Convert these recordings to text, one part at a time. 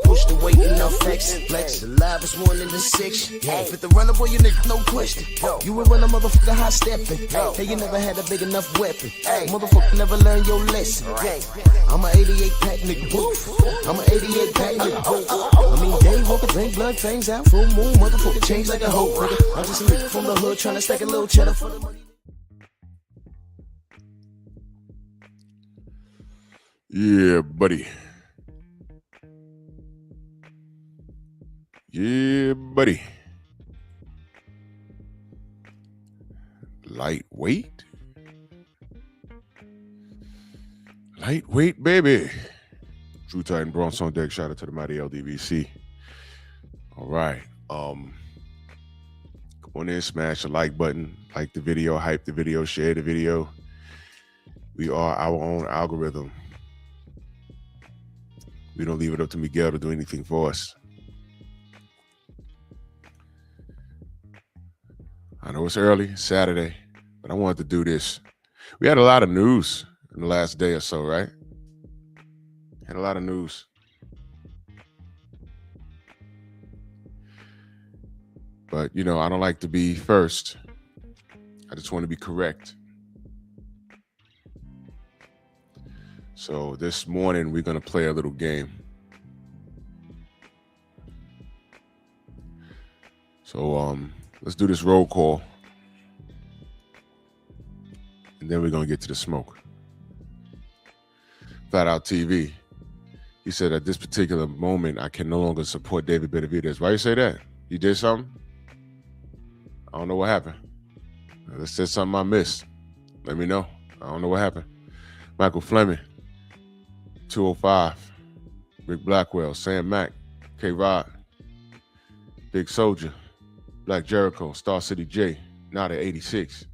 Push the weight enough flex. Flex the live is 1 in the 6. Fit the runner, boy, you nigga, no question. You will run a motherfucker high stepping. Hey, you never had a big enough weapon. Motherfucker never learned your lesson. I'm a 88 pack nigga. I'm a 88 pack nigga. I mean, day walker, drink blood, fangs out, full moon, motherfucker change like a hoe, nigga. I'm just a nigga from the hood trying to stack a little cheddar for the money. Yeah, buddy. Yeah, buddy. Lightweight. Lightweight, baby. True Titan Bronx on deck. Shout out to the mighty LDVC. All right. Come on in, smash the like button, like the video, hype the video, share the video. We are our own algorithm. We don't leave it up to Miguel to do anything for us. I know it's early, Saturday, but I wanted to do this. We had a lot of news in the last day or so, right? Had a lot of news. But, you know, I don't like to be first. I just want to be correct. So this morning, we're going to play a little game. So let's do this roll call. And then we're going to get to the smoke. Flat Out TV. He said at this particular moment, I can no longer support David Benavidez. Why you say that? You did something? I don't know what happened. Let's say something I missed. Let me know. I don't know what happened. Michael Fleming. 205, Rick Blackwell, Sam Mack, K-Rod, Big Soldier, Black Jericho, Star City J, not at 86.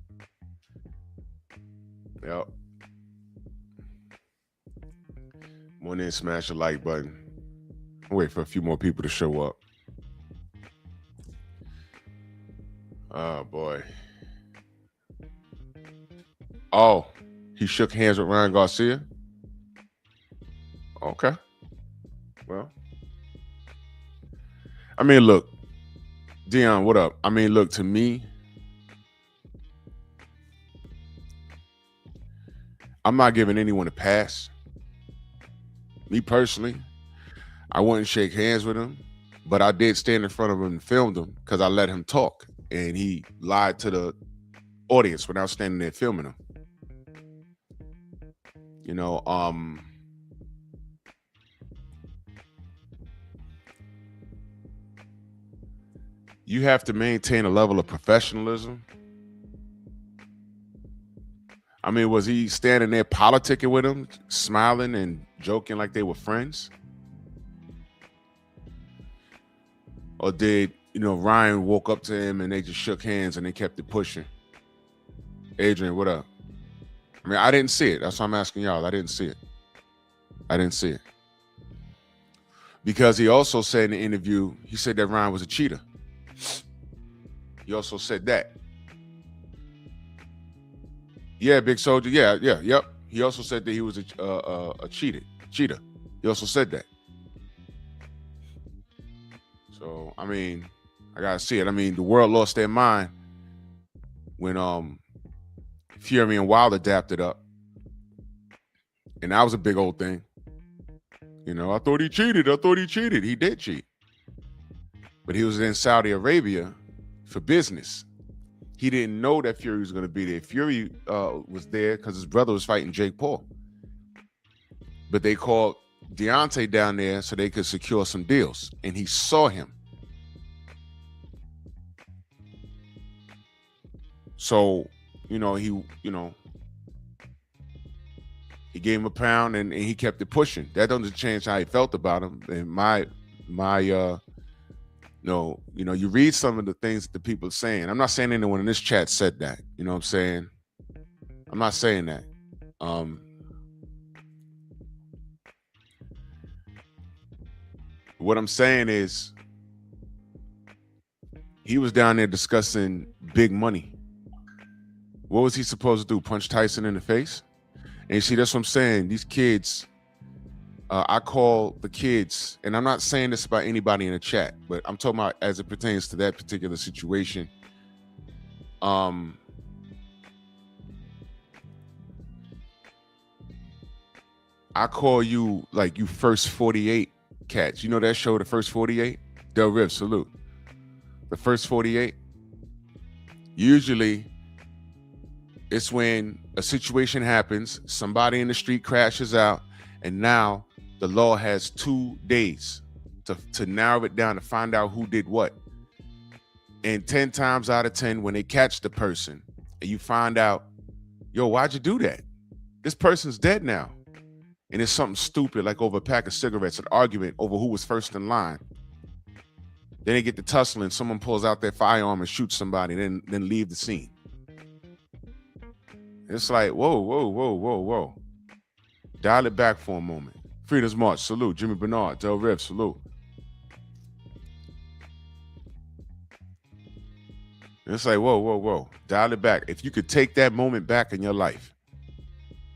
Yep. Come on in, smash the like button. I'll wait for a few more people to show up. Oh, boy. Oh, he shook hands with Ryan Garcia? Okay. Well, I mean, look, Dion, what up? I mean, look, to me, I'm not giving anyone a pass. Me personally, I wouldn't shake hands with him, but I did stand in front of him and filmed him because I let him talk, and he lied to the audience when I was standing there filming him. You know, you have to maintain a level of professionalism. I mean, was he standing there politicking with him, smiling and joking like they were friends? Or did, you know, Ryan woke up to him and they just shook hands and they kept it pushing? Adrian, what up? I mean, I didn't see it. That's why I'm asking y'all. I didn't see it. I didn't see it. Because he also said in the interview, he said that Ryan was a cheater. He also said that. Yeah, Big Soldier. Yep. He also said that he was a cheater. He also said that. So, I mean, I gotta see it. I mean, the world lost their mind when Fury and Wilder dapped it up. And that was a big old thing. You know, I thought he cheated. He did cheat. But he was in Saudi Arabia for business. He didn't know that Fury was going to be there. Fury was there because his brother was fighting Jake Paul. But they called Deontay down there so they could secure some deals. And he saw him. So, he gave him a pound and he kept it pushing. That doesn't change how he felt about him. And you read some of the things that the people are saying. I'm not saying anyone in this chat said that. You know what I'm saying? I'm not saying that. What I'm saying is he was down there discussing big money. What was he supposed to do? Punch Tyson in the face? And you see, that's what I'm saying. These kids, I call the kids, and I'm not saying this about anybody in the chat, but I'm talking about as it pertains to that particular situation. I call you like you first 48 cats. You know that show, The First 48? Del Riv, salute. The First 48. Usually, it's when a situation happens, somebody in the street crashes out, and now the law has 2 days to narrow it down to find out who did what. And 10 times out of 10, when they catch the person and you find out, yo, why'd you do that? This person's dead now. And it's something stupid like over a pack of cigarettes, an argument over who was first in line. Then they get to tussling, someone pulls out their firearm and shoots somebody, then leave the scene. It's like, whoa. Dial it back for a moment. Freedom's March, salute. Jimmy Bernard, Del Riv, salute. It's like, whoa. Dial it back. If you could take that moment back in your life,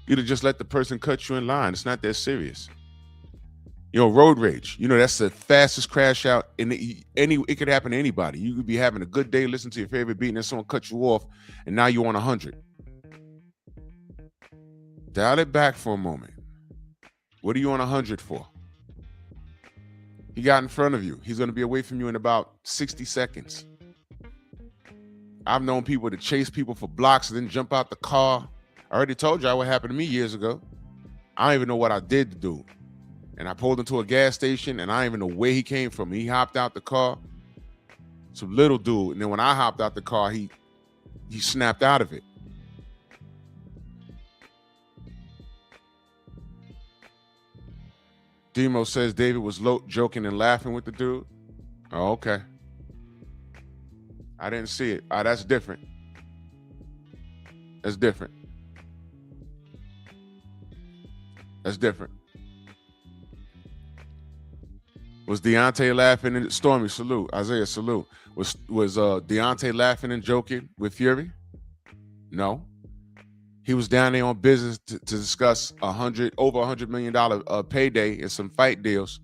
you'd have just let the person cut you in line. It's not that serious. You know, road rage. You know, that's the fastest crash out in it could happen to anybody. You could be having a good day, listen to your favorite beat, and then someone cuts you off, and now you're on 100. Dial it back for a moment. What are you on 100 for? He got in front of you. He's going to be away from you in about 60 seconds. I've known people to chase people for blocks and then jump out the car. I already told you what happened to me years ago. I don't even know what I did to do. And I pulled into a gas station, and I don't even know where he came from. He hopped out the car. Some little dude. And then when I hopped out the car, he snapped out of it. Demo says David was joking and laughing with the dude. Oh, okay. I didn't see it. That's different. That's different. Was Deontay laughing and Stormy, salute. Isaiah, salute. Was Deontay laughing and joking with Fury? No. He was down there on business to discuss over $100 million payday and some fight deals.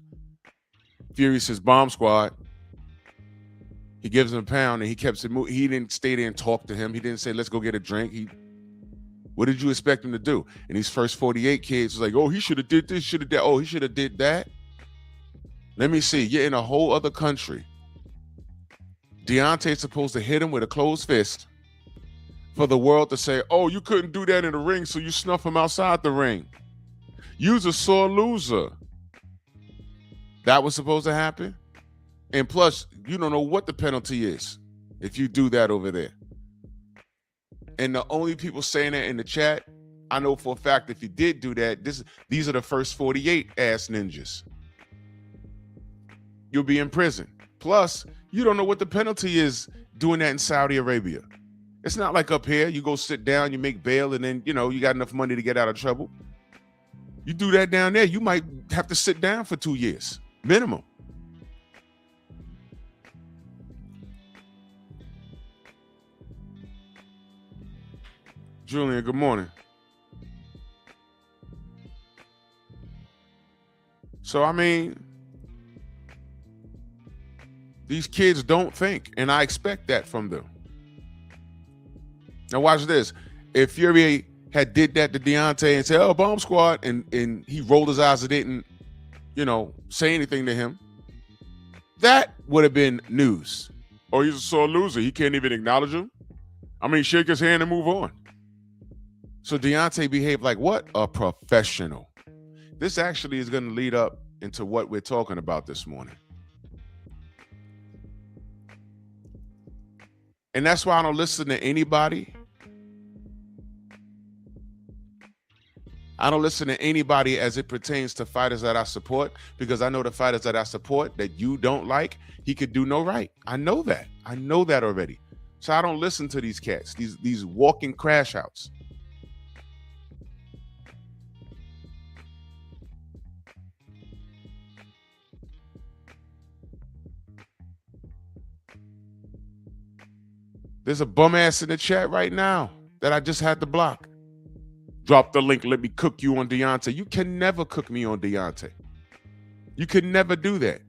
Fury says bomb squad. He gives him a pound and he kept it moving. He didn't stay there and talk to him. He didn't say, let's go get a drink. What did you expect him to do? And these first 48 kids was like, oh, he should have did this, should have that. Oh, he should have did that. Let me see. You're in a whole other country. Deontay's supposed to hit him with a closed fist for the world to say, oh, you couldn't do that in the ring, so you snuff him outside the ring. You's a sore loser. That was supposed to happen? And plus, you don't know what the penalty is if you do that over there. And the only people saying that in the chat, I know for a fact if you did do that, these are the first 48 ass ninjas. You'll be in prison. Plus, you don't know what the penalty is doing that in Saudi Arabia. It's not like up here, you go sit down, you make bail, and then, you got enough money to get out of trouble. You do that down there, you might have to sit down for 2 years, minimum. Julian, good morning. So, I mean, these kids don't think, and I expect that from them. Now watch this. If Fury had did that to Deontay and said, oh, bomb squad, and he rolled his eyes and didn't, say anything to him, that would have been news. Oh, he's a sore loser. He can't even acknowledge him. I mean, shake his hand and move on. So Deontay behaved like what? A professional. This actually is going to lead up into what we're talking about this morning. And that's why I don't listen to anybody. I don't listen to anybody as it pertains to fighters that I support, because I know the fighters that I support that you don't like, he could do no right. I know that. I know that already. So I don't listen to these cats, these walking crash outs. There's a bum ass in the chat right now that I just had to block. Drop the link. Let me cook you on Deontay. You can never cook me on Deontay. You can never do that.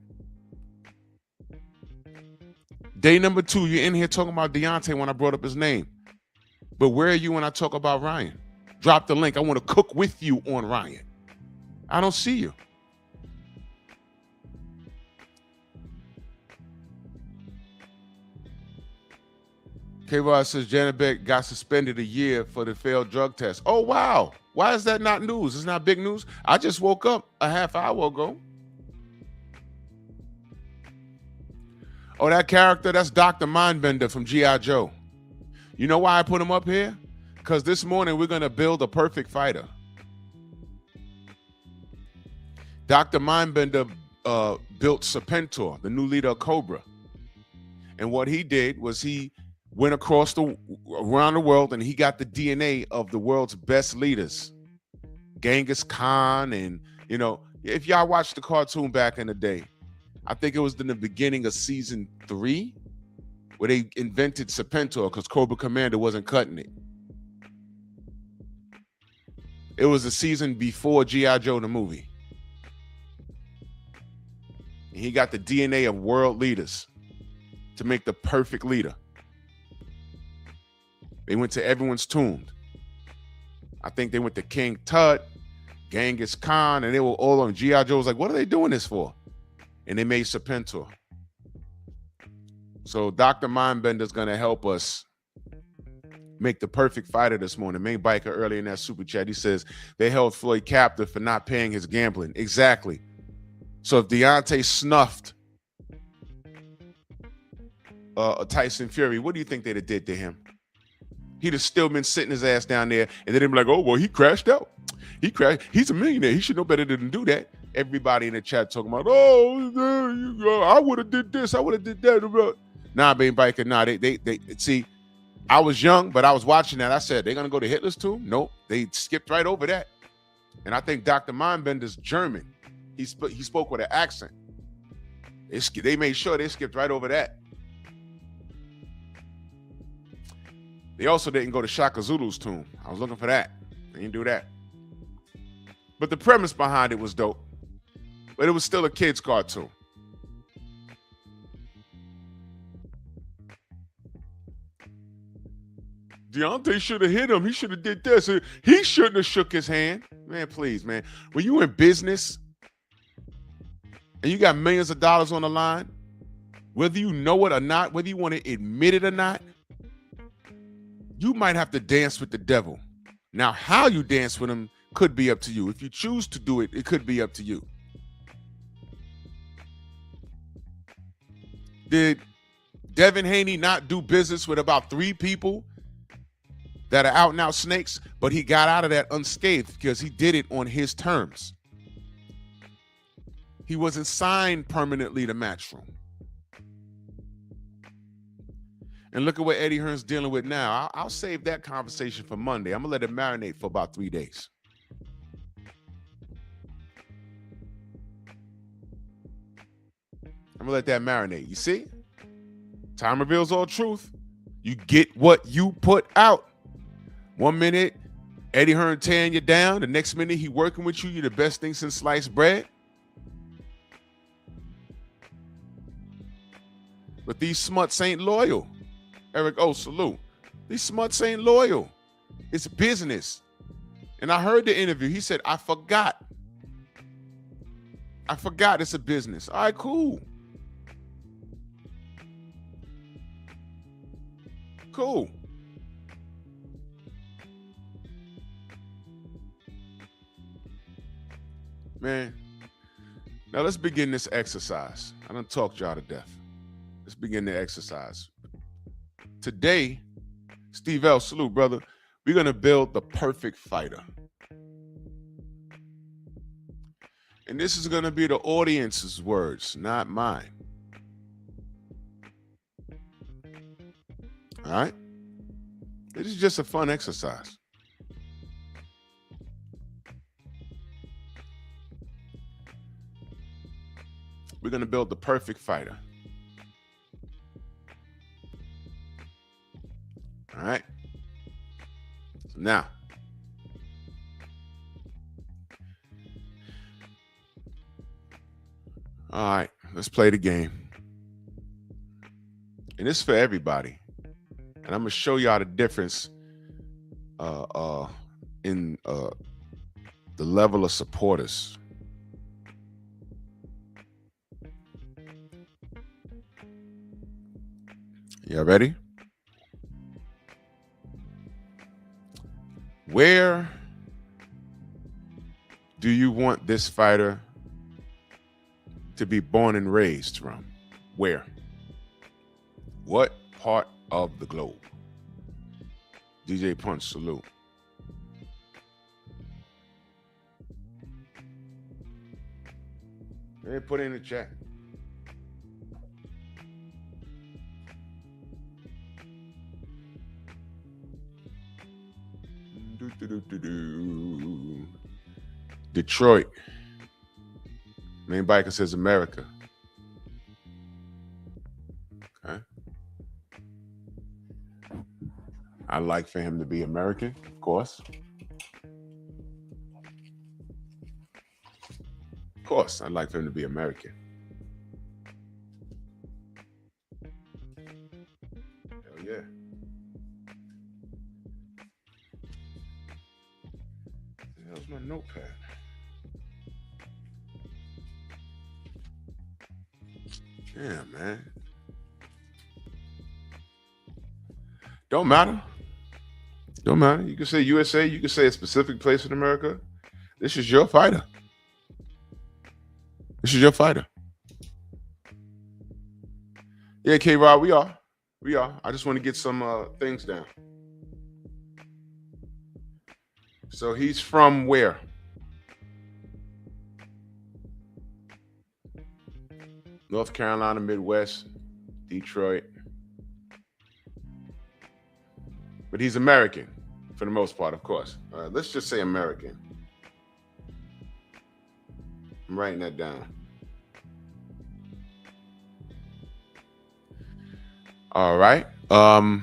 Day number 2, you're in here talking about Deontay when I brought up his name. But where are you when I talk about Ryan? Drop the link. I want to cook with you on Ryan. I don't see you. K-Rod says Janet Beck got suspended a year for the failed drug test. Oh, wow. Why is that not news? It's not big news. I just woke up a half hour ago. Oh, that character, that's Dr. Mindbender from G.I. Joe. You know why I put him up here? Because this morning we're going to build a perfect fighter. Dr. Mindbender built Serpentor, the new leader of Cobra. And what he did was he went around the world and he got the DNA of the world's best leaders. Genghis Khan and, you know, if y'all watched the cartoon back in the day, I think it was in the beginning of season 3 where they invented Serpentor because Cobra Commander wasn't cutting it. It was the season before G.I. Joe the movie. And he got the DNA of world leaders to make the perfect leader. They went to everyone's tomb. I think they went to King Tut, Genghis Khan, and they were all on. G.I. Joe was like, what are they doing this for? And they made Serpentor. So Dr. Mindbender is going to help us make the perfect fighter this morning. Main Biker earlier in that super chat, he says they held Floyd captive for not paying his gambling. Exactly. So if Deontay snuffed Tyson Fury, what do you think they'd have did to him? He'd have still been sitting his ass down there, and they'd be like, oh, well, he crashed out. He crashed. He's a millionaire. He should know better than to do that. Everybody in the chat talking about, oh, I would have did this. I would have did that. Nah, Main Biker, nah. They see, I was young, but I was watching that. I said, they're going to go to Hitler's tomb? Nope. They skipped right over that. And I think Dr. Mindbender's German. He spoke with an accent. They made sure they skipped right over that. They also didn't go to Shaka Zulu's tomb. I was looking for that. They didn't do that. But the premise behind it was dope. But it was still a kid's cartoon. Deontay should have hit him. He should have did this. He shouldn't have shook his hand. Man, please, man. When you in business and you got millions of dollars on the line, whether you know it or not, whether you want to admit it or not, you might have to dance with the devil. Now, how you dance with him could be up to you. If you choose to do it, it could be up to you. Did Devin Haney not do business with about 3 people that are out and out snakes, but he got out of that unscathed because he did it on his terms? He wasn't signed permanently to Matchroom. And look at what Eddie Hearn's dealing with now. I'll save that conversation for Monday. I'm going to let it marinate for about 3 days. I'm going to let that marinate. You see? Time reveals all truth. You get what you put out. 1 minute, Eddie Hearn tearing you down. The next minute, he working with you. You're the best thing since sliced bread. But these smuts ain't loyal. Eric, oh, salute. These smuts ain't loyal. It's business. And I heard the interview. He said, I forgot. It's a business. All right, cool. Cool. Man, now let's begin this exercise. I done talked y'all to death. Let's begin the exercise. Today, Steve L, salute, brother. We're going to build the perfect fighter. And this is going to be the audience's words, not mine. All right? This is just a fun exercise. We're going to build the perfect fighter. All right. So now, All right, let's play the game. And this is for everybody. And I'm gonna show y'all the difference in the level of supporters. Y'all ready? Where do you want this fighter to be born and raised from? Where? What part of the globe? DJ Punch, salute. Hey, put it in the chat. Detroit. Main biker says America. Okay. I like for him to be American, of course. Of course, I'd like for him to be American. Hell yeah. How's my notepad? Yeah, man. Don't matter. Don't matter. You can say USA. You can say a specific place in America. This is your fighter. This is your fighter. Yeah, K-Rod, we are. We are. I just want to get some things down. So he's from where? North Carolina, Midwest, Detroit. But he's American for the most part, of course. Let's just say American. I'm writing that down. All right. The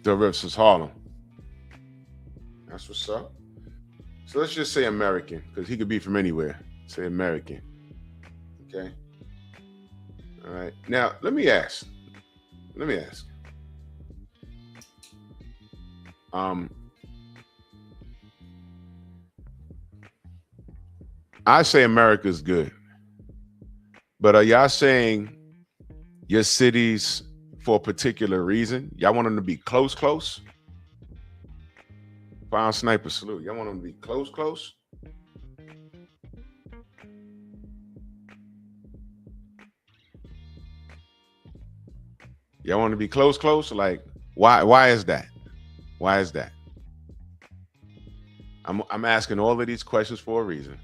Riffs is Harlem. That's what's up. So let's just say American, because he could be from anywhere. Say American. Okay. All right. Now, let me ask. I say America's good. But are y'all saying your cities for a particular reason? Y'all want them to be close? Found Sniper, salute. Y'all want them to be close? Y'all want to be close? Like, why is that? Why is that? I'm asking all of these questions for a reason.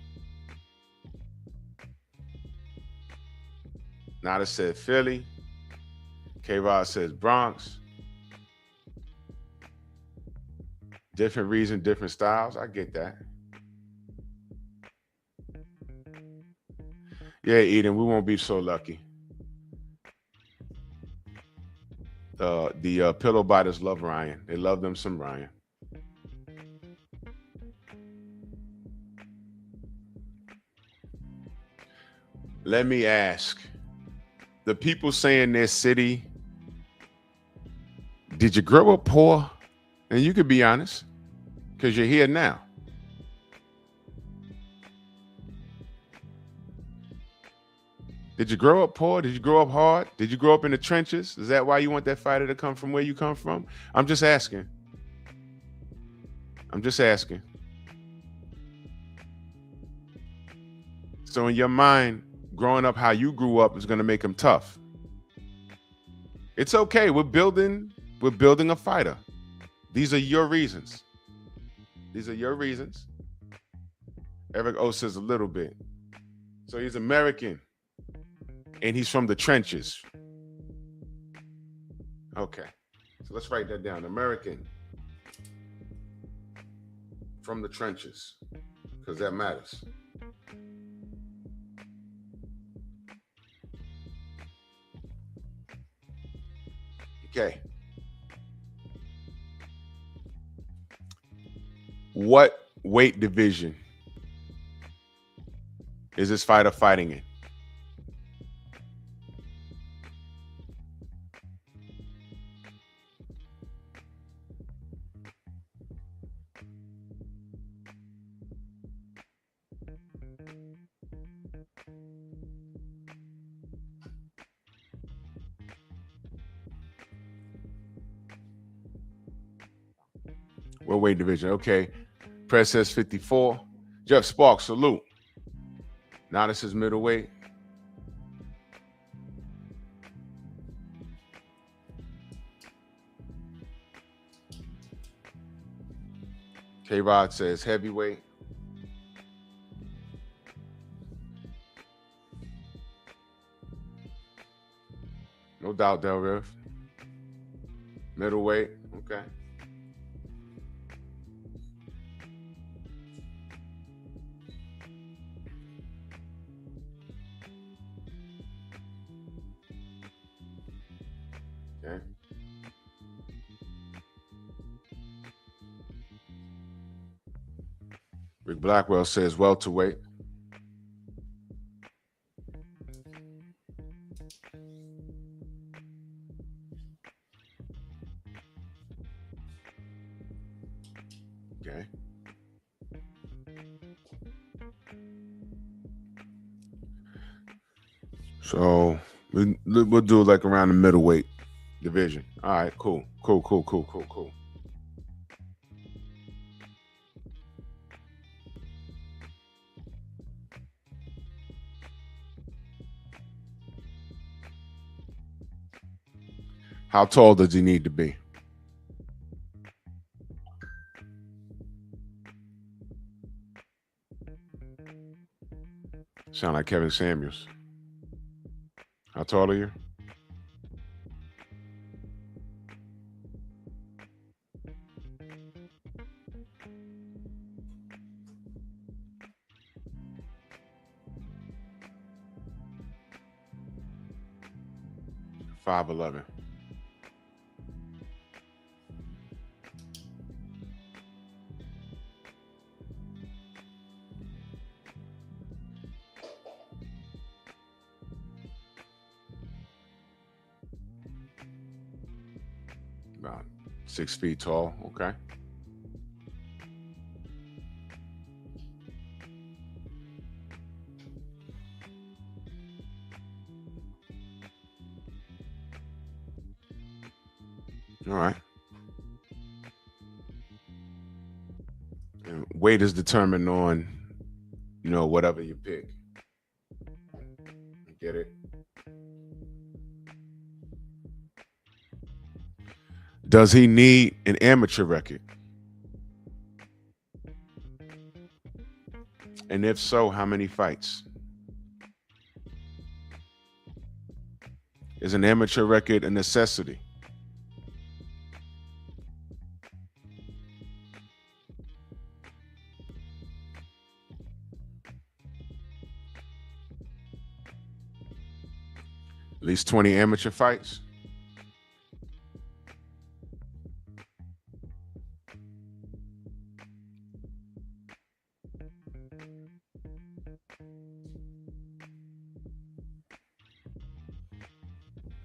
Nada said Philly. K-Rod says Bronx. Different reason, different styles. I get that. Yeah, Eden, we won't be so lucky. The pillow biters love Ryan. They love them some Ryan. Let me ask. The people saying their city, did you grow up poor? And you could be honest, because you're here now. Did you grow up poor? Did you grow up hard? Did you grow up in the trenches? Is that why you want that fighter to come from where you come from? I'm just asking. So in your mind, growing up how you grew up is going to make him tough. It's okay. We're building a fighter. These are your reasons. Eric O says a little bit. So he's American. And he's from the trenches. Okay. So let's write that down. American. From the trenches. Because that matters. Okay. What weight division is this fighter fighting in? What weight division? Okay. Press says 54. Jeff Sparks, salute. Now this is middleweight. K-Rod says heavyweight. No doubt, Del Riff. Middleweight. Okay. Okay. Rick Blackwell says welterweight. Okay. So we'll do like around the middleweight division. All right, cool. How tall does he need to be? Sound like Kevin Samuels. How tall are you? $5'11". About 6 feet tall. Okay. All right. And weight is determined on, whatever you pick. Get it? Does he need an amateur record? And if so, how many fights? Is an amateur record a necessity? At least 20 amateur fights?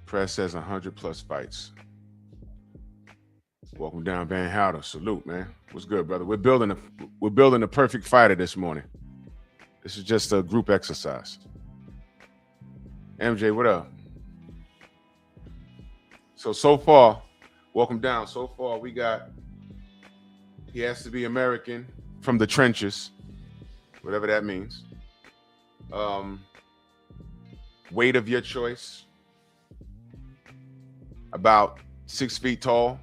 Press says 100 plus fights. Welcome down, Van Houder. Salute, man. What's good, brother? We're building the perfect fighter this morning. This is just a group exercise. MJ, what up? So far, welcome down. So far, we got, he has to be American from the trenches, whatever that means. Weight of your choice. About 6 feet tall.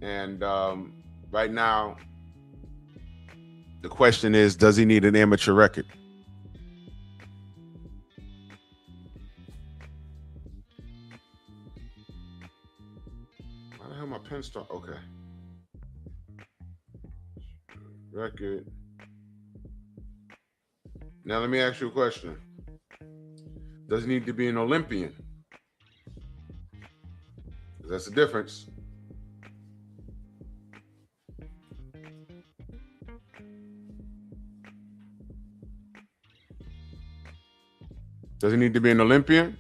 And right now, the question is, does he need an amateur record? Why the hell my pen start? Okay. Record. Now let me ask you a question. Does he need to be an Olympian? That's the difference. Does he need to be an Olympian?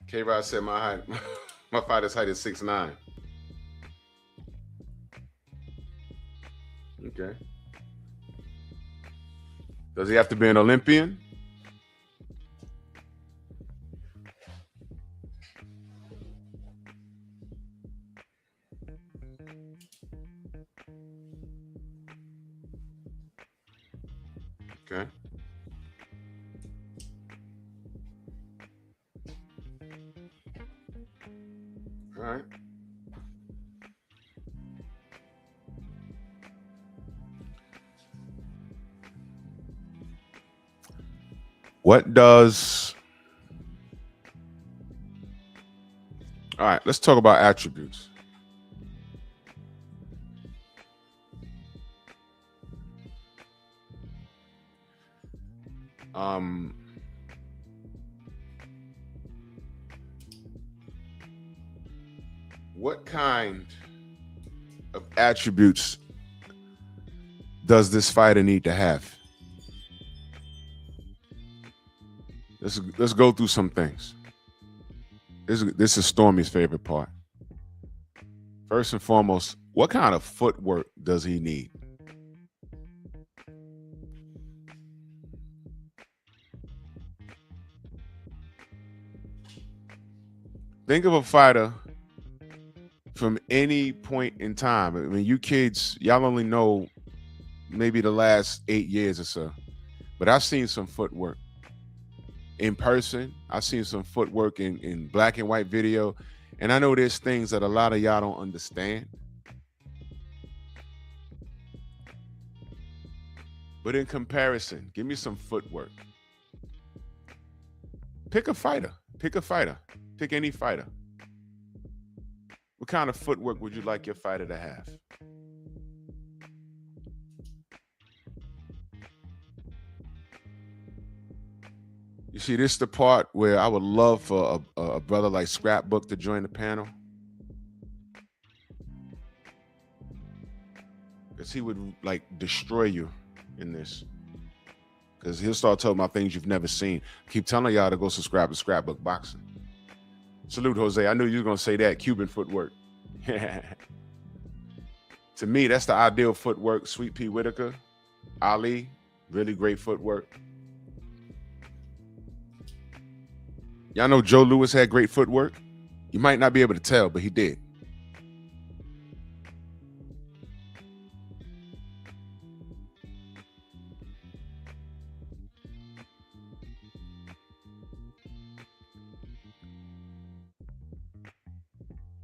K-Rod said my height, my fighter's height is 6'9". Okay. Does he have to be an Olympian? Okay. All right. What does... All right, let's talk about attributes. What kind of attributes does this fighter need to have? Let's go through some things. This is Stormy's favorite part. First and foremost, what kind of footwork does he need? Think of a fighter from any point in time. I mean, you kids, y'all only know maybe the last 8 years or so, but I've seen some footwork in person. I've seen some footwork in black and white video, and I know there's things that a lot of y'all don't understand. But in comparison, give me some footwork. Pick a fighter. Pick a fighter. Pick any fighter. What kind of footwork would you like your fighter to have? You see, this is the part where I would love for a brother like Scrapbook to join the panel. Because he would like destroy you in this. Because he'll start talking about things you've never seen. I keep telling y'all to go subscribe to Scrapbook Boxing. Salute, Jose. I knew you were going to say that. Cuban footwork. To me, that's the ideal footwork. Sweet Pea Whitaker, Ali, really great footwork. Y'all know Joe Louis had great footwork. You might not be able to tell, but he did.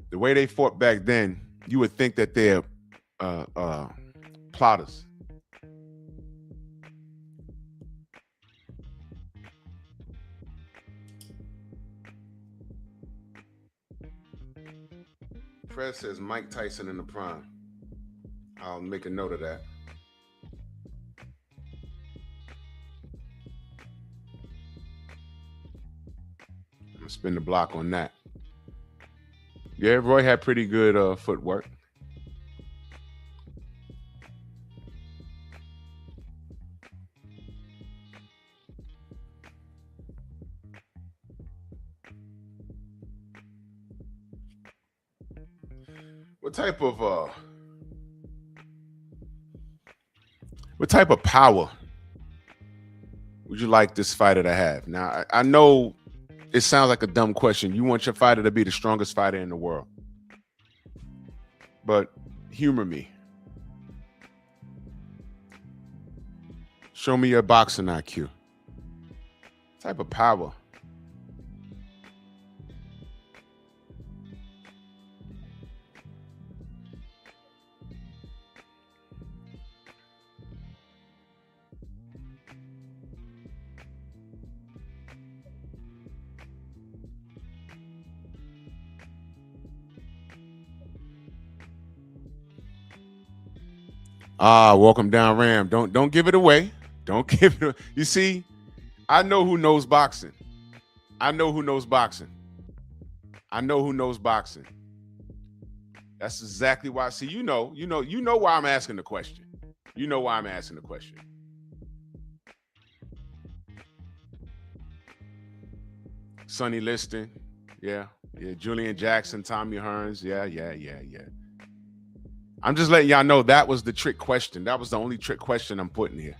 The way they fought back then, you would think that they're plotters. Fred says Mike Tyson in the prime. I'll make a note of that. I'm gonna spin the block on that. Yeah, Roy had pretty good footwork. What type of power would you like this fighter to have? Now, I know it sounds like a dumb question. You want your fighter to be the strongest fighter in the world. But humor me. Show me your boxing IQ. What type of power? Welcome down, Ram. Don't give it away. Don't give it away. You see, I know who knows boxing. I know who knows boxing. I know who knows boxing. That's exactly why. See, you know why I'm asking the question. You know why I'm asking the question. Sonny Liston. Yeah. Julian Jackson, Tommy Hearns. Yeah. I'm just letting y'all know that was the trick question. That was the only trick question I'm putting here.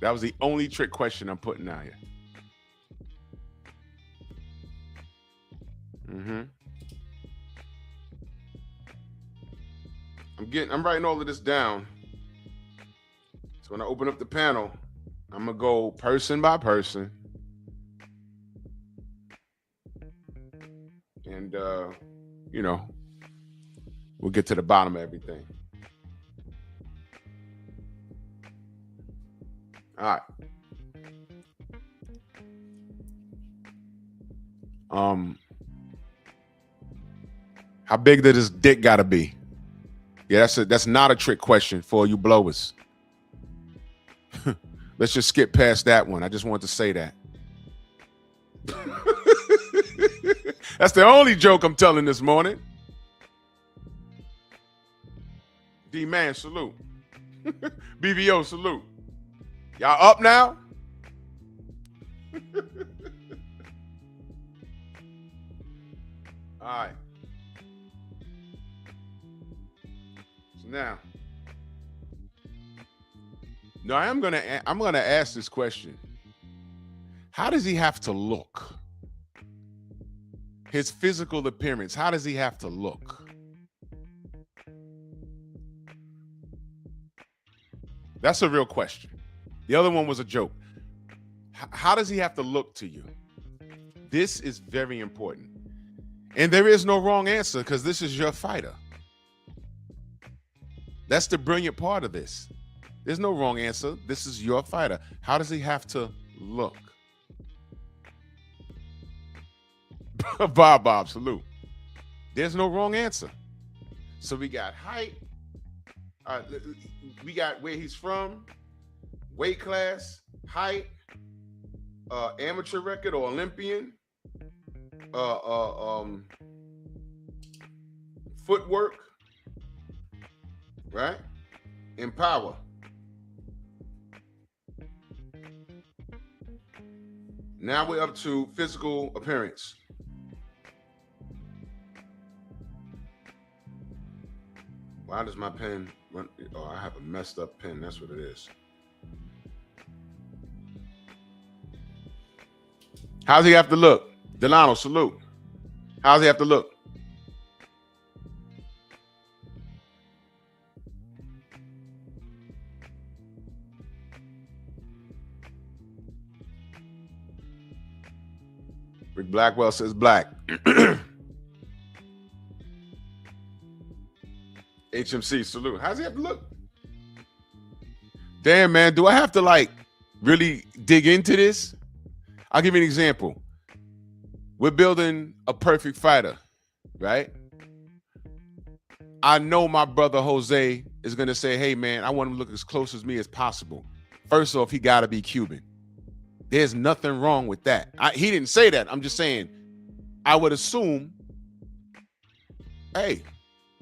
That was the only trick question I'm putting out here. I'm writing all of this down. So when I open up the panel, I'm gonna go person by person. And we'll get to the bottom of everything. All right. How big did his dick gotta be? Yeah, that's not a trick question for you blowers. Let's just skip past that one. I just wanted to say that. That's the only joke I'm telling this morning. D-Man, salute. BBO, salute. Y'all up now? All right. So now, I'm gonna ask this question. How does he have to look? His physical appearance. How does he have to look? That's a real question. The other one was a joke. How does he have to look to you? This is very important. And there is no wrong answer because this is your fighter. That's the brilliant part of this. There's no wrong answer. This is your fighter. How does he have to look? Bob, salute. There's no wrong answer. So we got height. We got where he's from, weight class, height, amateur record or Olympian, footwork, right? And power. Now we're up to physical appearance. Why does my pen run? Oh, I have a messed up pen. That's what it is. How's he have to look? Delano, salute. How's he have to look? Rick Blackwell says black. HMC, salute. How's he have to look? Damn, man. Do I have to really dig into this? I'll give you an example. We're building a perfect fighter, right? I know my brother Jose is going to say, hey, man, I want him to look as close as me as possible. First off, he got to be Cuban. There's nothing wrong with that. He didn't say that. I'm just saying, I would assume, hey,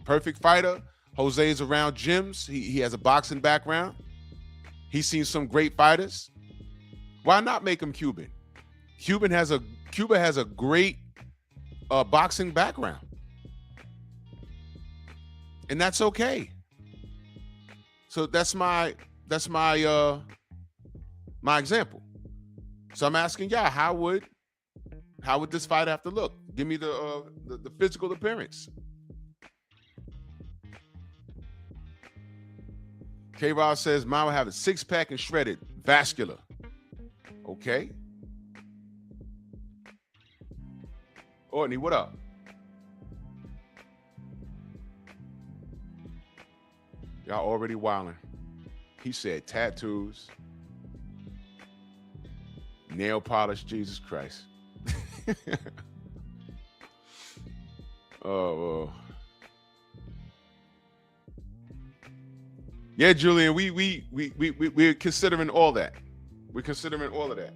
perfect fighter. Jose is around gyms. He has a boxing background. He's seen some great fighters. Why not make him Cuban? Cuba has a great boxing background, and that's okay. So that's my example. So I'm asking y'all, how would this fight have to look? Give me the physical appearance. K-Rod says mine will have a six-pack and shredded, vascular. Okay. Ortney, what up? Y'all already wilding. He said tattoos, nail polish, Jesus Christ. Oh. Yeah, Julian, we're considering all that. We're considering all of that.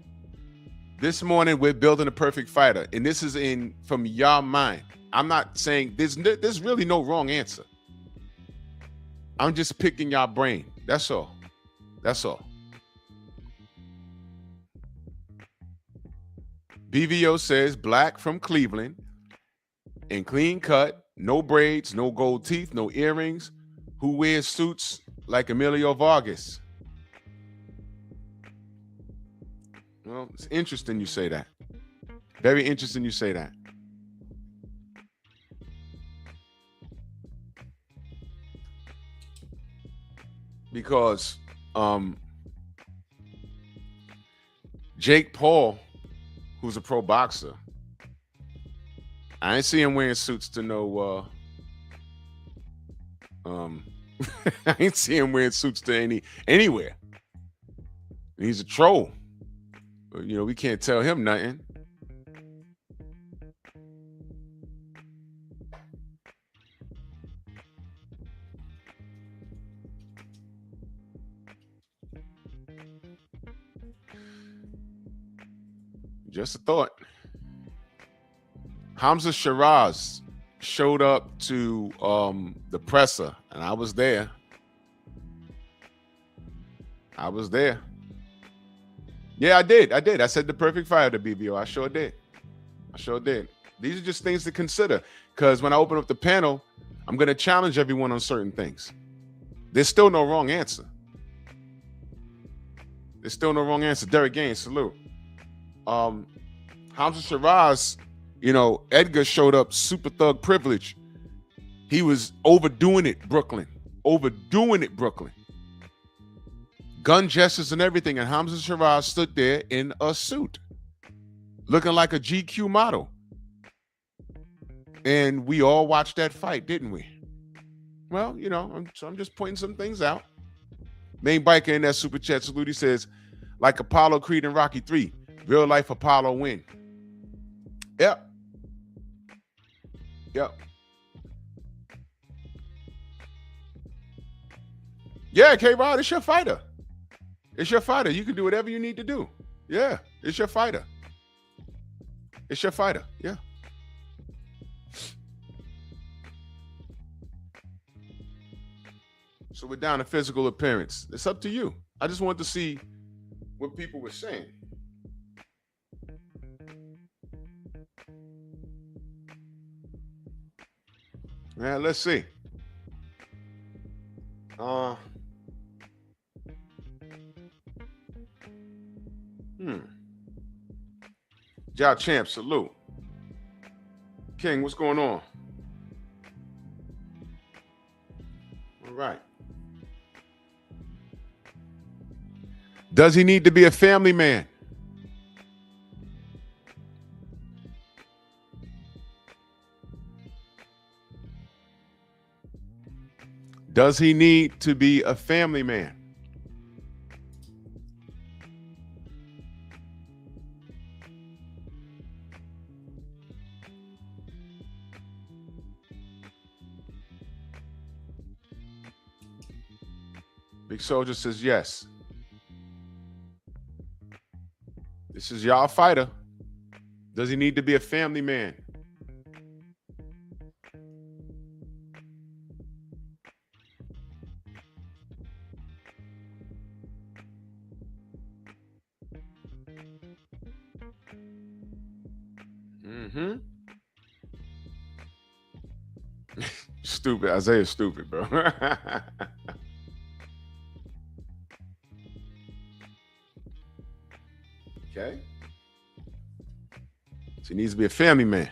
This morning, we're building a perfect fighter, and this is from your mind. I'm not saying there's really no wrong answer. I'm just picking your brain. That's all. That's all. BVO says black from Cleveland and clean cut, no braids, no gold teeth, no earrings. Who wears suits like Emilio Vargas? Well, it's interesting you say that. Very interesting you say that. Because Jake Paul, who's a pro boxer, I ain't see him wearing suits to no I ain't see him wearing suits to anywhere. He's a troll. But, you know, we can't tell him nothing. Just a thought. Hamza Shiraz showed up to the presser, and I was there. Yeah, I did. I said the perfect fire to BBO. I sure did. These are just things to consider, because when I open up the panel, I'm going to challenge everyone on certain things. There's still no wrong answer. Derek Gaines, salute. Hamza Shiraz, you know, Edgar showed up super thug privilege. He was overdoing it, Brooklyn. Gun gestures and everything, and Hamza Shiraz stood there in a suit, looking like a GQ model. And we all watched that fight, didn't we? Well, you know, I'm just pointing some things out. Main biker in that super chat salute, he says, like Apollo Creed and Rocky 3, real life Apollo win. Yep. Yeah, K-Rod, it's your fighter. You can do whatever you need to do. Yeah, it's your fighter. Yeah. So we're down to physical appearance. It's up to you. I just wanted to see what people were saying. Yeah, let's see. Ja Champ, salute. King, what's going on? All right. Does he need to be a family man? Does he need to be a family man? Big Soldier says yes. This is y'all fighter. Does he need to be a family man? Stupid. Isaiah's stupid, bro. Okay. So he needs to be a family man.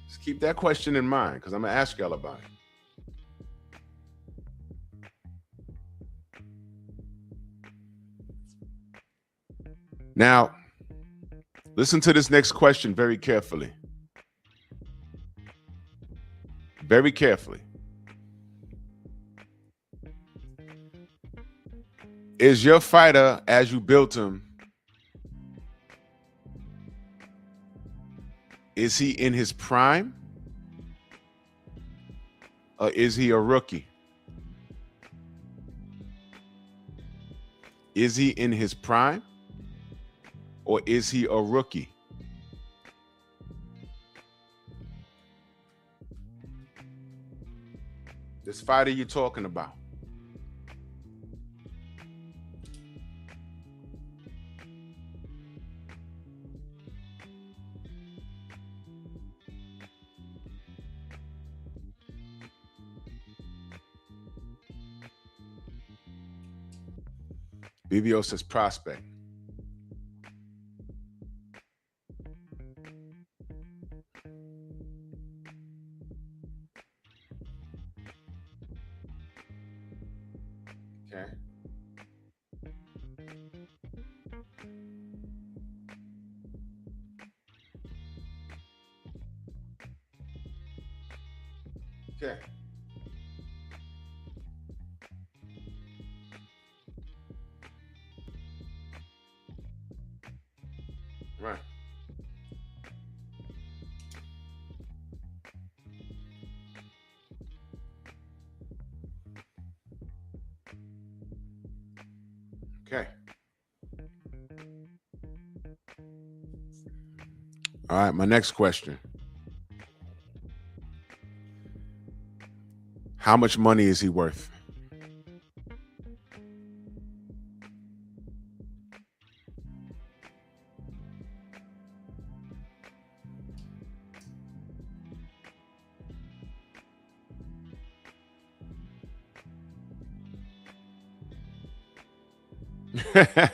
Just keep that question in mind, because I'm going to ask y'all about it. Now, listen to this next question very carefully. Very carefully. Is your fighter, as you built him, is he in his prime? Or is he a rookie? Is he in his prime? Or is he a rookie? This fighter you're talking about. BBO says prospect. Okay. Okay. Right. Okay. All right, my next question. How much money is he worth? Okay.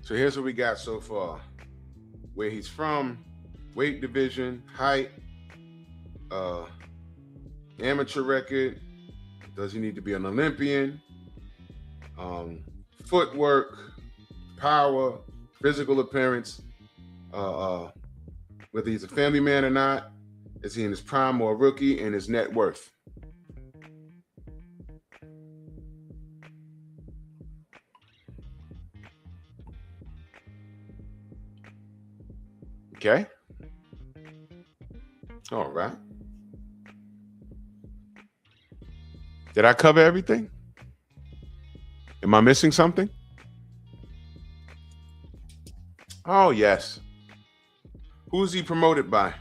So here's what we got so far. Where he's from, weight division, height, amateur record. Does he need to be an Olympian? Footwork, power, physical appearance, whether he's a family man or not, is he in his prime or a rookie, and his net worth. Okay. All right. Did I cover everything? Am I missing something? Oh, yes. Who's he promoted by?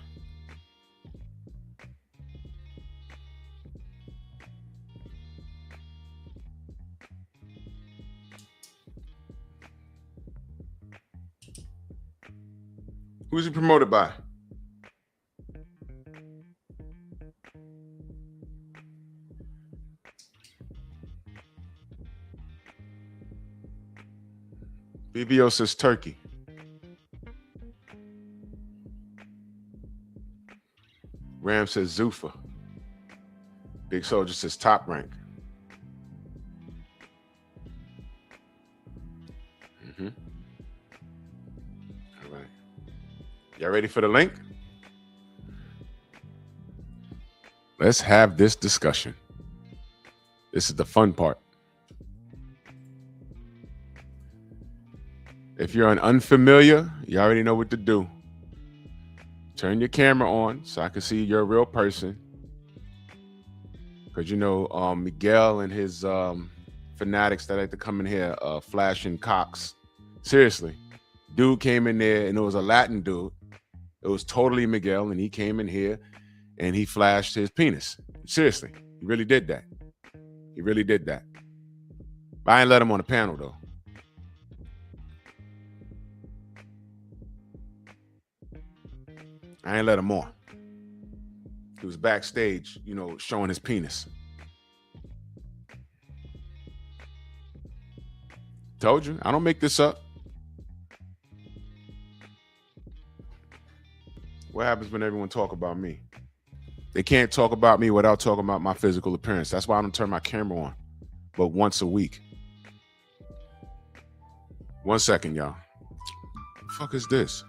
Who's he promoted by? BBO says Turkey. Ram says Zuffa. Big Soldier says Top Rank. All right. Y'all ready for the link? Let's have this discussion. This is the fun part. If you're an unfamiliar, you already know what to do. Turn your camera on so I can see you're a real person. Because, you know, Miguel and his fanatics that like to come in here flashing cocks. Seriously. Dude came in there and it was a Latin dude. It was totally Miguel, and he came in here and he flashed his penis. Seriously. He really did that. He really did that. But I ain't let him on the panel, though. I ain't let him on. He was backstage, you know, showing his penis. Told you, I don't make this up. What happens when everyone talk about me? They can't talk about me without talking about my physical appearance. That's why I don't turn my camera on, but once a week. 1 second, y'all. What the fuck is this?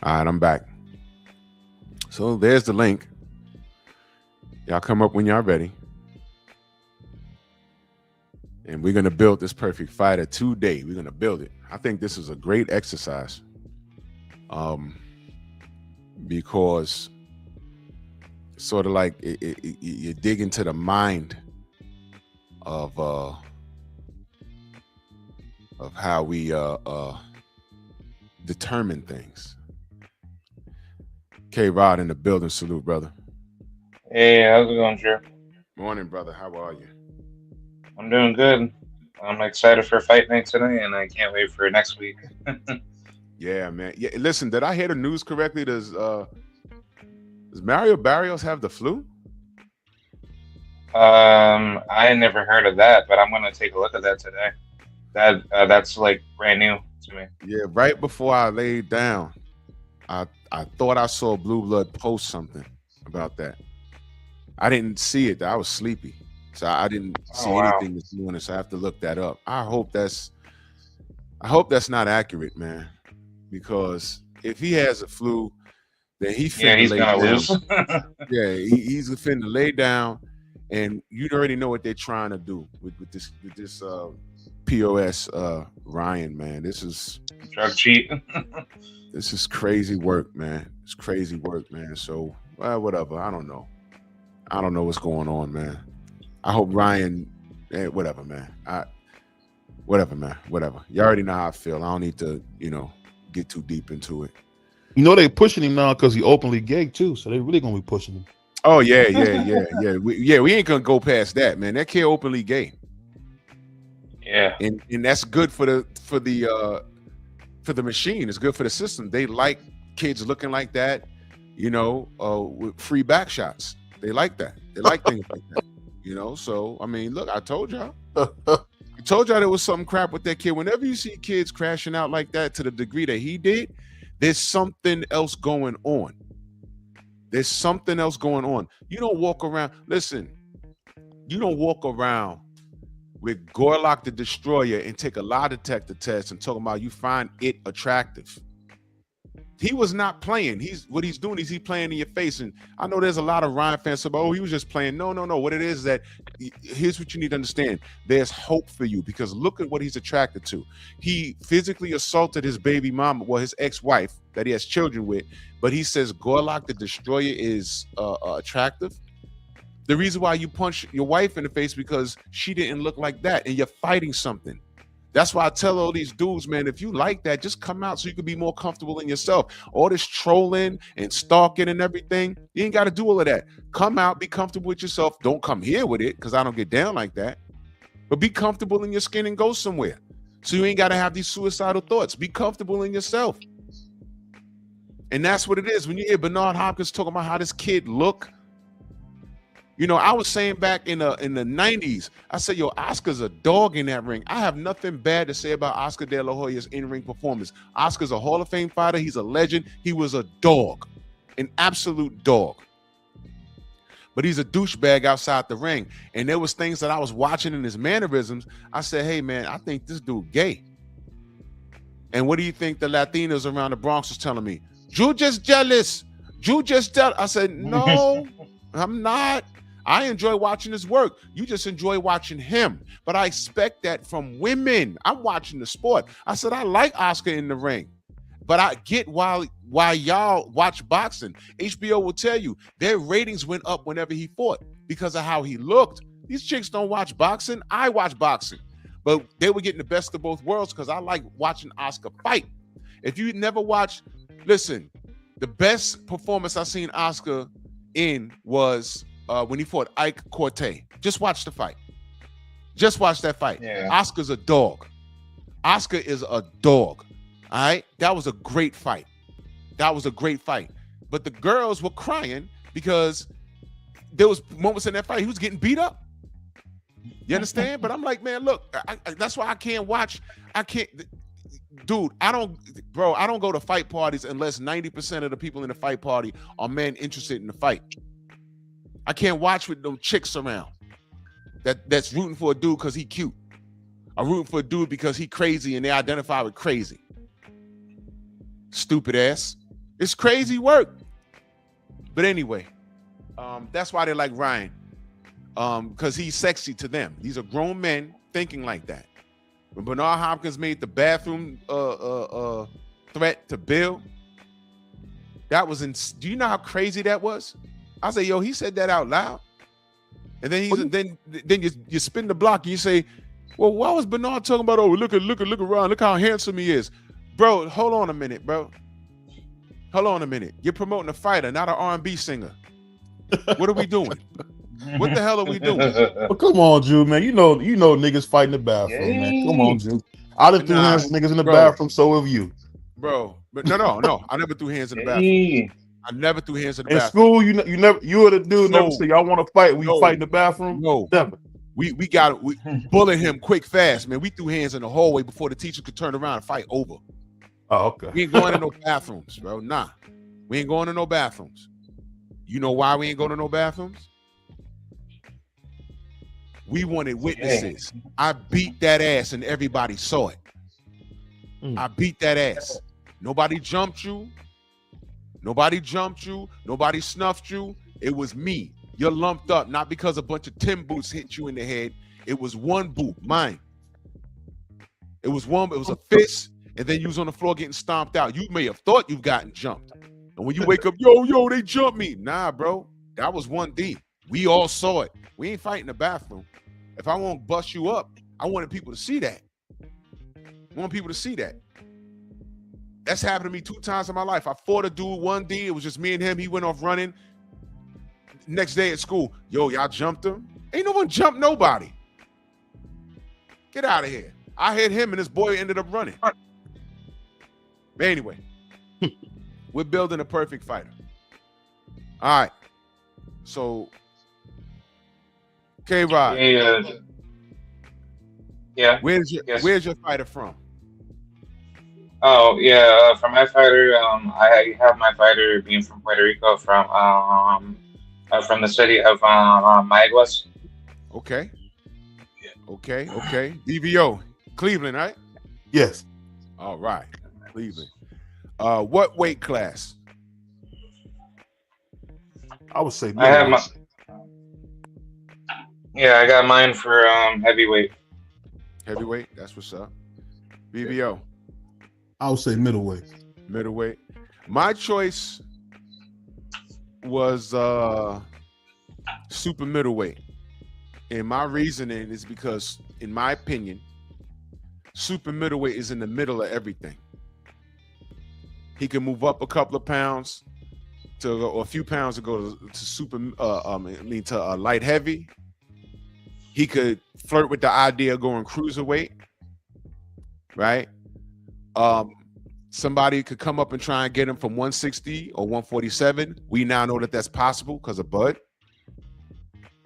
All right, I'm back. So there's the link. Y'all come up when y'all ready. And we're going to build this perfect fighter today. We're going to build it. I think this is a great exercise. because it's sort of like you dig into the mind of how we determine things. K Rod in the building, salute, brother. Hey, how's it going, Drew? Morning, brother. How are you? I'm doing good. I'm excited for fight night today, and I can't wait for next week. Yeah, man. Yeah, listen, did I hear the news correctly? Does Mario Barrios have the flu? I never heard of that, but I'm gonna take a look at that today. That's like brand new to me. Yeah, right before I laid down, I thought I saw Blue Blood post something about that. I didn't see it. I was sleepy, so I didn't see Oh wow. anything this morning. So I have to look that up. I hope that's not accurate, man. Because if he has a flu, then he Yeah, finna he's lay gonna down. lose. Yeah, he's finna lay down, and you already know what they're trying to do with this POS Ryan, man. This is Drug cheat. crazy work, man. It's crazy work, man. So whatever. I don't know. I don't know what's going on, man. I hope Ryan. Whatever, man. Whatever, man. Whatever. You already know how I feel. I don't need to, get too deep into it. You know they pushing him now because he openly gay too, so they really gonna be pushing him. Oh yeah. We ain't gonna go past that, man. That kid openly gay. Yeah. And that's good for the machine. It's good for the system. They like kids looking like that, with free back shots. They like that. They like things like that. So I mean, look, I told y'all. I told y'all there was something crap with that kid. Whenever you see kids crashing out like that to the degree that he did, there's something else going on. There's something else going on. You don't walk around. Listen, you don't walk around with Gorlock the Destroyer and take a lie detector test and talk about you find it attractive. He was not playing. What he's doing is he's playing in your face. And I know there's a lot of Ryan fans say, "Oh, he was just playing." No. What it is that here's what you need to understand. There's hope for you because look at what he's attracted to. He physically assaulted his baby mama, his ex-wife that he has children with. But he says Gorlock the Destroyer is attractive. The reason why you punch your wife in the face because she didn't look like that, and you're fighting something. That's why I tell all these dudes, man, if you like that, just come out so you can be more comfortable in yourself. All this trolling and stalking and everything, you ain't got to do all of that. Come out, be comfortable with yourself. Don't come here with it because I don't get down like that. But be comfortable in your skin and go somewhere. So you ain't got to have these suicidal thoughts. Be comfortable in yourself. And that's what it is. When you hear Bernard Hopkins talking about how this kid look, I was saying back in the 90s, I said, yo, Oscar's a dog in that ring. I have nothing bad to say about Oscar De La Hoya's in-ring performance. Oscar's a Hall of Fame fighter. He's a legend. He was a dog, an absolute dog. But he's a douchebag outside the ring. And there was things that I was watching in his mannerisms. I said, hey, man, I think this dude gay. And what do you think the Latinos around the Bronx was telling me? Drew just jealous. Drew just jealous. I said, no, I'm not. I enjoy watching his work. You just enjoy watching him. But I expect that from women. I'm watching the sport. I said, I like Oscar in the ring. But I get why y'all watch boxing. HBO will tell you their ratings went up whenever he fought because of how he looked. These chicks don't watch boxing. I watch boxing. But they were getting the best of both worlds because I like watching Oscar fight. If you never watched, listen, the best performance I seen Oscar in was when he fought Ike Corte. Just watch the fight. Just watch that fight. Yeah. Oscar's a dog. Oscar is a dog. All right? That was a great fight. But the girls were crying because there was moments in that fight he was getting beat up. You understand? But I'm like, man, look, that's why I can't watch. Dude, I don't go to fight parties unless 90% of the people in the fight party are men interested in the fight. I can't watch with no chicks around that's rooting for a dude because he cute. Or rooting for a dude because he crazy and they identify with crazy. Stupid ass. It's crazy work. But anyway, that's why they like Ryan. Because he's sexy to them. These are grown men thinking like that. When Bernard Hopkins made the bathroom threat to Bill, That was in. Do you know how crazy that was? I say, yo, he said that out loud, and then you spin the block and you say, well, why was Bernard talking about? Oh, look around, look how handsome he is, bro. Hold on a minute, bro. Hold on a minute. You're promoting a fighter, not an R&B singer. What are we doing? What the hell are we doing? Well, come on, Jew, man. You know niggas fight in the bathroom, man. Come on, Jew. I done threw hands with niggas in the bathroom, so have you. Bro. But no. I never threw hands in the bathroom. I never threw hands in the bathroom. In school, you were the dude never say y'all want to fight. We fight in the bathroom? No. Never. We bullet him quick, fast, man. We threw hands in the hallway before the teacher could turn around and fight over. Oh, okay. We ain't going to no bathrooms, bro. Nah. We ain't going to no bathrooms. You know why we ain't going to no bathrooms? We wanted witnesses. I beat that ass and everybody saw it. I beat that ass. Nobody jumped you. Nobody snuffed you. It was me. You're lumped up, not because a bunch of Tim boots hit you in the head. It was one boot, mine. It was a fist, and then you was on the floor getting stomped out. You may have thought you've gotten jumped. And when you wake up, yo, they jumped me. Nah, bro. That was 1D. We all saw it. We ain't fighting the bathroom. If I won't bust you up, I wanted people to see that. I want people to see that. That's happened to me 2 times in my life. I fought a dude 1D. It was just me and him. He went off running. Next day at school, yo, y'all jumped him? Ain't no one jumped nobody. Get out of here. I hit him and this boy ended up running. But anyway, we're building a perfect fighter. All right. So, K-Rod. Yeah. Where's your fighter from? Oh yeah, for my fighter, I have my fighter being from Puerto Rico, from the city of Mayagüez. Okay. Okay. DVO, Cleveland, right? Yes. All right, Cleveland. What weight class? I would say. I got mine for heavyweight. Heavyweight. That's what's up. BBO. I would say middleweight. Middleweight. My choice was super middleweight. And my reasoning is because, in my opinion, super middleweight is in the middle of everything. He can move up a couple of pounds or a few pounds to go to super, to light heavy. He could flirt with the idea of going cruiserweight, right? Somebody could come up and try and get him from 160 or 147. We now know that that's possible because of Bud.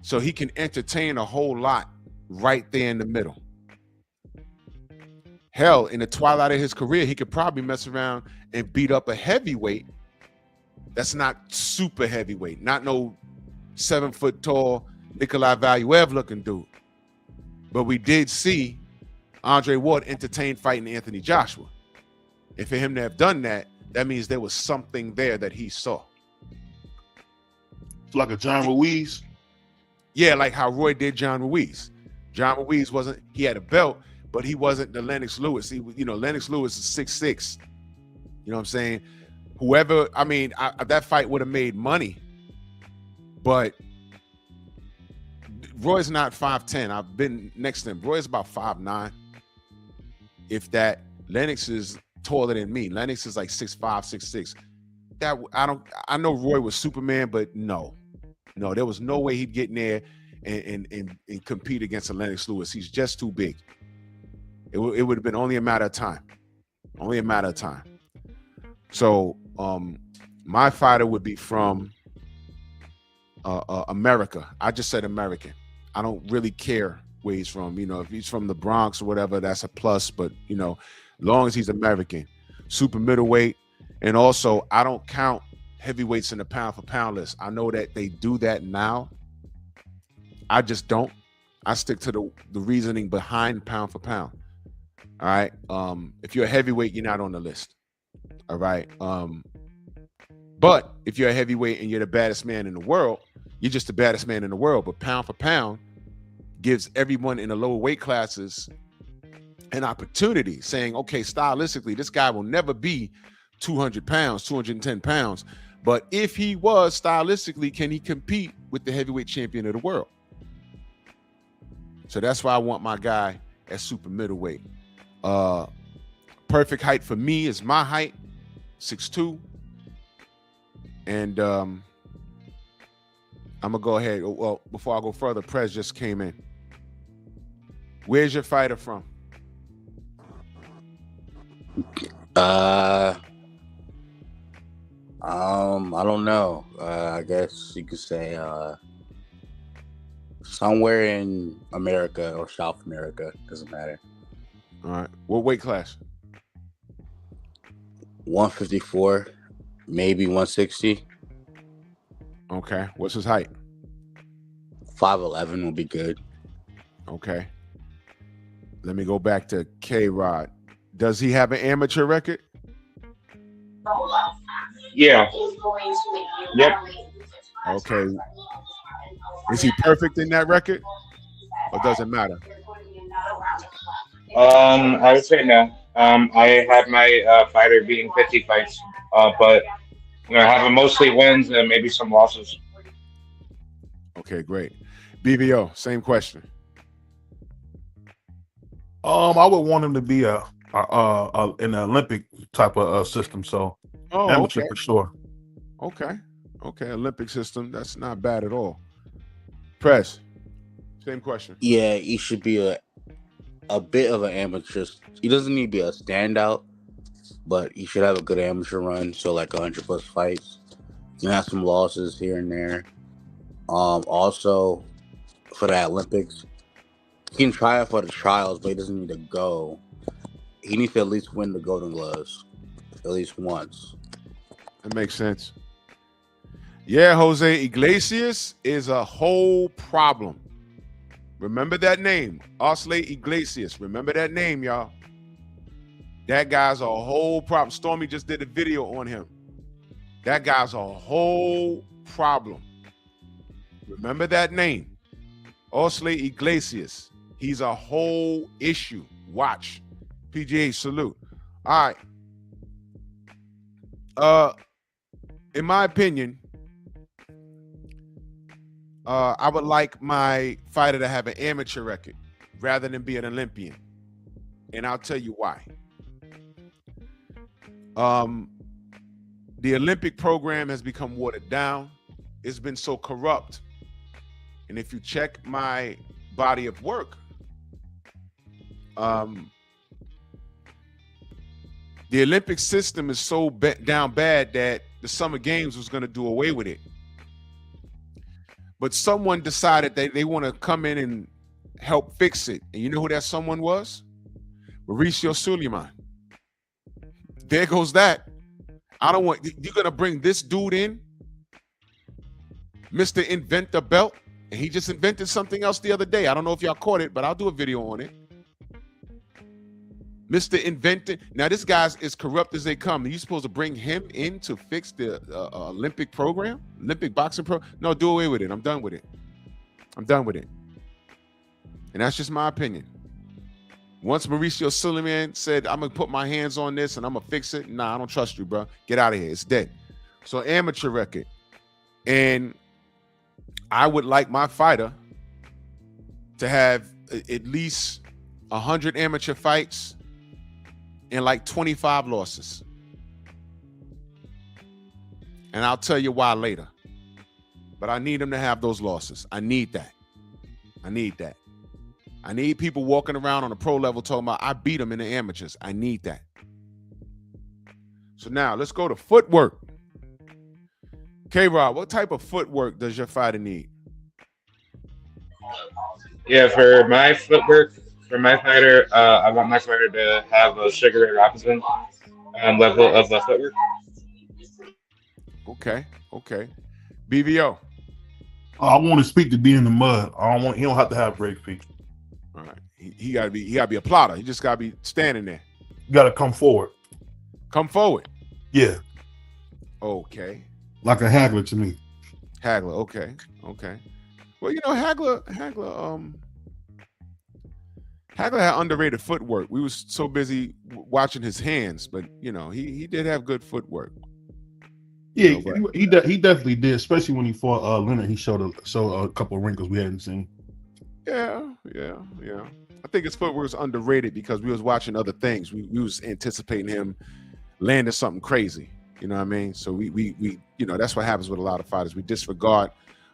So he can entertain a whole lot right there in the middle. Hell, in the twilight of his career, he could probably mess around and beat up a heavyweight that's not super heavyweight, not no 7 foot tall Nikolai Valuev looking dude. But we did see Andre Ward entertain fighting Anthony Joshua. And for him to have done that, that means there was something there that he saw. It's like a John Ruiz. Yeah, like how Roy did John Ruiz. John Ruiz he had a belt, but he wasn't the Lennox Lewis. Lennox Lewis is 6'6". You know what I'm saying? That fight would have made money, but Roy's not 5'10". I've been next to him. Roy's about 5'9". If that. Lennox is taller than me. Lennox is like 6'5", 6'6". I know Roy was Superman, but no, there was no way he'd get in there and compete against a Lennox Lewis. He's just too big. It would have been only a matter of time. So my fighter would be from America. I just said American. I don't really care where he's from. If he's from the Bronx or whatever, that's a plus. But long as he's American. Super middleweight. And also, I don't count heavyweights in the pound for pound list. I know that they do that now. I just don't. I stick to the reasoning behind pound for pound. All right. If you're a heavyweight, you're not on the list. All right. But if you're a heavyweight and you're the baddest man in the world, you're just the baddest man in the world. But pound for pound gives everyone in the lower weight classes an opportunity, saying, okay, stylistically, this guy will never be 200 pounds, 210 pounds. But if he was stylistically, can he compete with the heavyweight champion of the world? So that's why I want my guy at super middleweight. Perfect height for me is my height, 6'2". And I'm gonna go ahead. Well, before I go further, Prez just came in. Where's your fighter from? I don't know. I guess you could say somewhere in America or South America. Doesn't matter. All right. What weight class? 154, maybe 160. Okay. What's his height? 5'11" will be good. Okay. Let me go back to K-Rod. Does he have an amateur record? Yeah. Yep. Okay. Is he perfect in that record? Or does it matter? I would say no. I had my fighter being 50 fights, but I have mostly wins and maybe some losses. Okay, great. BBO, same question. I would want him to be in an Olympic type of system. So amateur Okay. for sure. Okay. Olympic system. That's not bad at all. Press. Same question. Yeah, he should be a bit of an amateur. He doesn't need to be a standout, but he should have a good amateur run. So like 100+ fights. He can have some losses here and there. Also for the Olympics, he can try out for the trials, but he doesn't need to go. He needs to at least win the Golden Gloves at least once. That makes sense. Yeah, Jose Iglesias is a whole problem. Remember that name, Osley Iglesias. Remember that name, y'all. That guy's a whole problem. Stormy just did a video on him. That guy's a whole problem. Remember that name, Osley Iglesias. He's a whole issue. Watch. PGA salute. All right. In my opinion, I would like my fighter to have an amateur record rather than be an Olympian. And I'll tell you why. The Olympic program has become watered down. It's been so corrupt. And if you check my body of work, the Olympic system is so down bad that the Summer Games was going to do away with it. But someone decided that they want to come in and help fix it. And you know who that someone was? Mauricio Suleiman. There goes that. You're going to bring this dude in, Mr. Invent a Belt, and he just invented something else the other day. I don't know if y'all caught it, but I'll do a video on it. Mr. Invented. Now, this guy's as corrupt as they come. Are you supposed to bring him in to fix the Olympic program? Olympic boxing program? No, do away with it. I'm done with it. And that's just my opinion. Once Mauricio Suleiman said, I'm going to put my hands on this and I'm going to fix it. Nah, I don't trust you, bro. Get out of here. It's dead. So amateur record. And I would like my fighter to have at least 100 amateur fights and like 25 losses. And I'll tell you why later. But I need him to have those losses. I need that. I need people walking around on the pro level talking about, I beat them in the amateurs. I need that. So now let's go to footwork. K-Rod, what type of footwork does your fighter need? Yeah, for my footwork, for my fighter, I want my fighter to have a Sugar Ray Robinson level of footwork. Okay. BVO. I want to speak to be in the mud. He don't have to have break feet. All right. He gotta be a plotter. He just gotta be standing there. You gotta come forward. Come forward. Yeah. Okay. Like a haggler to me. Hagler, okay. Well, you know, Hagler, Hagler had underrated footwork. We was so busy watching his hands, but he did have good footwork. Yeah, he definitely did, especially when he fought Leonard. He showed a couple of wrinkles we hadn't seen. Yeah. I think his footwork was underrated because we was watching other things. We was anticipating him landing something crazy. You know what I mean? So we that's what happens with a lot of fighters. We disregard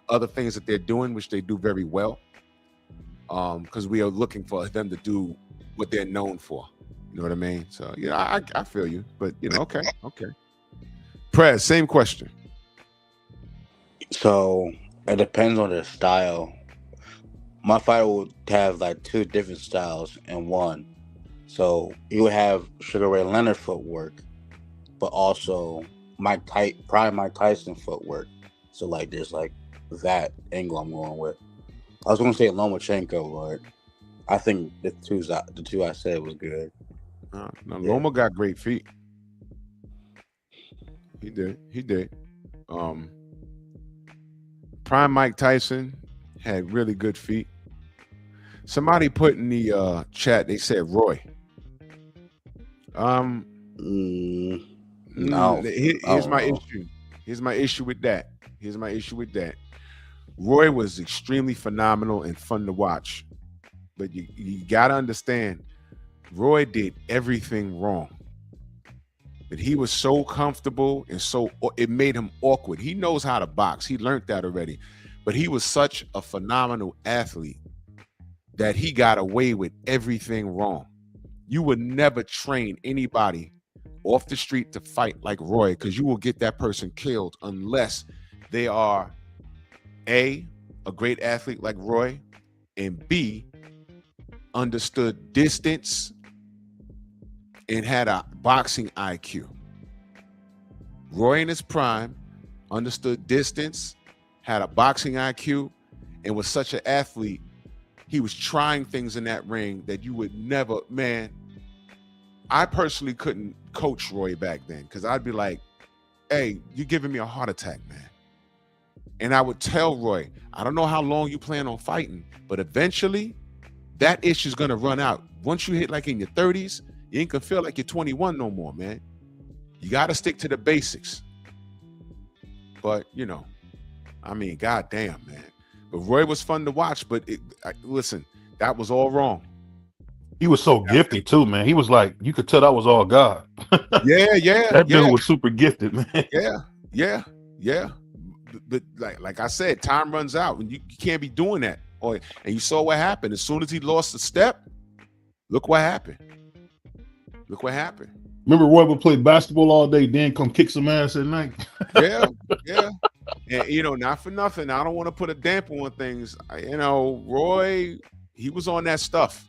other things that they're doing, which they do very well. Because we are looking for them to do what they're known for. You know what I mean? So I feel you, but okay. Prez, same question. So it depends on their style. My fighter would have like two different styles in one. So you would have Sugar Ray Leonard footwork, but also Mike Tyson footwork. So like there's like that angle I'm going with. I was going to say Lomachenko, but I think the two I said was good. Loma got great feet. He did. Prime Mike Tyson had really good feet. Somebody put in the chat, they said Roy. No. Here's my issue. Here's my issue with that. Roy was extremely phenomenal and fun to watch. But you got to understand, Roy did everything wrong. But he was so comfortable and it made him awkward. He knows how to box. He learned that already. But he was such a phenomenal athlete that he got away with everything wrong. You would never train anybody off the street to fight like Roy because you will get that person killed unless they are A, a great athlete like Roy, and B, understood distance and had a boxing IQ. Roy in his prime understood distance, had a boxing IQ, and was such an athlete. He was trying things in that ring that you would never, man. I personally couldn't coach Roy back then because I'd be like, hey, you're giving me a heart attack, man. And I would tell Roy, I don't know how long you plan on fighting, but eventually that issue's going to run out. Once you hit like in your 30s, you ain't going to feel like you're 21 no more, man. You got to stick to the basics. But, goddamn, man. But Roy was fun to watch, but listen, that was all wrong. He was so gifted too, man. He was like, you could tell that was all God. Yeah. That dude was super gifted, man. Yeah. But like I said, time runs out, and you can't be doing that. And you saw what happened. As soon as he lost a step, look what happened. Remember Roy would play basketball all day, then come kick some ass at night? Yeah. And not for nothing, I don't want to put a damper on things. Roy, he was on that stuff.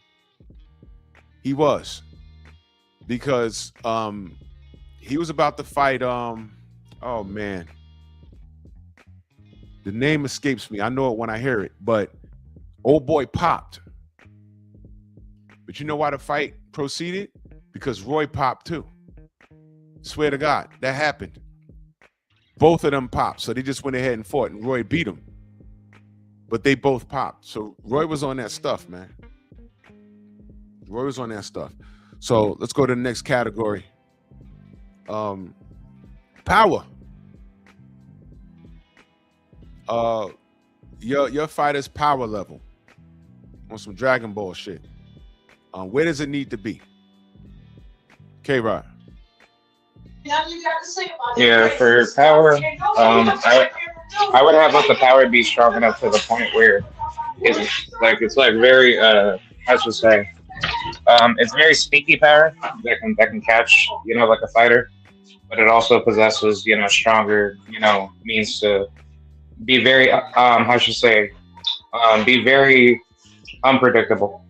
He was. Because he was about to fight, oh man. The name escapes me. I know it when I hear it, but old boy popped. But you know why the fight proceeded? Because Roy popped too. Swear to God, that happened. Both of them popped. So they just went ahead and fought, and Roy beat him. But they both popped. So Roy was on that stuff, man. So let's go to the next category. Power. Your fighter's power level on some Dragon Ball shit. Where does it need to be? K-Rod. Yeah, for power, I would have let the power be strong enough to the point where it's very how should I say, it's very sneaky power that can catch like a fighter, but it also possesses stronger means to be very how should I say, be very unpredictable.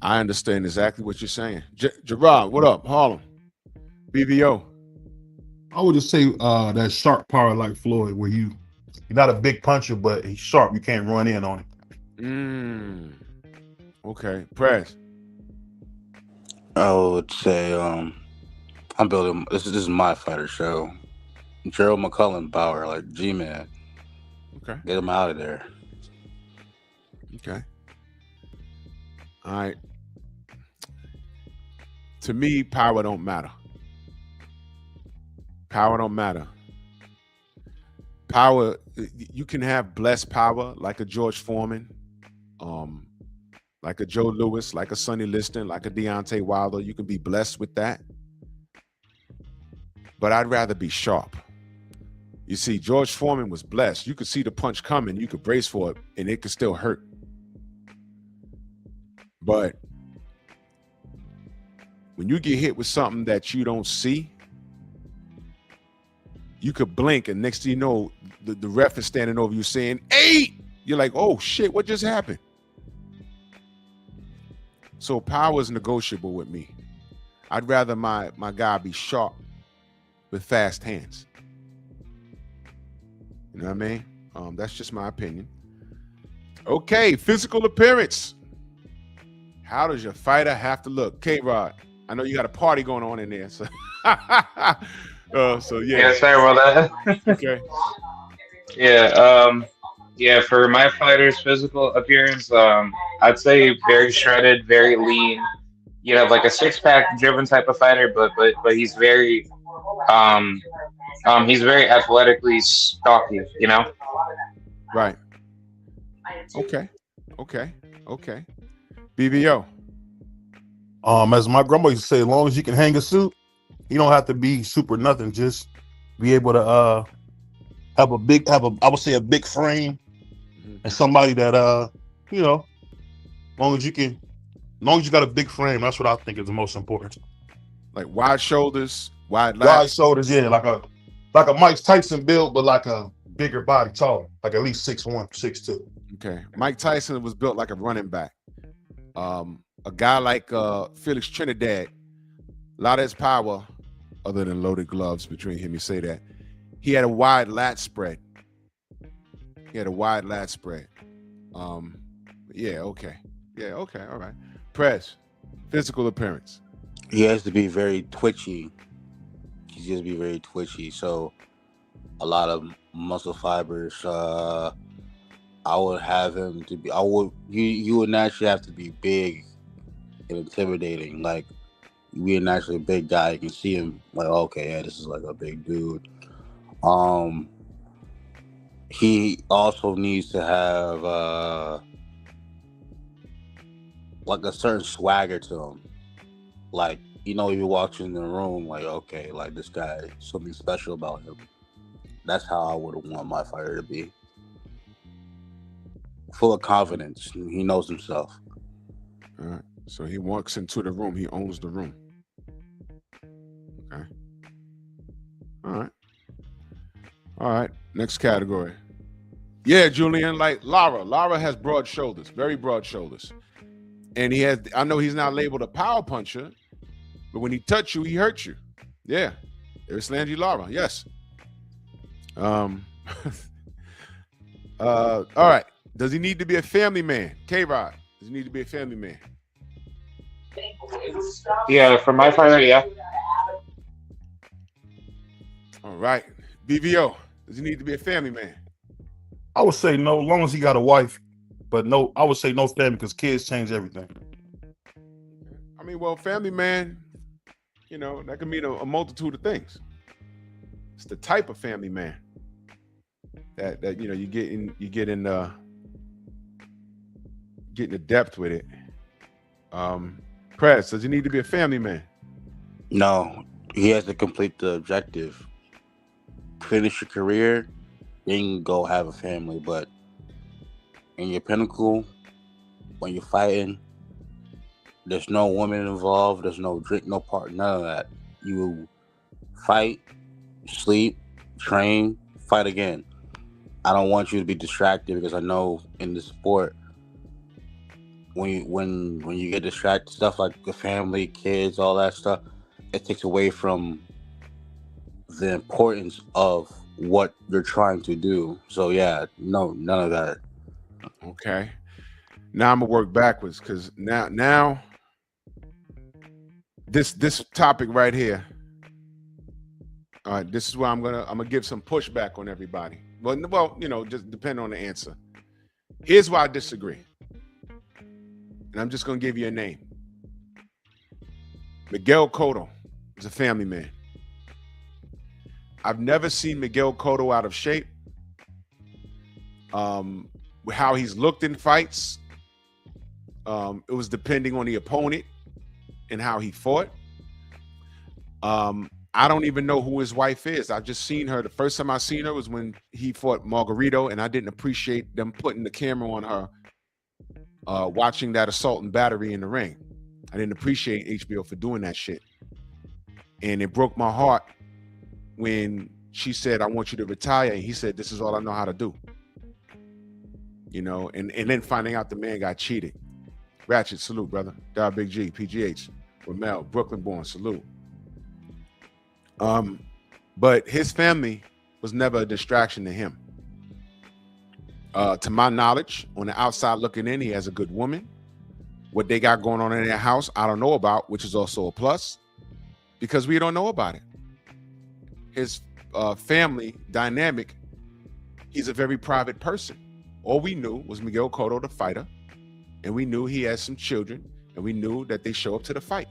I understand exactly what you're saying. Gerard, what up? Harlem. BBO. I would just say that sharp power like Floyd, where you're not a big puncher, but he's sharp. You can't run in on him. Okay. Press. I would say I'm building. This is my fighter show. Gerald McCullen power, like G-Man. Okay. Get him out of there. Okay. All right. To me, power don't matter. Power don't matter. Power, you can have blessed power like a George Foreman, um, like a Joe Lewis, like a Sonny Liston, like a Deontay Wilder. You can be blessed with that. But I'd rather be sharp. You see, George Foreman was blessed. You could see the punch coming, you could brace for it, and it could still hurt. But when you get hit with something that you don't see, you could blink, and next thing you know, the ref is standing over you saying, 8! You're like, oh shit, what just happened? So power is negotiable with me. I'd rather my guy be sharp with fast hands. You know what I mean? That's just my opinion. Okay, physical appearance. How does your fighter have to look? K-Rod, I know you got a party going on in there. So, so yeah. Yeah, sorry about that. Okay. Yeah, for my fighter's physical appearance, I'd say very shredded, very lean. You know, like a six-pack driven type of fighter, but he's very athletically stocky, you know? Right. Okay. BBO. As my grandma used to say, as long as you can hang a suit, you don't have to be super nothing. Just be able to I would say a big frame, and somebody that you know, as long as you got a big frame, that's what I think is the most important. Like wide shoulders, wide Wide lats. shoulders, yeah, like a Mike Tyson build, but like a bigger body, taller, like at least 6'1", 6'2". Okay. Mike Tyson was built like a running back. A guy like Felix Trinidad, a lot of his power, other than loaded gloves between him, you say that. He had a wide lat spread. Yeah, okay. All right. Press, physical appearance. He has to be very twitchy. He has to be very twitchy. So a lot of muscle fibers. I would have him to be. You would naturally have to be big and intimidating. Like you be a naturally big guy. You can see him like, okay, yeah, this is like a big dude. He also needs to have like a certain swagger to him. Like, you know, you walk in the room, like, okay, like this guy, something special about him. That's how I would want my fighter to be. Full of confidence. He knows himself. All right. So he walks into the room. He owns the room. Okay. All right. Next category. Yeah, Julian, like Lara. Lara has broad shoulders, very broad shoulders. And I know he's not labeled a power puncher, but when he touch you, he hurts you. Yeah. There's Slangy Lara. Yes. All right. Does he need to be a family man? K-Rod, does he need to be a family man? Yeah, for my fighter, yeah. All right. BVO, does he need to be a family man? I would say no, as long as he got a wife. But no, I would say no family because kids change everything. I mean, well, family man, you know, that can mean a multitude of things. It's the type of family man that you know you get in the depth with it. Press, does he need to be a family man? No, he has to complete the objective. Finish your career, then go have a family. But in your pinnacle, when you're fighting, there's no woman involved, there's no drink, no part, none of that. You fight, sleep, train, fight again. I don't want you to be distracted because I know in the sport, when you get distracted, stuff like the family, kids, all that stuff, it takes away from the importance of what you're trying to do. So yeah, no, none of that. Okay. Now I'm gonna work backwards because now this topic right here. All right, this is where I'm gonna give some pushback on everybody. Well, you know, just depending on the answer. Here's why I disagree. and I'm just gonna give you a name. Miguel Cotto is a family man. I've never seen Miguel Cotto out of shape. How he's looked in fights, it was depending on the opponent and how he fought. I don't even know who his wife is. I've just seen her. The first time I seen her was when he fought Margarito, and I didn't appreciate them putting the camera on her, watching that assault and battery in the ring. I didn't appreciate HBO for doing that shit. And it broke my heart when she said, I want you to retire. And he said, this is all I know how to do. You know, and then finding out the man got cheated. Ratchet, salute, brother. Dog Big G, PGH, Ramel, Brooklyn born, salute. But his family was never a distraction to him. To my knowledge, on the outside looking in, he has a good woman. What they got going on in their house, I don't know about, which is also a plus, because we don't know about it. His family dynamic, he's a very private person. All we knew was Miguel Cotto, the fighter, and we knew he had some children, and we knew that they show up to the fight.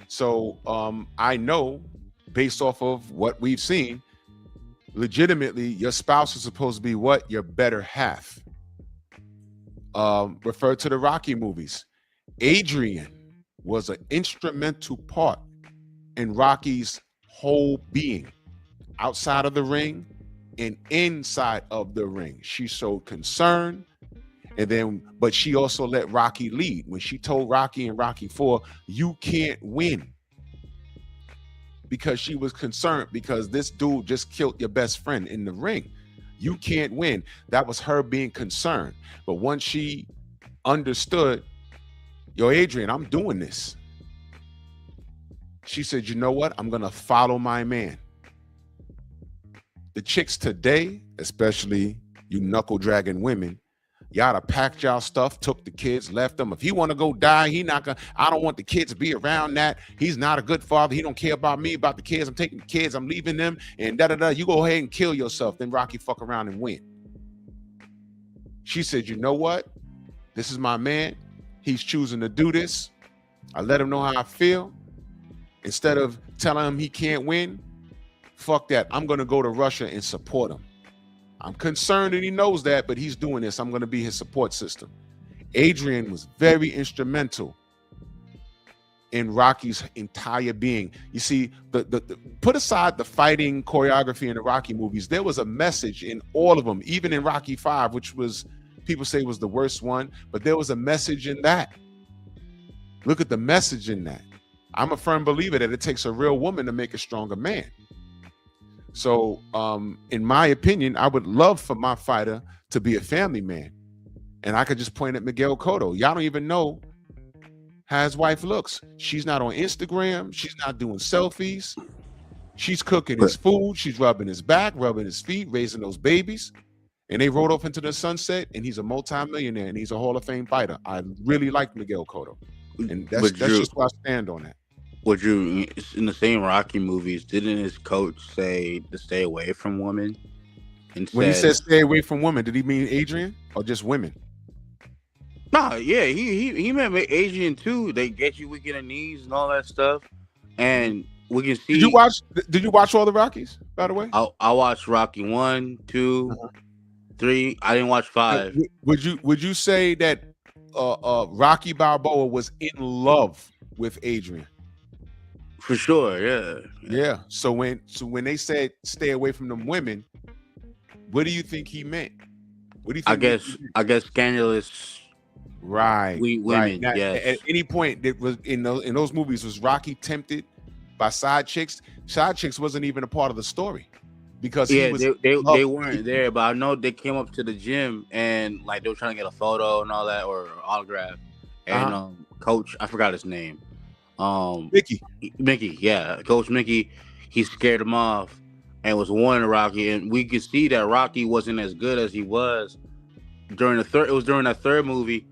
So I know, based off of what we've seen, legitimately, your spouse is supposed to be what? Your better half. Refer to the Rocky movies. Adrian was an instrumental part in Rocky's whole being, outside of the ring and inside of the ring. She showed concern, but she also let Rocky lead. When she told Rocky in Rocky 4, you can't win, because she was concerned, because this dude just killed your best friend in the ring. You can't win. That was her being concerned. But once she understood, yo, Adrian, I'm doing this, she said, you know what? I'm going to follow my man. The chicks today, especially you knuckle dragging women, y'all have packed y'all stuff, took the kids, left them. If he want to go die, I don't want the kids to be around that. He's not a good father. He don't care about me, about the kids. I'm taking the kids, I'm leaving them, and da-da-da. You go ahead and kill yourself. Then Rocky fuck around and win. She said, you know what? This is my man. He's choosing to do this. I let him know how I feel. Instead of telling him he can't win, fuck that. I'm going to go to Russia and support him. I'm concerned that he knows that, but he's doing this. I'm going to be his support system. Adrian was very instrumental in Rocky's entire being. You see, put aside the fighting choreography in the Rocky movies, there was a message in all of them, even in Rocky 5, which was, people say was the worst one, but there was a message in that. Look at the message in that. I'm a firm believer that it takes a real woman to make a stronger man. So, in my opinion, I would love for my fighter to be a family man. And I could just point at Miguel Cotto. Y'all don't even know how his wife looks. She's not on Instagram. She's not doing selfies. She's cooking his food. She's rubbing his back, rubbing his feet, raising those babies. And they rode off into the sunset, and he's a multimillionaire, and he's a Hall of Fame fighter. I really like Miguel Cotto. And that's just where I stand on that. Would you, in the same Rocky movies, didn't his coach say to stay away from women? When he said stay away from women, did he mean Adrian or just women? Nah, yeah, he meant Adrian too. They get you weak in the knees and all that stuff. And we can see. Did you watch all the Rockies, by the way? I watched Rocky 1, 2, 3. I didn't watch 5. Would you say that Rocky Balboa was in love with Adrian? For sure, yeah. Yeah. So when they said stay away from them women, what do you think he meant? What do you think? I guess scandalous. Right. Women. Right. Now, yes. At any point that was in those movies, was Rocky tempted by side chicks? Side chicks wasn't even a part of the story, because they weren't there. But I know they came up to the gym and like they were trying to get a photo and all that, or autograph. And coach, I forgot his name. Mickey, yeah, Coach Mickey, he scared him off and was warning Rocky, and we could see that Rocky wasn't as good as he was during the third. It was during that third movie,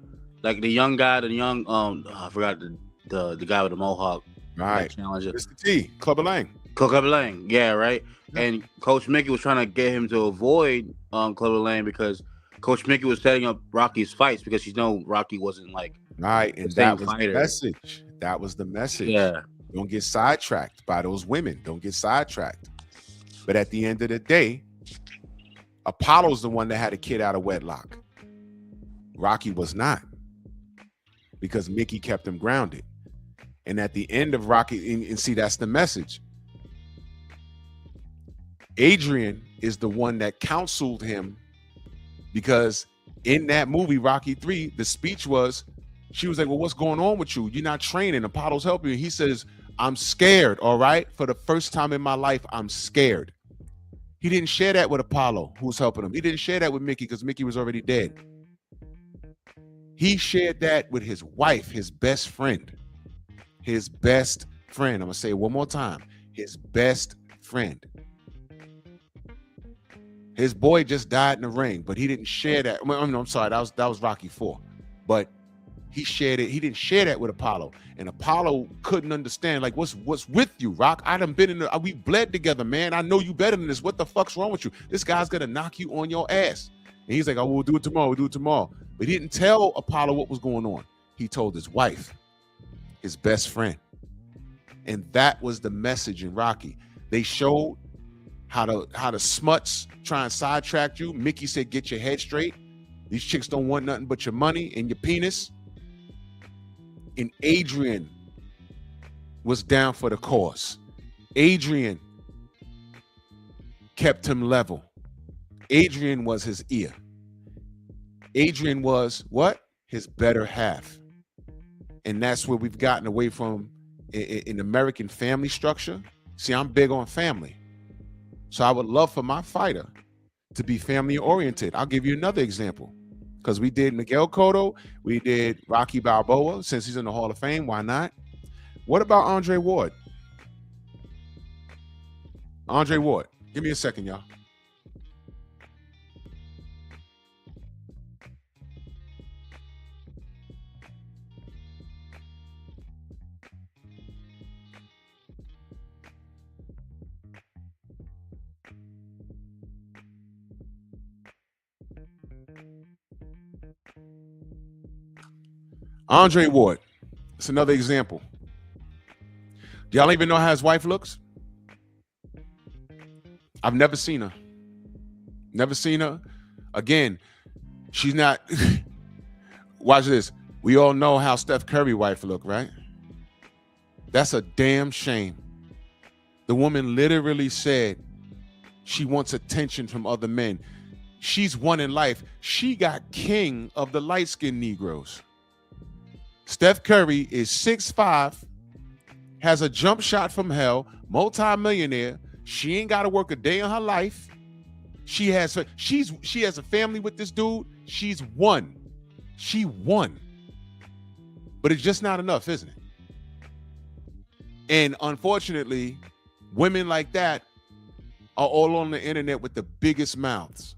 like the young guy, I forgot the guy with the mohawk, right? Challenger, Mr. T, Clubber Lang, yeah, right. And Coach Mickey was trying to get him to avoid Clubber Lang because Coach Mickey was setting up Rocky's fights because she know Rocky wasn't like Right, the and same that was the fighter. message. That was the message. Yeah. Don't get sidetracked by those women. Don't get sidetracked. But at the end of the day, Apollo's the one that had a kid out of wedlock. Rocky was not, because Mickey kept him grounded. And at the end of Rocky, and see, that's the message. Adrian is the one that counseled him, because in that movie, Rocky 3, the speech was, she was like, well, what's going on with you? You're not training. Apollo's helping you. He says, I'm scared, all right? For the first time in my life, I'm scared. He didn't share that with Apollo, who was helping him. He didn't share that with Mickey because Mickey was already dead. He shared that with his wife, his best friend. His best friend. I'm going to say it one more time. His best friend. His boy just died in the ring, but he didn't share that. I'm sorry, that was Rocky 4. But he shared it. He didn't share that with Apollo. And Apollo couldn't understand, like, what's with you, Rock? I done been we bled together, man. I know you better than this. What the fuck's wrong with you? This guy's gonna knock you on your ass. And he's like, oh, we'll do it tomorrow. We'll do it tomorrow. But he didn't tell Apollo what was going on. He told his wife, his best friend. And that was the message in Rocky. They showed how the smuts try and sidetrack you. Mickey said, get your head straight. These chicks don't want nothing but your money and your penis. And Adrian was down for the cause. Adrian kept him level. Adrian was his ear. Adrian was what? His better half. And that's where we've gotten away from in American family structure. See, I'm big on family. So I would love for my fighter to be family oriented. I'll give you another example. Because we did Miguel Cotto, we did Rocky Balboa. Since he's in the Hall of Fame, why not? What about Andre Ward? Andre Ward. Give me a second, y'all. Andre Ward. It's another example. Do y'all even know how his wife looks? I've never seen her. Never seen her. Again, she's not. Watch this. We all know how Steph Curry's wife look, right? That's a damn shame. The woman literally said she wants attention from other men. She's one in life. She got king of the light-skinned Negroes. Steph Curry is 6'5", has a jump shot from hell, multi-millionaire. She ain't got to work a day in her life. She has a family with this dude. She's won. She won. But it's just not enough, isn't it? And unfortunately, women like that are all on the internet with the biggest mouths.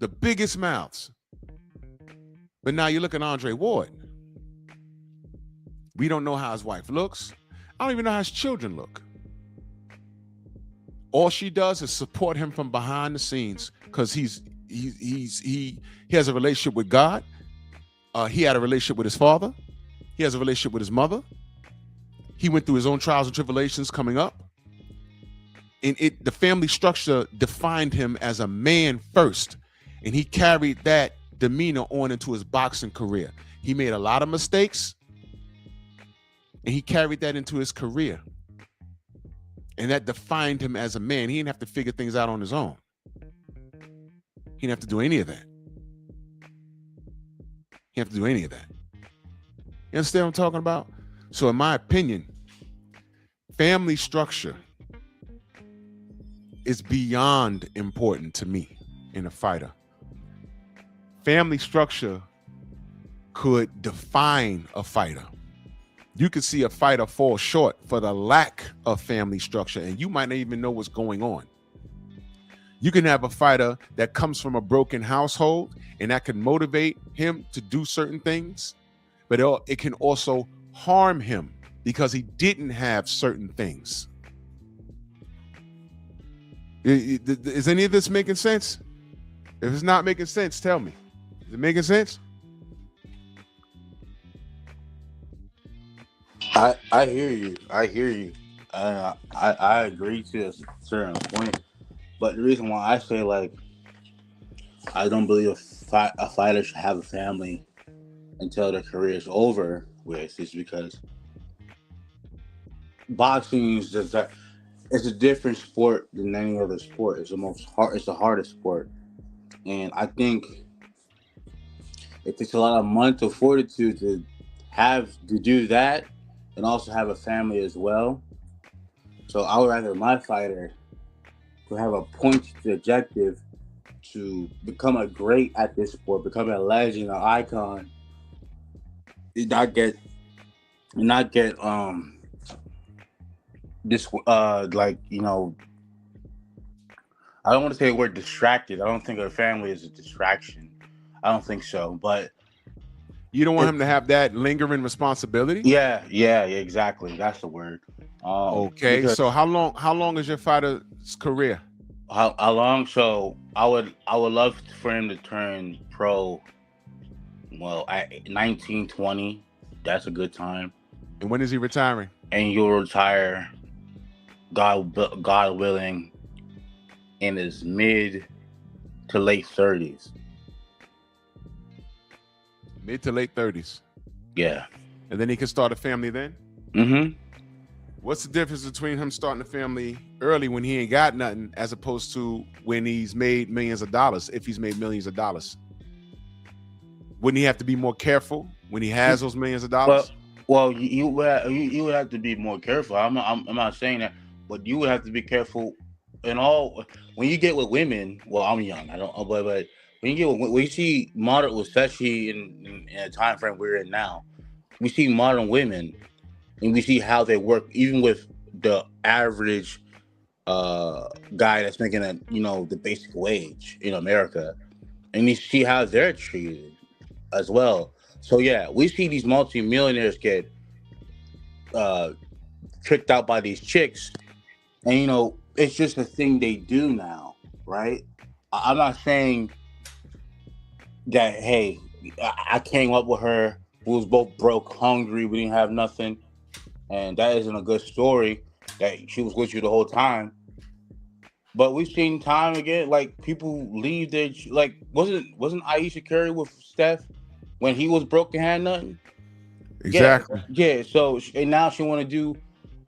The biggest mouths. But now you look at Andre Ward. We don't know how his wife looks. I don't even know how his children look. All she does is support him from behind the scenes because he has a relationship with God. He had a relationship with his father. He has a relationship with his mother. He went through his own trials and tribulations coming up. And the family structure defined him as a man first. And he carried that demeanor on into his boxing career. He made a lot of mistakes. And he carried that into his career. And that defined him as a man. He didn't have to figure things out on his own. He didn't have to do any of that. He didn't have to do any of that. You understand what I'm talking about? So in my opinion, family structure is beyond important to me in a fighter. Family structure could define a fighter. You could see a fighter fall short for the lack of family structure, and you might not even know what's going on. You can have a fighter that comes from a broken household, and that can motivate him to do certain things, but it can also harm him because he didn't have certain things. Is any of this making sense? If it's not making sense, tell me. Is it making sense? I hear you. I hear you. I agree to a certain point, but the reason why I say like I don't believe a fighter should have a family until their career is over with is because boxing is just that it's a different sport than any other sport. It's the most hard. It's the hardest sport, and I think it takes a lot of mental fortitude to have to do that, and also have a family as well. So I would rather my fighter to have a pointed objective to become a great at this sport, become a legend, an icon, and not get this like I don't want to say the word distracted. I don't think a family is a distraction. I don't think so. But You don't want him to have that lingering responsibility? yeah, exactly. That's the word. Okay. Because So how long is your fighter's career? how long? So I would love for him to turn pro. Well, at 19, 20, that's a good time, And when is he retiring? and you'll retire, God willing, in his mid to late 30s. Mid to late 30s. Yeah. And then he can start a family then? Mm-hmm. What's the difference between him starting a family early when he ain't got nothing as opposed to when he's made millions of dollars, if he's made millions of dollars? Wouldn't he have to be more careful when he has those millions of dollars? Well, you would have to be more careful. I'm not saying that, but you would have to be careful in all when you get with women. Well, I'm young. I don't. But when you get when you see modern, especially in a time frame we're in now, we see modern women and we see how they work, even with the average guy that's making the basic wage in America, and you see how they're treated as well. So yeah, we see these multi-millionaires get tricked out by these chicks, and it's just a thing they do now, right? I'm not saying that hey, I came up with her. We was both broke, hungry, we didn't have nothing, and that isn't a good story. That she was with you the whole time. But we've seen time again, like people leave their like wasn't Aisha Curry with Steph when he was broke and had nothing? Yeah, Exactly. yeah. So and now she want to do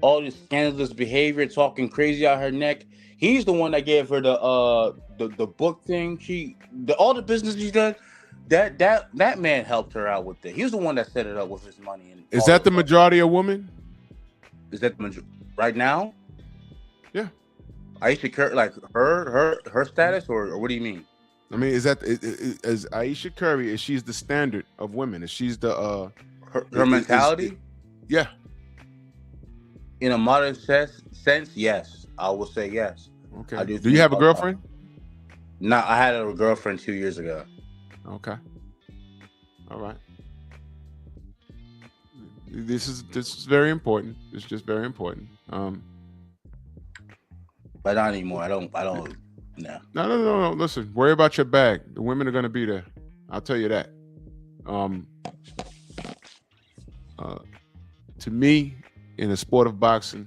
all this scandalous behavior, talking crazy out her neck. He's the one that gave her the book thing. All the business she's done. That man helped her out with it. He was the one that set it up with his money and Is all that the stuff. majority of women? Is that right now? Yeah. Aisha Curry, like her status, or what do you mean? I mean, is Aisha Curry? Is she's the standard of women? Is she's the Her mentality? Yeah. In a modern sense, yes, I will say yes. Okay. I Do think, you have a girlfriend? No, I had a girlfriend 2 years ago. Okay. All right. This is very important. It's just very important. But not anymore. I don't. No. No. Listen, worry about your bag. The women are gonna be there. I'll tell you that. To me, in the sport of boxing,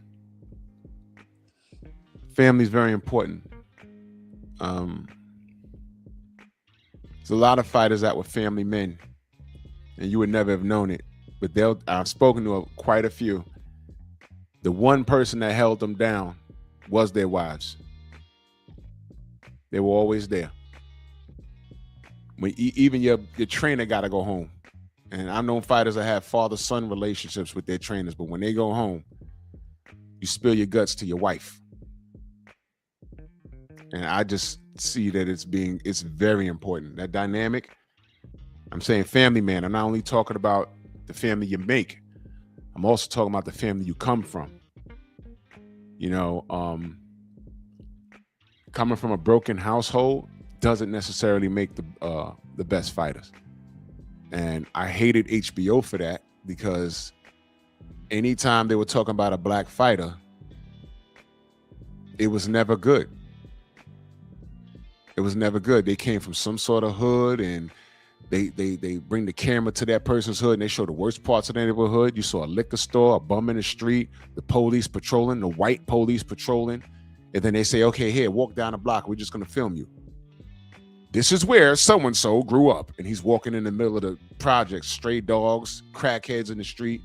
family is very important. There's a lot of fighters that were family men, and you would never have known it. But I've spoken to quite a few. The one person that held them down was their wives. They were always there. When even your trainer got to go home. And I've known fighters that have father-son relationships with their trainers, but when they go home, you spill your guts to your wife. And I just see that it's very important. That dynamic, I'm saying family man. I'm not only talking about the family you make, I'm also talking about the family you come from. Coming from a broken household doesn't necessarily make the best fighters. And I hated HBO for that, because anytime they were talking about a black fighter, it was never good. It was never good. They came from some sort of hood, and they bring the camera to that person's hood, and they show the worst parts of the neighborhood. You saw a liquor store, a bum in the street, the police patrolling, the white police patrolling, and then they say, okay, here, walk down the block. We're just going to film you. This is where so-and-so grew up, and he's walking in the middle of the project, stray dogs, crackheads in the street,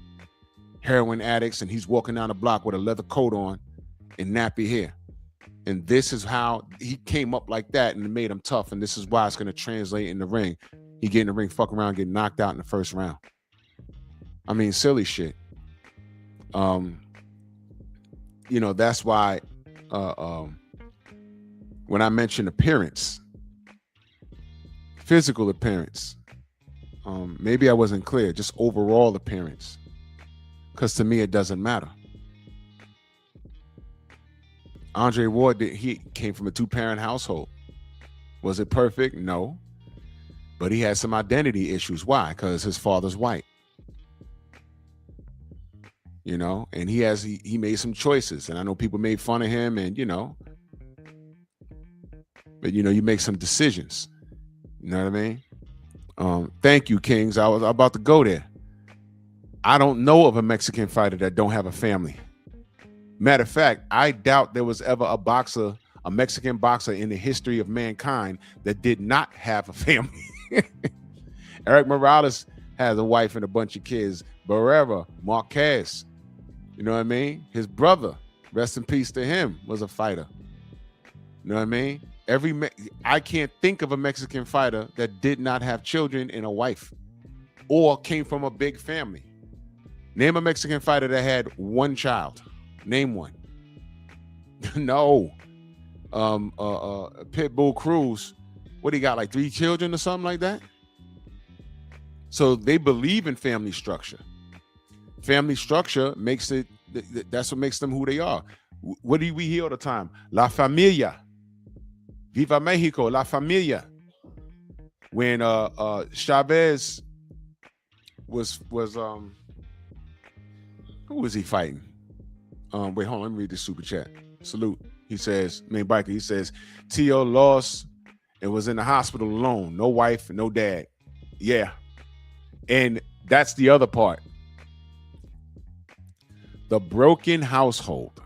heroin addicts, and he's walking down the block with a leather coat on and nappy hair. And this is how he came up like that, and it made him tough, and this is why it's going to translate in the ring. He get in the ring, fuck around, get knocked out in the first round. I mean, silly shit. That's why when I mentioned appearance, physical appearance, maybe I wasn't clear, just overall appearance. Because to me, it doesn't matter. Andre Ward, he came from a 2-parent household. Was it perfect? No. But he had some identity issues. Why? Because his father's white. And he made some choices. And I know people made fun of him, and but you make some decisions. You know what I mean? Thank you, Kings. I was about to go there. I don't know of a Mexican fighter that don't have a family. Matter of fact, I doubt there was ever a Mexican boxer in the history of mankind that did not have a family. Eric Morales has a wife and a bunch of kids. Barrera, Marquez, you know what I mean? His brother, rest in peace to him, was a fighter. You know what I mean? I can't think of a Mexican fighter that did not have children and a wife or came from a big family. Name a Mexican fighter that had one child. Name one. No. Pitbull Cruz, what he got, like 3 children or something like that? So they believe in family structure. Family structure makes it, that's what makes them who they are. What do we hear all the time? La familia. Viva Mexico, la familia. When Chavez was who was he fighting? Wait, hold on, let me read this super chat. Salute. He says, biker, he says, T.O. lost and was in the hospital alone. No wife, no dad. Yeah. And that's the other part. The broken household.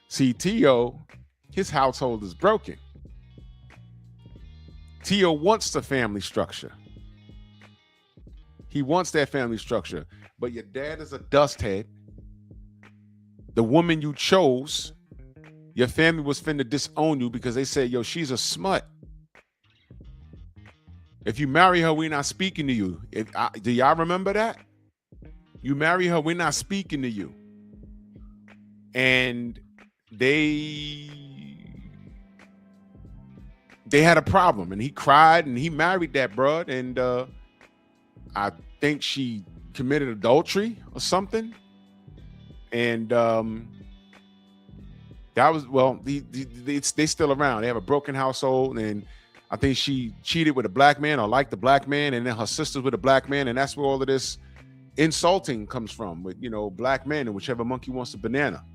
See, T.O., his household is broken. T.O. wants the family structure. He wants that family structure. But your dad is a dust head. The woman you chose, your family was finna disown you because they said, yo, she's a smut. If you marry her, we're not speaking to you. Do y'all remember that? You marry her, we're not speaking to you. And they had a problem, and he cried, and he married that broad, and I think she committed adultery or something. And that was, well, they still around. They have a broken household, and I think she cheated with a black man or liked the black man, and then her sister's with a black man, and that's where all of this insulting comes from, with black men and whichever monkey wants the banana.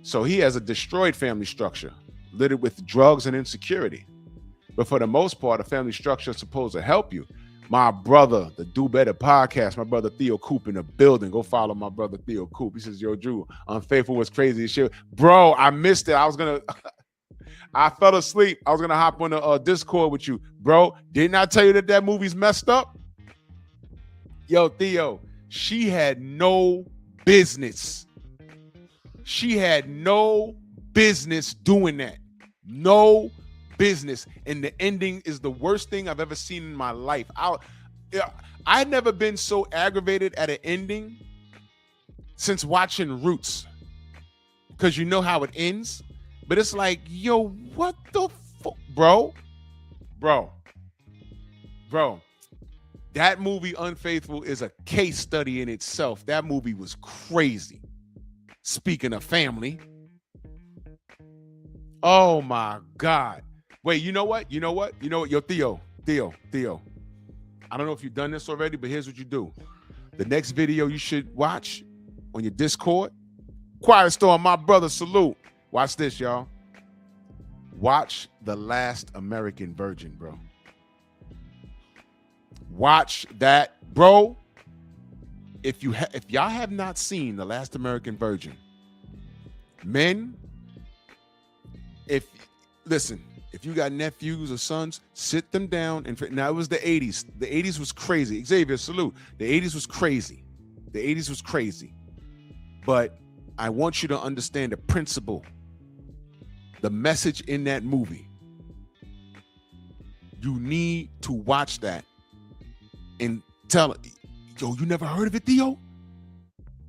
So he has a destroyed family structure, littered with drugs and insecurity. But for the most part, a family structure is supposed to help you. My brother, the Do Better podcast, my brother Theo Coop in the building. Go follow my brother Theo Coop. He says, yo, Drew, Unfaithful was crazy as shit. Bro, I missed it. I fell asleep. I was going to hop on the Discord with you. Bro, didn't I tell you that movie's messed up? Yo, Theo, she had no business. She had no business doing that. No business. And the ending is the worst thing I've ever seen in my life. I've never been so aggravated at an ending since watching Roots. Because you know how it ends. But it's like, yo, what the fuck? Bro. That movie, Unfaithful, is a case study in itself. That movie was crazy. Speaking of family. Oh my God. Wait, you know what? Yo, Theo. I don't know if you've done this already, but here's what you do. The next video you should watch on your Discord, Quiet Storm, my brother, salute. Watch this, y'all. Watch The Last American Virgin, bro. Watch that, bro. If y'all have not seen The Last American Virgin, men, listen, if you got nephews or sons, sit them down. And now it was the 80s. The 80s was crazy. Xavier, salute. The 80s was crazy. The 80s was crazy. But I want you to understand the principle, the message in that movie. You need to watch that and tell it, yo, you never heard of it, Theo?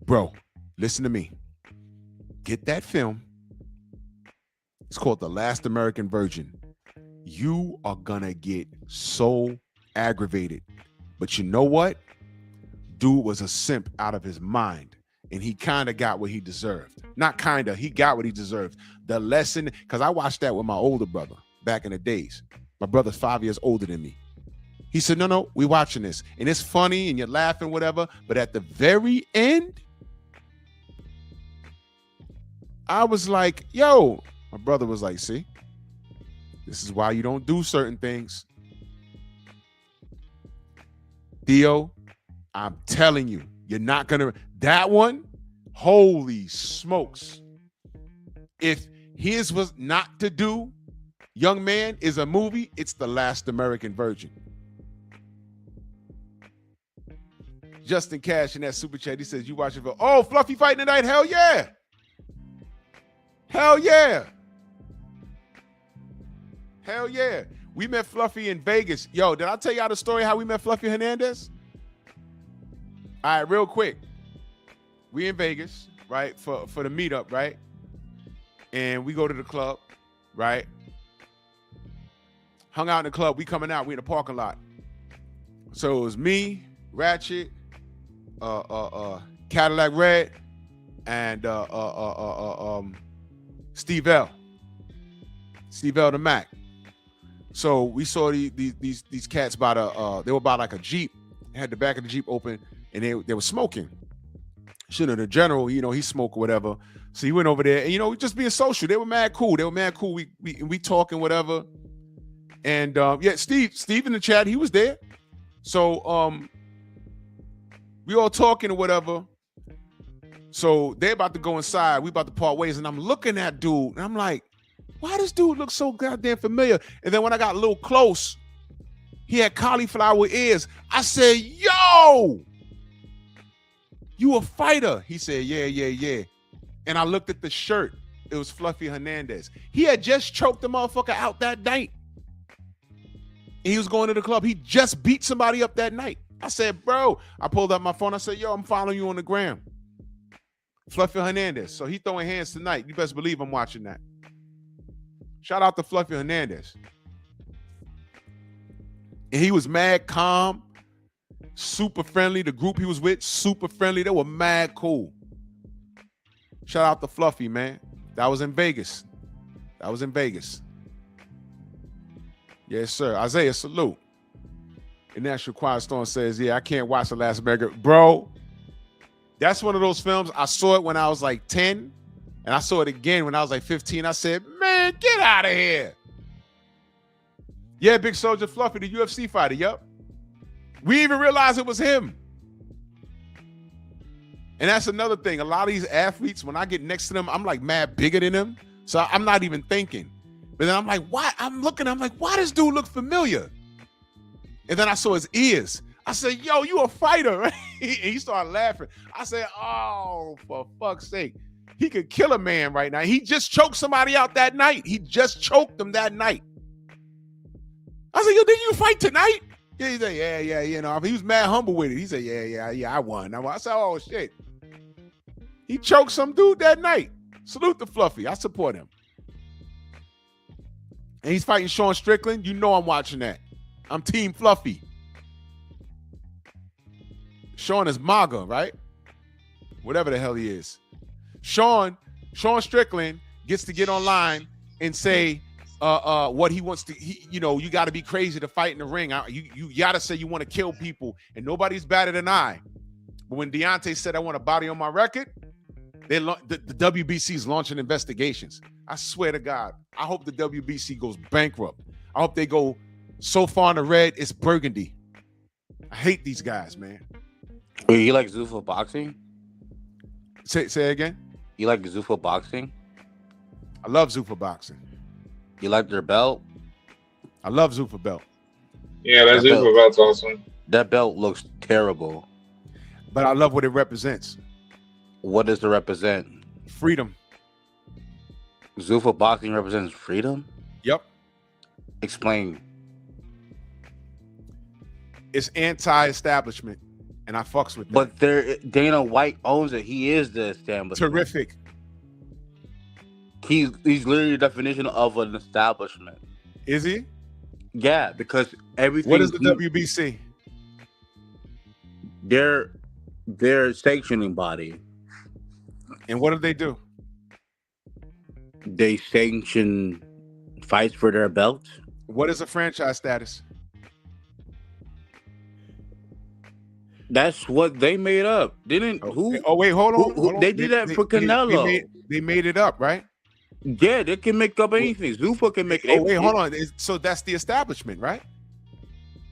Bro, listen to me. Get that film. It's called The Last American Virgin. You are gonna get so aggravated. But you know what? Dude was a simp out of his mind. And he kind of got what he deserved. Not kind of, he got what he deserved. The lesson, because I watched that with my older brother back in the days. My brother's 5 years older than me. He said, no, we watching this. And it's funny and you're laughing, whatever. But at the very end, I was like, yo, my brother was like, see, this is why you don't do certain things. Theo, I'm telling you, you're not going to, that one, holy smokes. If his was not to do, young man, is a movie, it's The Last American Virgin. Justin Cash in that super chat, he says, you watching for, oh, Fluffy fighting tonight? Hell yeah. Hell yeah. Hell yeah. We met Fluffy in Vegas. Yo, did I tell y'all the story how we met Fluffy Hernandez? All right, real quick. We in Vegas, right, for the meetup, right? And we go to the club, right? Hung out in the club. We coming out. We in the parking lot. So it was me, Ratchet, Cadillac Red, and Steve L. Steve L. the Mac. So we saw these cats by they were by like a Jeep. They had the back of the Jeep open, and they were smoking. The general, he smoked or whatever. So he went over there, and just being social. They were mad cool. We talking whatever. And yeah, Steve in the chat, he was there. So we all talking or whatever. So they're about to go inside. We about to part ways, and I'm looking at dude, and I'm like, why does dude look so goddamn familiar? And then when I got a little close, he had cauliflower ears. I said, yo, you a fighter? He said, yeah. And I looked at the shirt. It was Fluffy Hernandez. He had just choked the motherfucker out that night. And he was going to the club. He just beat somebody up that night. I said, bro, I pulled up my phone. I said, yo, I'm following you on the gram. Fluffy Hernandez. So he throwing hands tonight. You best believe I'm watching that. Shout out to Fluffy Hernandez. And he was mad calm, super friendly. The group he was with, super friendly. They were mad cool. Shout out to Fluffy, man. That was in Vegas. Yes, sir. Isaiah, salute. And National Quiet Storm says, yeah, I can't watch The Last American. Bro, that's one of those films. I saw it when I was like 10, and I saw it again when I was like 15. I said, man, get out of here. Yeah, Big Soldier Fluffy, the UFC fighter, yep. We even realized it was him. And that's another thing. A lot of these athletes, when I get next to them, I'm like mad bigger than them. So I'm not even thinking. But then I'm like, why? I'm like, why does dude look familiar? And then I saw his ears. I said, yo, you a fighter, right? And he started laughing. I said, oh, for fuck's sake. He could kill a man right now. He just choked somebody out that night. He just choked them that night. I said, yo, didn't you fight tonight? Yeah, he said, yeah. He was mad humble with it. He said, yeah, I won. I said, oh, shit. He choked some dude that night. Salute to Fluffy. I support him. And he's fighting Sean Strickland. You know I'm watching that. I'm Team Fluffy. Sean is MAGA, right? Whatever the hell he is. Sean Strickland gets to get online and say what he wants to. You got to be crazy to fight in the ring. You got to say you want to kill people, and nobody's better than I. But when Deontay said I want a body on my record, the WBC's launching investigations. I swear to God, I hope the WBC goes bankrupt. I hope they go so far in the red, it's burgundy. I hate these guys, man. Wait, you like Zuffa boxing? Say again. You like Zuffa boxing? I love Zuffa boxing. You like their belt? I love Zuffa belt. Yeah, that Zuffa belt's awesome. That belt looks terrible. But I love what it represents. What does it represent? Freedom. Zuffa boxing represents freedom? Yep. Explain. It's anti-establishment, and I fucks with that. But Dana White owns it. He is the establishment. Terrific. He's literally the definition of an establishment. Is he? Yeah, because everything. What is the WBC? Their sanctioning body. And what do they do? They sanction fights for their belts. What is a franchise status? That's what they made up. Didn't who? Oh wait, hold on. Hold on. They did that for Canelo. They made it up, right? Yeah, they can make up anything. Zuffa can make. Oh wait, hold on. So that's the establishment, right?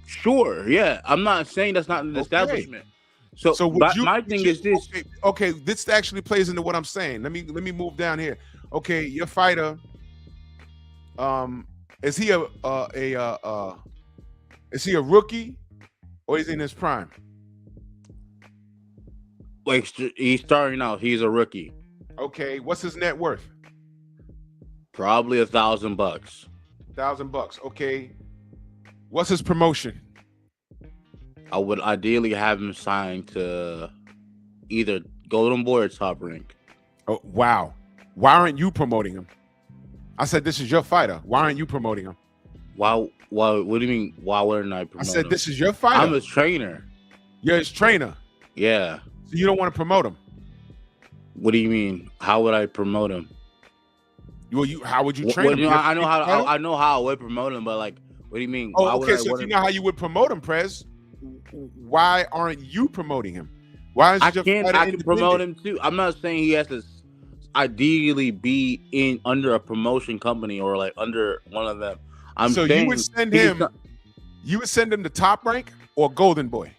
Sure. Yeah, I'm not saying that's not an establishment. So my thing is this. Okay, this actually plays into what I'm saying. Let me move down here. Okay, your fighter. Is he a rookie or is he in his prime? Like he's starting out. He's a rookie. Okay, what's his net worth? Probably $1,000. $1,000. Okay, what's his promotion? I would ideally have him signed to either Golden Boy or Top Rank. Oh wow! Why aren't you promoting him? I said this is your fighter. Why aren't you promoting him? Why? What do you mean? Why wouldn't I promote him? I said this is your fighter. I'm his trainer. You're his trainer. Yeah. So you don't want to promote him? What do you mean? How would I promote him? How would you train him? I know how I would promote him, but like, what do you mean? Oh, okay. So if you know how you would promote him, Prez, why aren't you promoting him? Why is I can promote him too. I'm not saying he has to ideally be under a promotion company or like under one of them. You would send him to Top Rank or Golden Boy?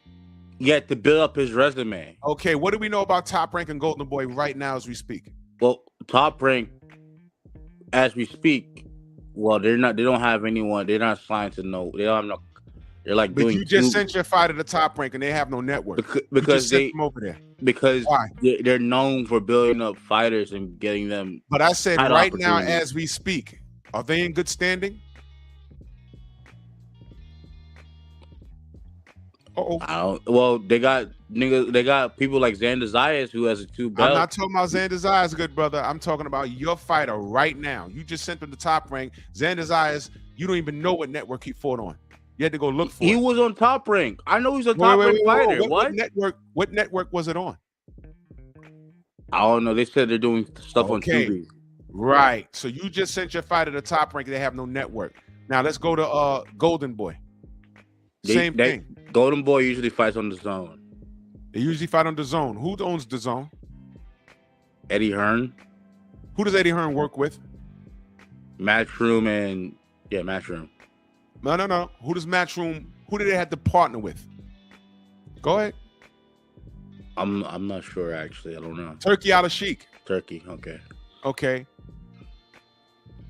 Yeah, to build up his resume. Okay, what do we know about Top Rank and Golden Boy right now as we speak? Well, Top Rank, as we speak, well, they don't have anyone. They're not signed to no. They don't have no. They're like but you just sent your fighter to Top Rank and they have no network because they sent them over there. Because they're known for building up fighters and getting them. But I said right now as we speak, are they in good standing? Well, they got people like Xander Zayas who has a 2 belt. I'm not talking about Xander Zayas, good brother. I'm talking about your fighter right now. You just sent him to Top Rank. Xander Zayas, you don't even know what network he fought on. You had to go look for it. He was on Top Rank. I know he's a Top Rank fighter. What network was it on? I don't know. They said they're doing stuff on TV. Right. So you just sent your fighter to Top Rank. They have no network. Now let's go to Golden Boy. Same thing. Golden Boy usually fights on the Zone. They usually fight on the Zone. Who owns the Zone? Eddie Hearn. Who does Eddie Hearn work with? Matchroom and Matchroom. No. Who does Matchroom? Who do they have to partner with? Go ahead. I'm not sure actually. I don't know. Turkey Al Sheik. Turkey. Okay.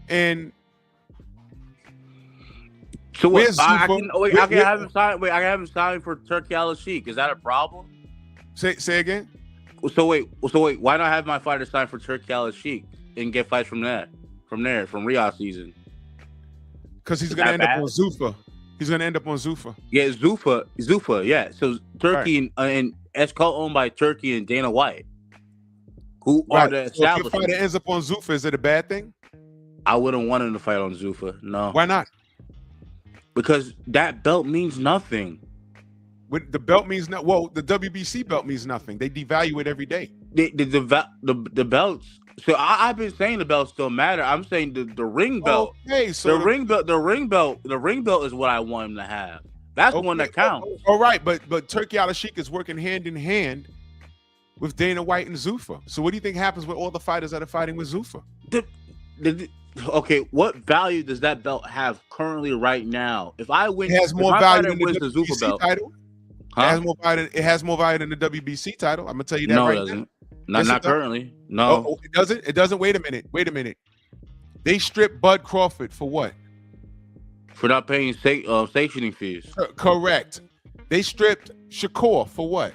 And so what? I can have him sign. Wait, I can have him sign for Turkey Al Sheik. Is that a problem? Say again. So wait. Why not have my fighter sign for Turkey Al Sheik and get fights from there, from Riyadh season? Because he's gonna end up on Zuffa. He's gonna end up on Zuffa. Yeah, Zuffa. Yeah. So Turkey and it's co-owned by Turkey and Dana White, who are the establishment. So if your fighter ends up on Zuffa, is it a bad thing? I wouldn't want him to fight on Zuffa. No. Why not? Because that belt means nothing. The belt means no. Well, the WBC belt means nothing. They devalue it every day. The belts. So I've been saying the belts don't matter. I'm saying the ring belt. Okay, so the ring belt is what I want him to have. That's the one that counts. All right, but Turkey Al Sheik is working hand in hand with Dana White and Zuffa. So what do you think happens with all the fighters that are fighting with Zuffa? Okay, what value does that belt have currently right now? If I win, It has if more my value fighter than the wins the Zupa WBC belt, title. huh? It has more value than the WBC title. I'm gonna tell you that No, it right now. doesn't. Yes, Not it does. currently. No. Oh, it doesn't. It doesn't. Wait a minute. They stripped Bud Crawford for what? For not paying stationing fees. Correct. They stripped Shakur for what?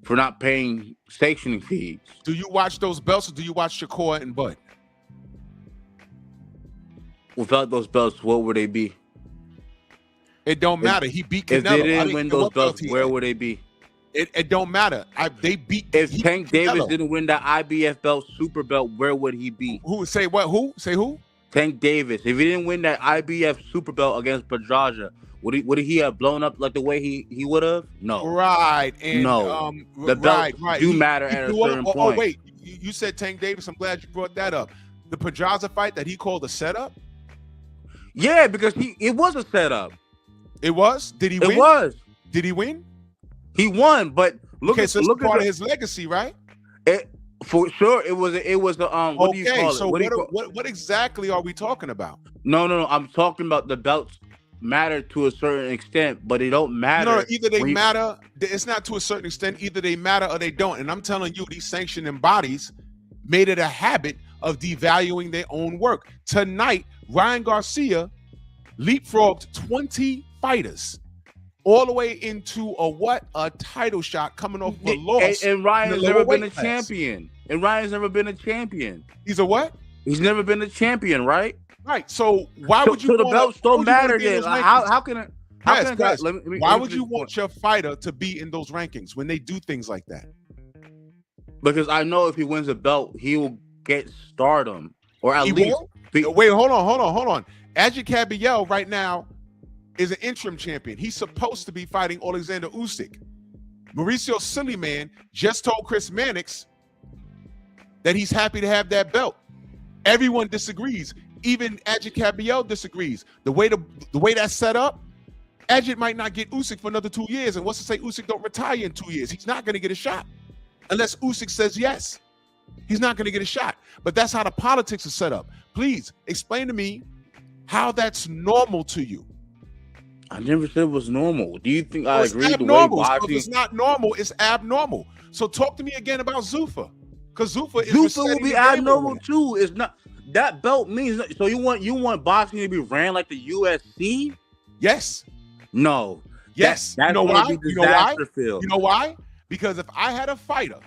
For not paying stationing fees. Do you watch those belts or do you watch Shakur and Bud? Without those belts, what would they be? It don't matter. He beat If Canelo. they I didn't didn't win care those what belt belts, he where had. would they be? It don't matter. They beat. If he Tank beat Davis Canelo. didn't win that IBF belt, super belt, where would he be? Who say what? Who say who? Tank Davis. If he didn't win that IBF super belt against Pedraja, would he have blown up like the way he would have? No. Right. And No. The belts right. do matter at a blew up. certain Oh, point. wait. You said Tank Davis. I'm glad you brought that up. The Pedraza fight that he called a setup. Yeah, because it was a setup. It was. Did he win? It was. Did he win? He won, but look at So it's part of his legacy, right? it. For sure, it was the what do you call it? So what exactly are we talking about? No. I'm talking about the belts matter to a certain extent, but they don't matter. No, either they matter. It's not to a certain extent. Either they matter or they don't. And I'm telling you, these sanctioning bodies made it a habit of devaluing their own work. Tonight, Ryan Garcia leapfrogged 20 fighters all the way into a title shot coming off a loss. And Ryan's never been a champion. He's a what? He's never been a champion, right? Right. So why would you? So the belts don't matter then. Like, how can it? Why would you want your fighter to be in those rankings when they do things like that? Because I know if he wins a belt, he will get stardom, or at least. Wait, hold on. Adji Kabiel right now is an interim champion. He's supposed to be fighting Alexander Usyk. Mauricio Simian just told Chris Mannix that he's happy to have that belt. Everyone disagrees. Even Adji Kabiel disagrees. The way that's set up, Adji might not get Usyk for another 2 years. And what's to say Usyk don't retire in 2 years? He's not going to get a shot unless Usyk says yes. He's not going to get a shot. But that's how the politics is set up. Please explain to me how that's normal to you. I never said it was normal. Do you think I agree? Abnormal. So if it's not normal, it's abnormal. So talk to me again about Zuffa, because Zuffa will be abnormal too. It's not that belt means. So you want boxing to be ran like the UFC? Yes. No. Yes. You know why? You know why? Because if I had a fighter,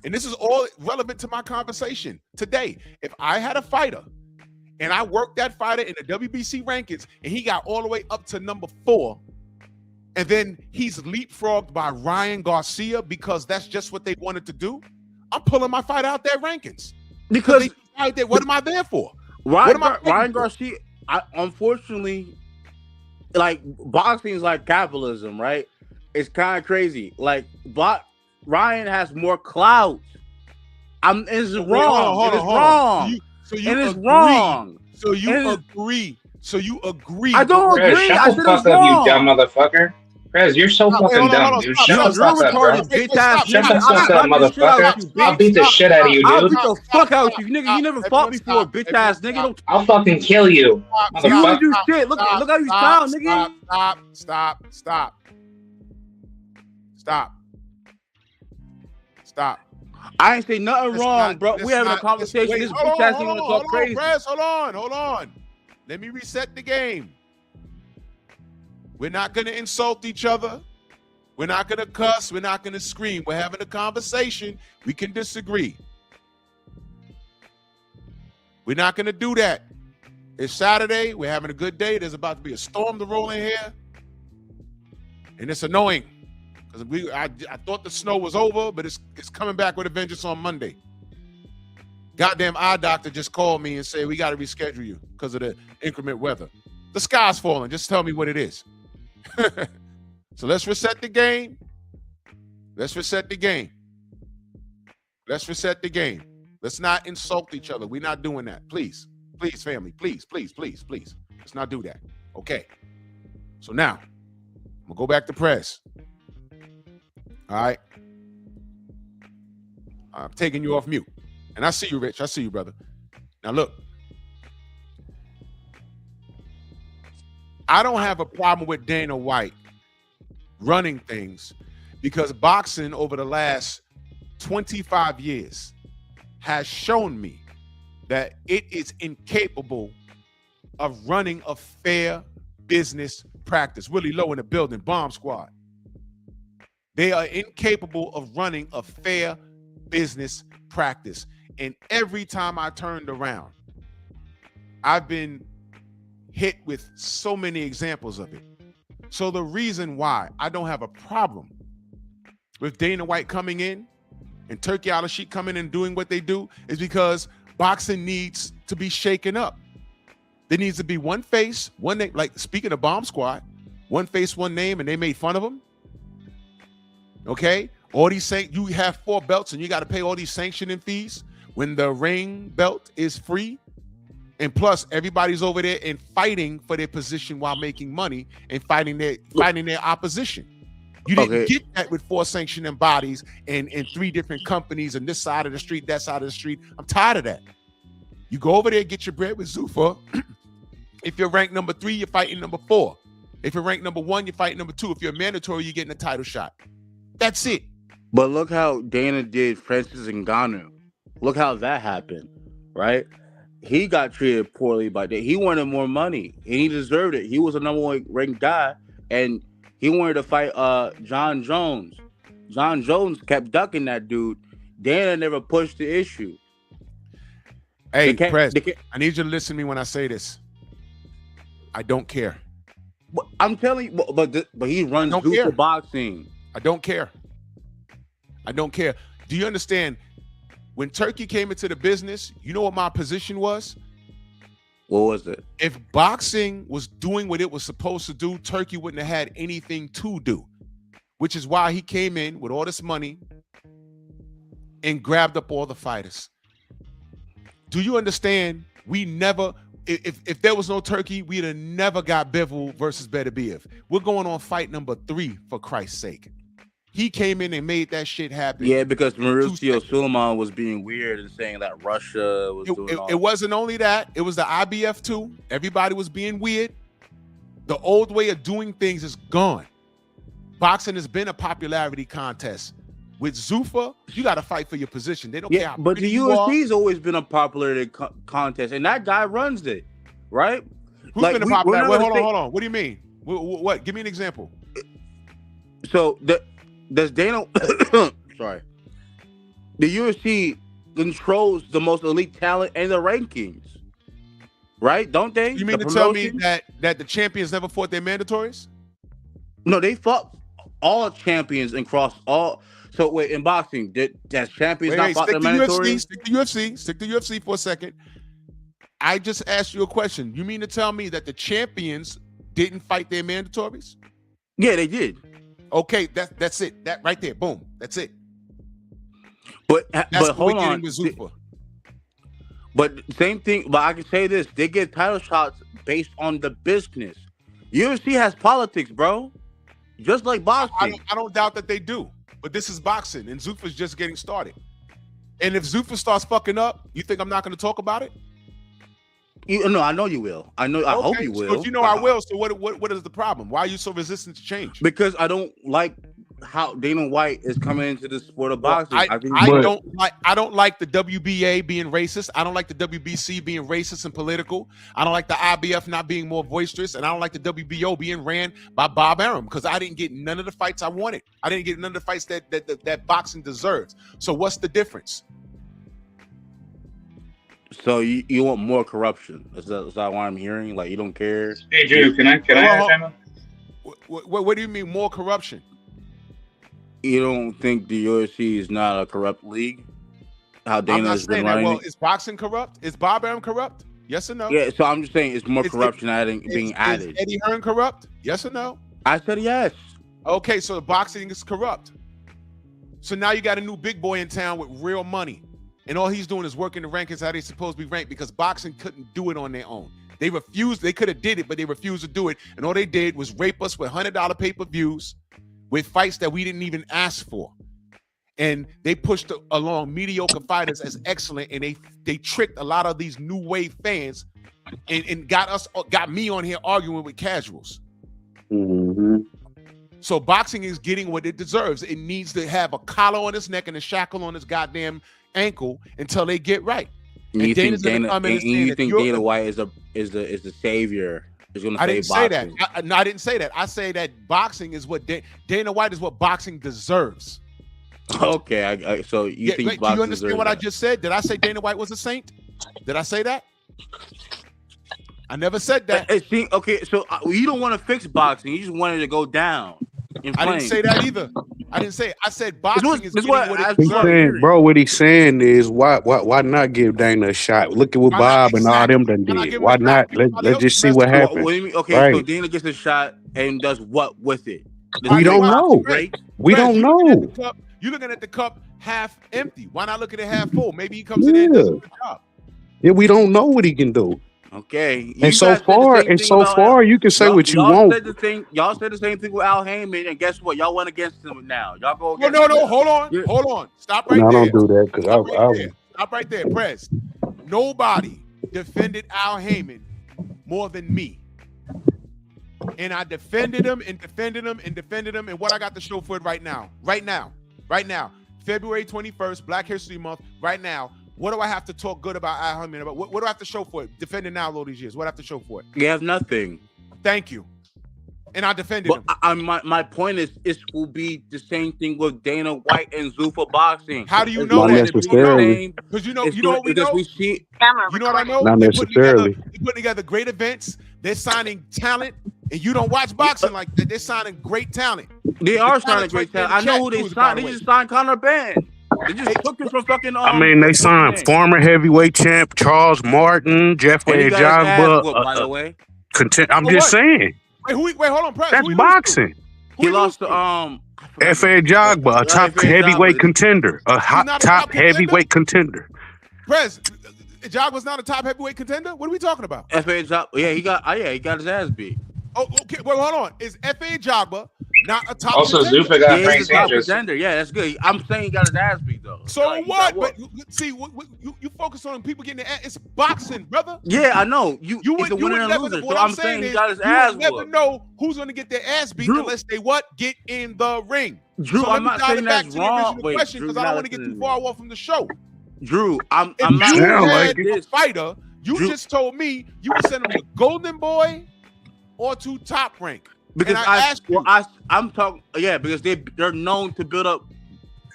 and this is all relevant to my conversation today, if I had a fighter and I worked that fighter in the WBC rankings and he got all the way up to number 4, and then he's leapfrogged by Ryan Garcia because that's just what they wanted to do, I'm pulling my fight out their rankings. Because what am I there for? Ryan Garcia, unfortunately, like boxing is like capitalism, right? It's kind of crazy. Like Ryan has more clout. It's wrong. So you agree. I don't Prez, agree. shut I the said fuck it's up, wrong. you dumb motherfucker. Prez, you're so fucking dumb, dude. Shut the fuck up, bro. Shut the fuck up, motherfucker. I'll beat the shit out of you, I'll dude. beat the fuck out you, nigga. You never fought before, bitch ass nigga. I'll fucking kill you, You don't motherfucker. do shit. Look how you sound, nigga. Stop. I ain't say nothing wrong, bro. We having a conversation. This bitch ass nigga gonna talk crazy. Press, hold on. Let me reset the game. We're not gonna insult each other. We're not gonna cuss. We're not gonna scream. We're having a conversation. We can disagree. We're not gonna do that. It's Saturday. We're having a good day. There's about to be a storm to roll in here, and it's annoying because I thought the snow was over, but it's coming back with a vengeance on Monday. Goddamn eye doctor just called me and said we got to reschedule you because of the inclement weather. The sky's falling. Just tell me what it is. So let's reset the game. Let's not insult each other. We're not doing that. Please, family. Please. Let's not do that. Okay. So now, I'm going to go back to press. All right. I'm taking you off mute. And I see you, Rich. I see you, brother. Now, look. I don't have a problem with Dana White running things because boxing over the last 25 years has shown me that it is incapable of running a fair business practice. Willie Lowe in the building, Bomb Squad. They are incapable of running a fair business practice. And every time I turned around, I've been hit with so many examples of it. So the reason why I don't have a problem with Dana White coming in and Turkey Al-Sheikh coming in and doing what they do is because boxing needs to be shaken up. There needs to be one face, one name. Like speaking of Bomb Squad, one face, one name, and they made fun of him. Okay, all these you have 4 belts and you got to pay all these sanctioning fees when the ring belt is free. And plus, everybody's over there and fighting for their position while making money and fighting their opposition. You didn't get that with 4 sanctioning bodies and 3 different companies and this side of the street, that side of the street. I'm tired of that. You go over there and get your bread with Zuffa. If you're ranked number 3, you're fighting number 4. If you're ranked number 1, you're fighting number 2. If you're mandatory, you're getting a title shot. That's it. But look how Dana did Francis Ngannou. Look how that happened, right? He got treated poorly by that. He wanted more money, and he deserved it. He was a number 1 ranked guy, and he wanted to fight John Jones. John Jones kept ducking that dude. Dana never pushed the issue. Hey, Prez, I need you to listen to me when I say this. I don't care. But I'm telling you, but he runs Zuffa boxing. I don't care. I don't care. Do you understand? When Turkey came into the business, you know what my position was? What was it? If boxing was doing what it was supposed to do, Turkey wouldn't have had anything to do, which is why he came in with all this money and grabbed up all the fighters. Do you understand? We never, if there was no Turkey, we'd have never got Bivol versus Beterbiev. We're going on fight number 3, for Christ's sake. He came in and made that shit happen. Yeah, because Mauricio Sulaiman was being weird and saying that Russia was doing all. It wasn't only that. It was the IBF too. Everybody was being weird. The old way of doing things is gone. Boxing has been a popularity contest. With Zuffa, you got to fight for your position. They don't care how but the UFC's always been a popularity contest, and that guy runs it, right? Who's been a popularity? Wait, hold on. What do you mean? What? Give me an example. So does Dana? Sorry, the UFC controls the most elite talent and the rankings, right? Don't they? You mean to tell me that the champions never fought their mandatories? No, they fought all champions and crossed all. So wait, in boxing, does champions not fought their mandatories? Stick to UFC for a second. I just asked you a question. You mean to tell me that the champions didn't fight their mandatories? Yeah, they did. Okay, that's it. That right there, boom. That's it. But hold on. With Zuffa. But same thing. But I can say this: they get title shots based on the business. UFC has politics, bro. Just like boxing. I don't doubt that they do. But this is boxing, and Zuffa's just getting started. And if Zuffa starts fucking up, you think I'm not going to talk about it? No, I know you will. I hope you will. So if you know I will. So what is the problem? Why are you so resistant to change? Because I don't like how Dana White is coming into the sport of boxing. I don't like the WBA being racist. I don't like the WBC being racist and political. I don't like the IBF not being more boisterous, and I don't like the WBO being ran by Bob Arum because I didn't get none of the fights I wanted. I didn't get none of the fights that boxing deserves. So what's the difference? So you want more corruption? Is that what I'm hearing? Like you don't care? Hey, Drew, can I ask what do you mean more corruption? You don't think the UFC is not a corrupt league? How Dana has been running? Well, is boxing corrupt? Is Bob Arum corrupt? Yes or no? Yeah, so I'm just saying it's more corruption being added. Is Eddie Hearn corrupt? Yes or no? I said yes. Okay, so the boxing is corrupt. So now you got a new big boy in town with real money. And all he's doing is working the rankings how they're supposed to be ranked because boxing couldn't do it on their own. They refused. They could have did it, but they refused to do it. And all they did was rape us with $100 pay-per-views with fights that we didn't even ask for. and they pushed along mediocre fighters as excellent, and they tricked a lot of these new wave fans, and got me on here arguing with casuals. Mm-hmm. So boxing is getting what it deserves. It needs to have a collar on its neck and a shackle on its goddamn ankle until they get right. And you think Dana White is the savior? Is going to save boxing? Say that. I didn't say that. I say that boxing is what Dana White is what boxing deserves. Okay, so you think boxing? Do you understand what I just said? Did I say Dana White was a saint? Did I say that? I never said that. Okay, so you don't want to fix boxing. You just wanted to go down. I didn't say that either. I didn't say it. I said boxing is getting what it he's saying, bro. What he's saying is why not give Dana a shot? Look at what Bob and all them done did. Why not? Let's just see what happens. What do you mean? Okay, so Dana gets a shot and does what with it? We don't know. We don't know. You're looking at the cup half empty. Why not look at it half full? Maybe he comes in there and does a good job. Yeah, we don't know what he can do. Okay. And so far, you can say what you want. Y'all said the same thing with Al Heyman, and guess what? Y'all went against him now. Y'all go against him. No, hold on. Stop right there. I don't do that because Stop right there, Prez. Nobody defended Al Heyman more than me. And I defended him and defended him and defended him. And what I got to show for it right now. February 21st, Black History Month, right now. What do I have to talk good about Al Heyman about? What do I have to show for it? Defending now all these years. What do I have to show for it? You have nothing. Thank you. And I defended him. My point is, it will be the same thing with Dana White and Zuffa boxing. How do you know that? Because you know what we know? We see, you know what I know? Not necessarily. They're putting together great events. They're signing talent. And you don't watch boxing like that. They're signing great talent. They are signing great talent. I know who they signed. They just signed Conor Benn. They just took him from fucking. They signed former heavyweight champ Charles Martin, Jeffrey Jogba. By the way, I'm just saying. Wait, hold on, Press. That's boxing. He lost to F.A. Jogba, a top heavyweight contender, a top heavyweight contender. Press, Jogba's not a top heavyweight contender. What are we talking about? F.A. Jogba, he got his ass beat. Oh, okay. Well, hold on. Is F.A. Jogba not a top also contender? Zuffa got Frank Sanchez. Yeah, that's good. I'm saying he got his ass beat though. So what? But see, you focus on people getting their ass. It's boxing, brother. Yeah, I know. You it's a winner and loser. So I'm saying he got his ass beat. You never know who's going to get their ass beat unless they get in the ring. Drew, so I'm not saying that's wrong. Wait, question, because I don't want to get too far off from the show. Drew, I'm not a fighter. You just told me you would send him to Golden Boy or to Top Rank. Because I'm talking, because they're known to build up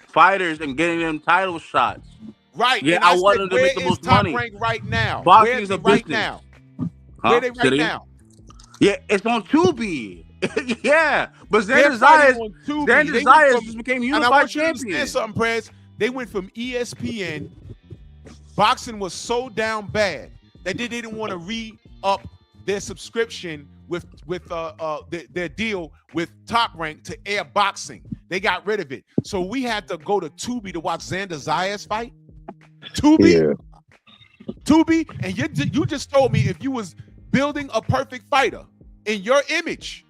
fighters and getting them title shots. Right. Yeah, I want them to make the most money. Top Rank right now. Boxing is a business. Right now. Where are they right now? Yeah, it's on Tubi. Yeah, but Xander Zayas just became unified champion. Understand something, Prez. They went from ESPN. Boxing was so down bad that they didn't want to re-up their subscription with their deal with Top Rank to air boxing. They got rid of it. So we had to go to Tubi to watch Xander Zayas fight. Tubi? Yeah. Tubi? And you just told me if you was building a perfect fighter in your image,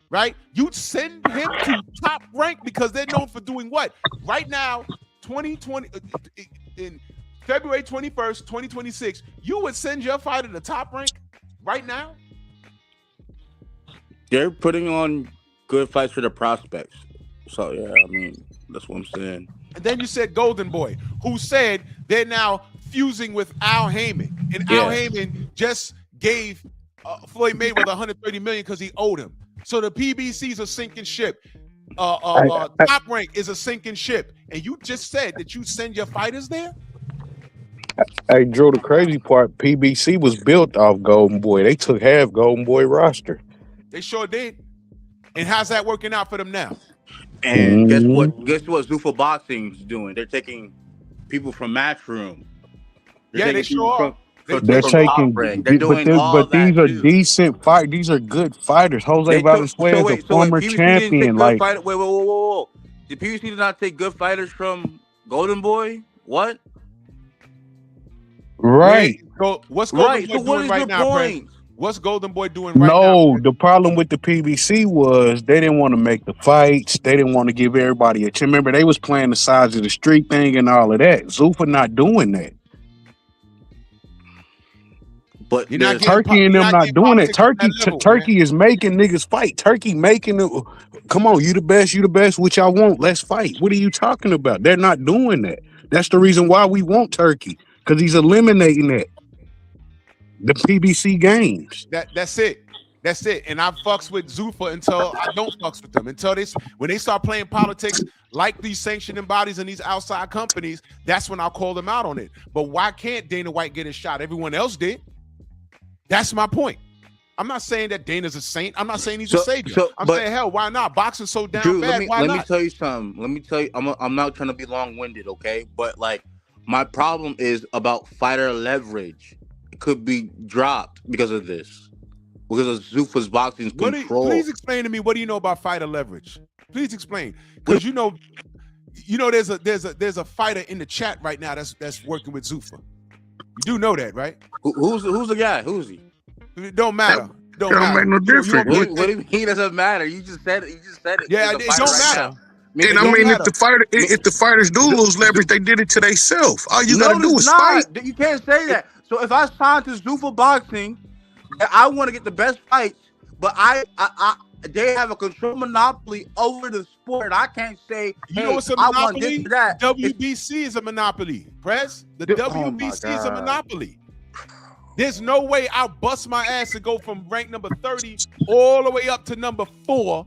right? You'd send him to Top Rank because they're known for doing what? Right now, 2020, in February 21st, 2026, you would send your fighter to Top Rank right now? They're putting on good fights for the prospects. So, yeah, I mean, that's what I'm saying. And then you said Golden Boy, who said they're now fusing with Al Heyman. And Al Heyman just gave Floyd Mayweather $130 million because he owed him. So the PBC's a sinking ship. Top Rank is a sinking ship. And you just said that you send your fighters there? Hey, Drew, the crazy part, PBC was built off Golden Boy. They took half Golden Boy roster. They sure did. And how's that working out for them now? And guess what Zuffa Boxing's doing? They're taking people from Matchroom. They sure are. They're taking, but these are decent fighters. These are good fighters. Jose Valenzuela is a former champion. Whoa. Did PBC not take good fighters from Golden Boy? What? Right. So what's Golden Boy doing right now, Brent? What's Golden Boy doing right now? No, the problem with the PBC was they didn't want to make the fights. They didn't want to give everybody a chance. Remember, they was playing the size of the street thing and all of that. Zuffa not doing that. But You're not there's getting Turkey and them not getting doing it. politics on that level, Turkey man. is making niggas fight. Turkey making it. Come on, you the best, which I want. Let's fight. What are you talking about? They're not doing that. That's the reason why we want Turkey, because he's eliminating that. The PBC games. That's it. That's it. And I fucks with Zuffa until I don't fucks with them. Until when they start playing politics like these sanctioning bodies and these outside companies, that's when I'll call them out on it. But why can't Dana White get a shot? Everyone else did. That's my point. I'm not saying that Dana's a saint. I'm not saying he's a savior. I'm saying, hell, why not? Boxing's so damn dude, bad. Why not? Let me tell you something. Let me tell you, I'm not trying to be long-winded, okay? But like, my problem is about fighter leverage. It could be dropped because of this. Because of Zuffa's boxing control. Please explain to me, what do you know about fighter leverage? Please explain. Because you know there's a fighter in the chat right now that's working with Zuffa. You do know that, right? Who's the guy? Who's he? It don't matter. Don't make no difference. What do you mean it doesn't matter? You just said it. Yeah, it don't matter. And I mean, if the fighters do lose leverage, they did it to themselves. All you gotta do is fight. You can't say that. So if I sign to Zuffa Boxing, and I want to get the best fights, but they have a control monopoly over the sport. I can't say, you know what's a monopoly? I want this or that. WBC is a monopoly, Prez. The WBC is a monopoly. There's no way I'll bust my ass to go from rank number 30 all the way up to number 4.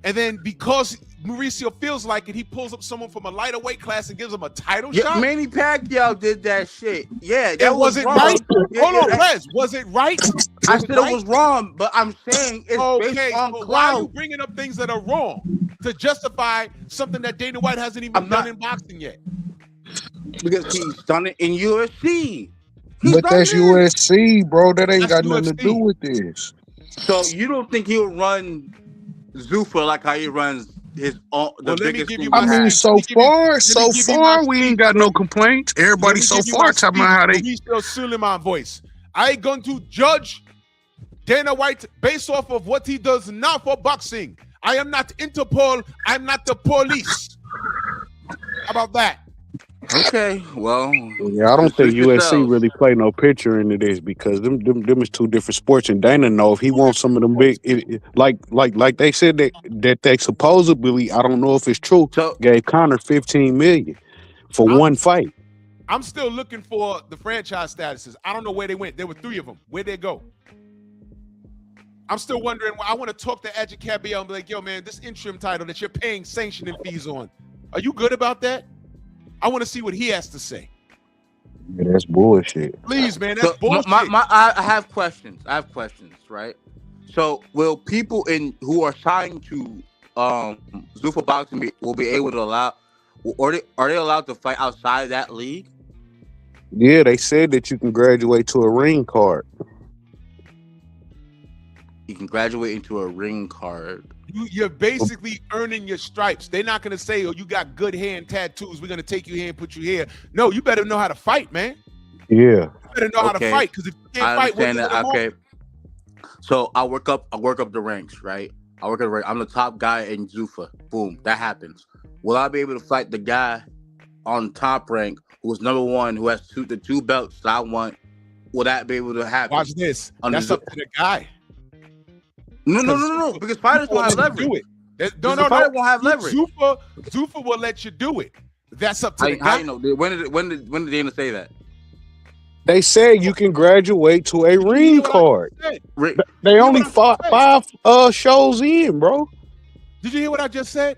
And then because Mauricio feels like it, he pulls up someone from a lighter weight class and gives him a title shot. Manny Pacquiao did that shit. Yeah, that was it wrong. Right? Hold on, Prez. Was it right? I said it was wrong, but I'm saying it's based on clout. Why are you bringing up things that are wrong to justify something that Dana White hasn't even done in boxing yet? Because he's done it in UFC. But that's USC, bro. That ain't got nothing to do with this. So you don't think he'll run Zuffa like how he runs his own? I mean, so far, we ain't got no complaints. Everybody so far talking about how they. Suleiman voice. I ain't going to judge Dana White based off of what he does now for boxing. I am not Interpol. I'm not the police. How about that? Okay, well, yeah, I don't think USC really play no picture into this, because them is two different sports, and Dana know if he wants some of them big, like they said that they supposedly, I don't know if it's true, gave Conor $15 million for one fight. I'm still looking for the franchise statuses. I don't know where they went. There were 3 of them. Where'd they go? I'm still wondering. I want to talk to Adjit Cabello and be like, yo, man, this interim title that you're paying sanctioning fees on, are you good about that? I want to see what he has to say. Yeah, that's bullshit. Please, man, that's bullshit. I have questions. Right? So, will people who are signed to Zuffa Boxing will be able to allow, or are they allowed to fight outside that league? Yeah, they said that you can graduate to a ring card. You can graduate into a ring card. You're basically earning your stripes. They're not going to say, oh, you got good hair and tattoos, we're going to take you here and put you here. No, you better know how to fight, man. Yeah. You better know how to fight, because if you can't fight, understand that. Okay. So I work up the ranks, right? I'm the top guy in Zuffa. Boom, that happens. Will I be able to fight the guy on top rank who's number 1, who has the 2 belts that I want? Will that be able to happen? Watch this. That's up to the guy. No. Because fighters won't have leverage. Fighter won't have leverage. Zuffa will let you do it. That's up to the guy. How you know? When did Dana say that? They said you can graduate to a ring card. They only fought 5 shows in, bro. Did you hear what I just said?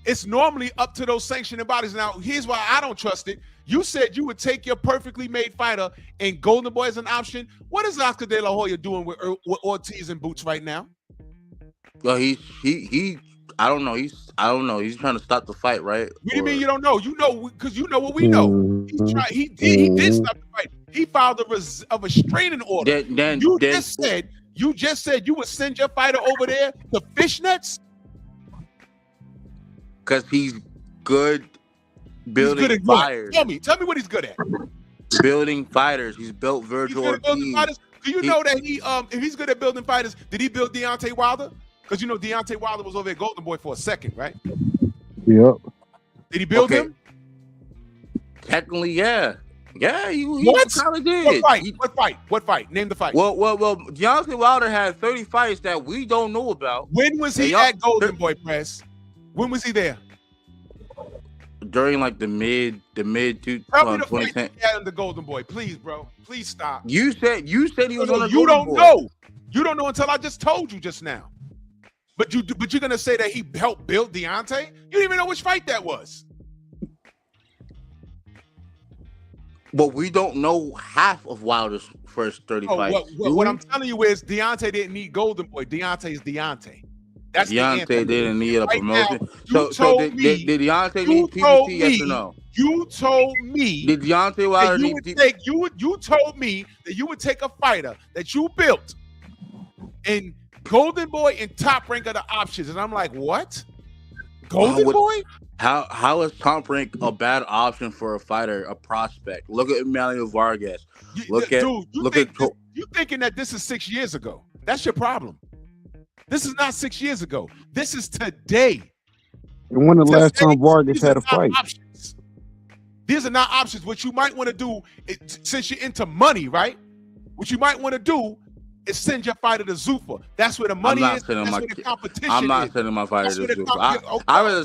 It's normally up to those sanctioning bodies. Now, here's why I don't trust it. You said you would take your perfectly made fighter and Golden Boy as an option. What is Oscar De La Hoya doing with Ortiz and Boots right now? Well, he I don't know. He's trying to stop the fight, right? What do you mean you don't know? You know, because you know what we know. He did stop the fight. He filed a restraining order. You just said you would send your fighter over there to fishnets? Because he's good building fighters. Tell me what he's good at. Building fighters. He's built Virgil Ortiz. Do you know that if he's good at building fighters, did he build Deontay Wilder? Because you know Deontay Wilder was over at Golden Boy for a second, right? Yep. Did he build him? Technically, yeah. Yeah, he kind of did. What fight? Name the fight. Well, Deontay Wilder had 30 fights that we don't know about. When was he at Golden Boy Press? When was he there? During like the mid Tell me the fight 2010. he had in the Golden Boy, please, bro. Please stop. You said he was on the You Golden don't Boy. know. You don't know until I just told you just now. But you're gonna say that he helped build Deontay? You didn't even know which fight that was. But we don't know half of Wilder's first 30 fights. What I'm telling you is Deontay didn't need Golden Boy. Deontay is Deontay. That's Deontay didn't need a promotion. Now, so did Deontay need PBC? Yes or no? You told me. Did Deontay Wilder need PBC? You told me that you would take a fighter that you built, and Golden Boy and Top Rank are the options, and I'm like, what? Golden Boy? How is Top Rank a bad option for a fighter, a prospect? Look at Emmanuel Vargas. You thinking that this is 6 years ago? That's your problem. This is not 6 years ago. This is today. And when the last time Vargas had a fight? Options. These are not options. What you might want to do, since you're into money, right? What you might want to do is send your fighter to Zuffa. That's where the money is. That's where the competition is. I'm not sending my fighter to Zuffa. I rather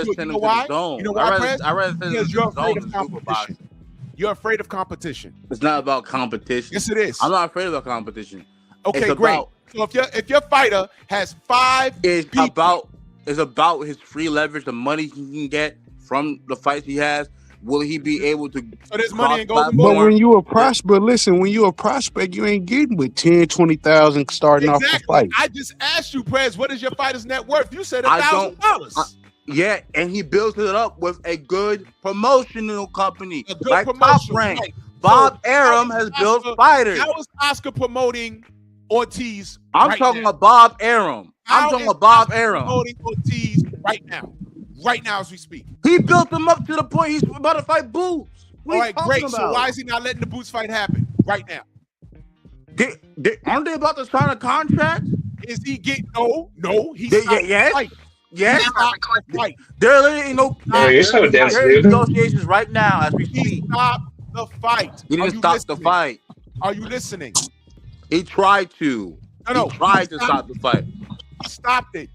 send him to the zone. You know why, I rather send him to the zone than Zuffa boxing. You're afraid of competition. It's not about competition. Yes, it is. I'm not afraid of competition. Okay, great. So if your fighter has 5 people, it's about his free leverage, the money he can get from the fights he has. Will he be able to? So there's money in Golden Boy. But when you a prospect, listen, when you a prospect, you ain't getting with 10, 20,000 starting off the fight. I just asked you, Prez, what is your fighter's net worth? You said $1,000. Yeah, and he builds it up with a good promotional company like Top Rank. Right. Bob Arum has built fighters. How is Oscar promoting Ortiz? I'm talking about Bob Arum. Promoting Ortiz right now as we speak. He built him up to the point he's about to fight Boots. All right, great. So why is he not letting the Boots fight happen right now? Aren't they about to sign a contract? Is he getting no? He's Yes. Right. There literally ain't no. You're so dense, dude. Negotiations right now as we speak. He stopped the fight. He didn't stop the fight. Are you listening? He tried to. No. He tried to stop the fight. He stopped it.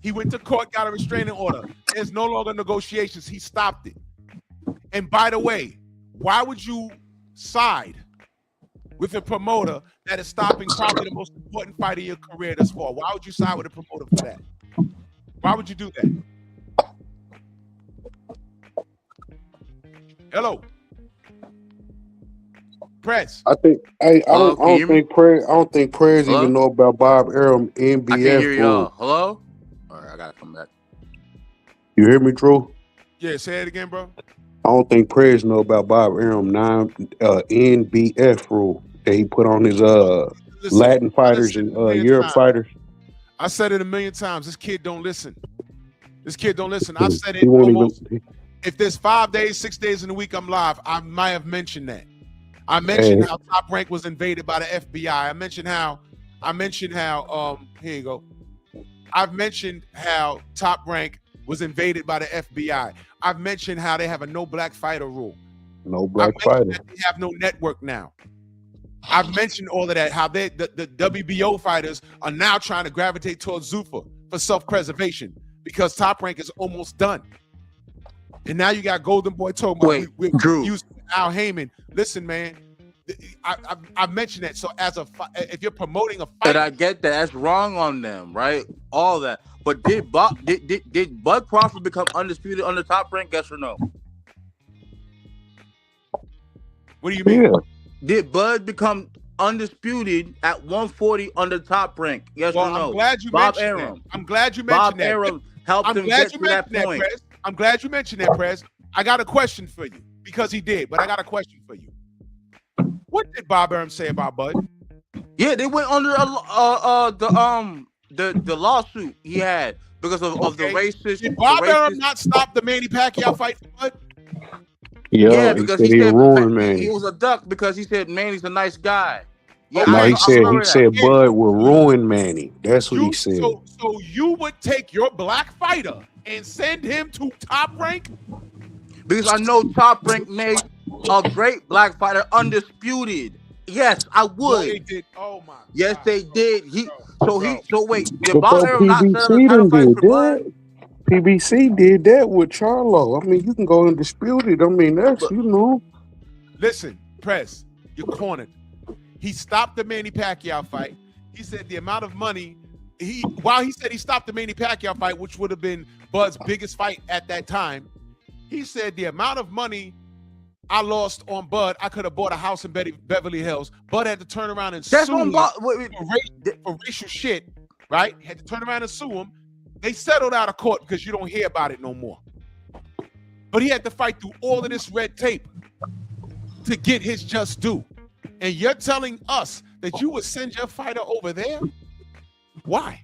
He went to court, got a restraining order. There's no longer negotiations. He stopped it. And by the way, why would you side with a promoter that is stopping probably the most important fight of your career thus far? Why would you side with a promoter for that? Why would you do that? Hello, Prez. I don't think Prez even know about Bob Arum NBF. I can hear y'all. Hello? All right, I gotta come back. You hear me, Drew? Yeah, say it again, bro. I don't think Prez know about Bob Arum NBF rule that he put on his Latin fighters and Europe fighters. I said it a million times. This kid don't listen. I've said it almost. If there's 5 days, 6 days in a week I'm live, I might have mentioned that. I mentioned how Top Rank was invaded by the FBI. I mentioned how here you go. I've mentioned how Top Rank was invaded by the FBI. I've mentioned how they have a no black fighter rule. No black fighter. They have no network now. I've mentioned all of that, how the WBO fighters are now trying to gravitate towards Zuffa for self-preservation because Top Rank is almost done. And now you got Golden Boy talking about we're using Al Heyman. Listen, man, I mentioned that. So if you're promoting a fight, and I get that that's wrong on them, right? All that. But did Bud Crawford become undisputed under Top Rank? Yes or no? What do you mean? Yeah. Did Bud become undisputed at 140 under Top Rank? Yes or no? I'm glad you mentioned that. I'm glad you mentioned that. Bob Arum helped him get to that point. I'm glad you mentioned that, Prez. I got a question for you because he did, but I got a question for you. What did Bob Arum say about Bud? Yeah, they went under the lawsuit he had because of the racist. Did Bob Arum not stop the Manny Pacquiao fight for Bud? Yeah, he because said he he said ruined he Manny. was a duck because he said Manny's a nice guy. Yeah, No, Okay, I he remember that. said yeah, Bud will ruin Manny. That's what he said. so you would take your black fighter and send him to Top Rank? Because I know Top Rank made a great black fighter undisputed. Yes, I No, they would. did. Oh my Yes, God, they did. bro. So wait, did Bob Before Arum not set up a PBC title done fight did for Bud? that. PBC did that with Charlo. I mean, you can go and dispute it. I mean, that's, But you know. Listen, Press, you're cornered. He stopped the Manny Pacquiao fight. He said the amount of money while he said he stopped the Manny Pacquiao fight, which would have been Bud's biggest fight at that time, he said the amount of money I lost on Bud, I could have bought a house in Beverly Hills. Bud had to turn around and that's sue on him Bob. for racial shit, right? Had to turn around and sue him. They settled out of court because you don't hear about it no more. But he had to fight through all of this red tape to get his just due. And you're telling us that you would send your fighter over there? Why?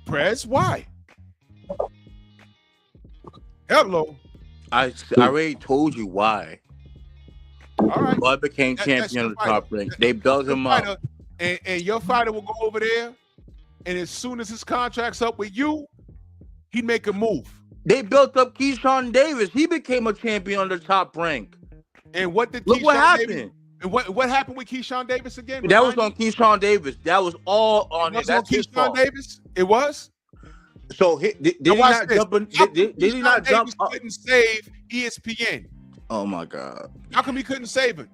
Prez, why? Hello. I already told you why. All right. Bud became That's champion your of the Top fighter. Rank. They built him up. Fighter, and your fighter will go over there, and as soon as his contract's up with you, he'd make a move. They built up Keyshawn Davis. He became a champion on the Top Rank. And what did Look Keyshawn what happened. Davis, and what happened with Keyshawn Davis again? That was on Keyshawn Davis. That was all on it. That's his Keyshawn fault. Davis? It was? So did he not jump in? Did he not jump Davis up? couldn't save ESPN. Oh my God! How come he couldn't save it?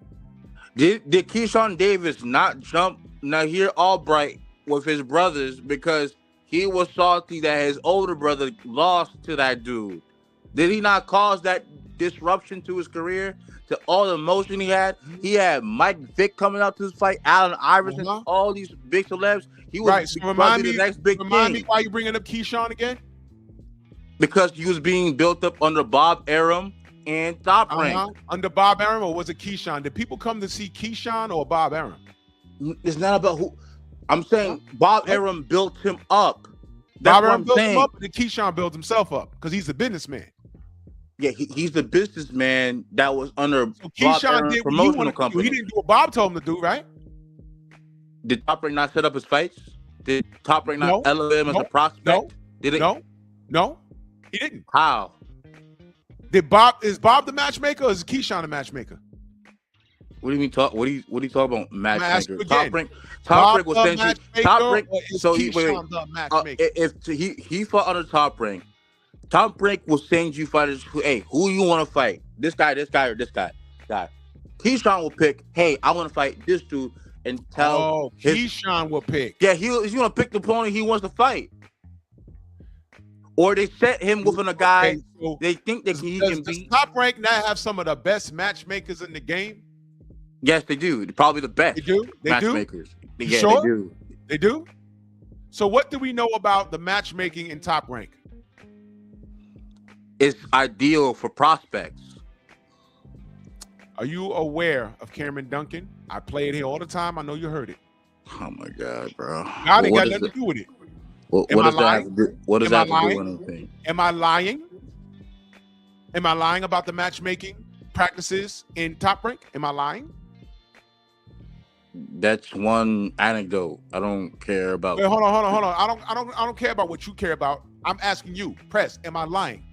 Did Keyshawn Davis not jump Nahir Albright with his brothers because he was salty that his older brother lost to that dude? Did he not cause that disruption to his career, to all the emotion he had? He had Mike Vick coming out to his fight, Allen Iverson, all these big celebs. He was Right. So remind me, the next big remind me thing. why you bringing up Keyshawn again? Because he was being built up under Bob Arum and Top Rank. Under Bob Arum, or was it Keyshawn? Did people come to see Keyshawn or Bob Arum? It's not about who. I'm saying Bob Arum built him up. Bob Arum built him up, and then Keyshawn built himself up because he's a businessman. Yeah, he's the businessman that was under So Bob Keyshawn Arum's did what promotional company. He didn't do what Bob told him to do, right? Did Top Rank not set up his fights? Did Top Rank not No. elevate him as a prospect? No. Did it? No, he didn't. How? Is Bob the matchmaker or is Keyshawn the matchmaker? What do you mean talk? What do you talk about ask you matchmaker? again. Top Rank was Bob the essentially matchmaker, Top Rank. or is So he Keyshawn the matchmaker? if he fought under Top Rank, Top Rank will send you fighters. Hey, who you want to fight? This guy, or this guy. Keyshawn will pick. Hey, I want to fight this dude, and tell. Keyshawn will pick. Yeah, he's gonna pick the opponent he wants to fight. Or they set him with a guy they think that he can Does beat. Top Rank now have some of the best matchmakers in the game? Yes, they do. Probably the best. They do? They do? matchmakers. You Yeah, sure? they do. They do? So what do we know about the matchmaking in Top Rank? It's ideal for prospects. Are you aware of Cameron Duncan? I play it here all the time. I know you heard it. Oh my God, bro. I ain't got nothing to do with it. What Am I does that lying? have to do? What does Am that I have to do lying? with anything? Am I lying? Am I lying about the matchmaking practices in Top Rank? Am I lying? That's one anecdote. I don't care about. Wait, hold on. I don't care about what you care about. I'm asking you, Press. Am I lying?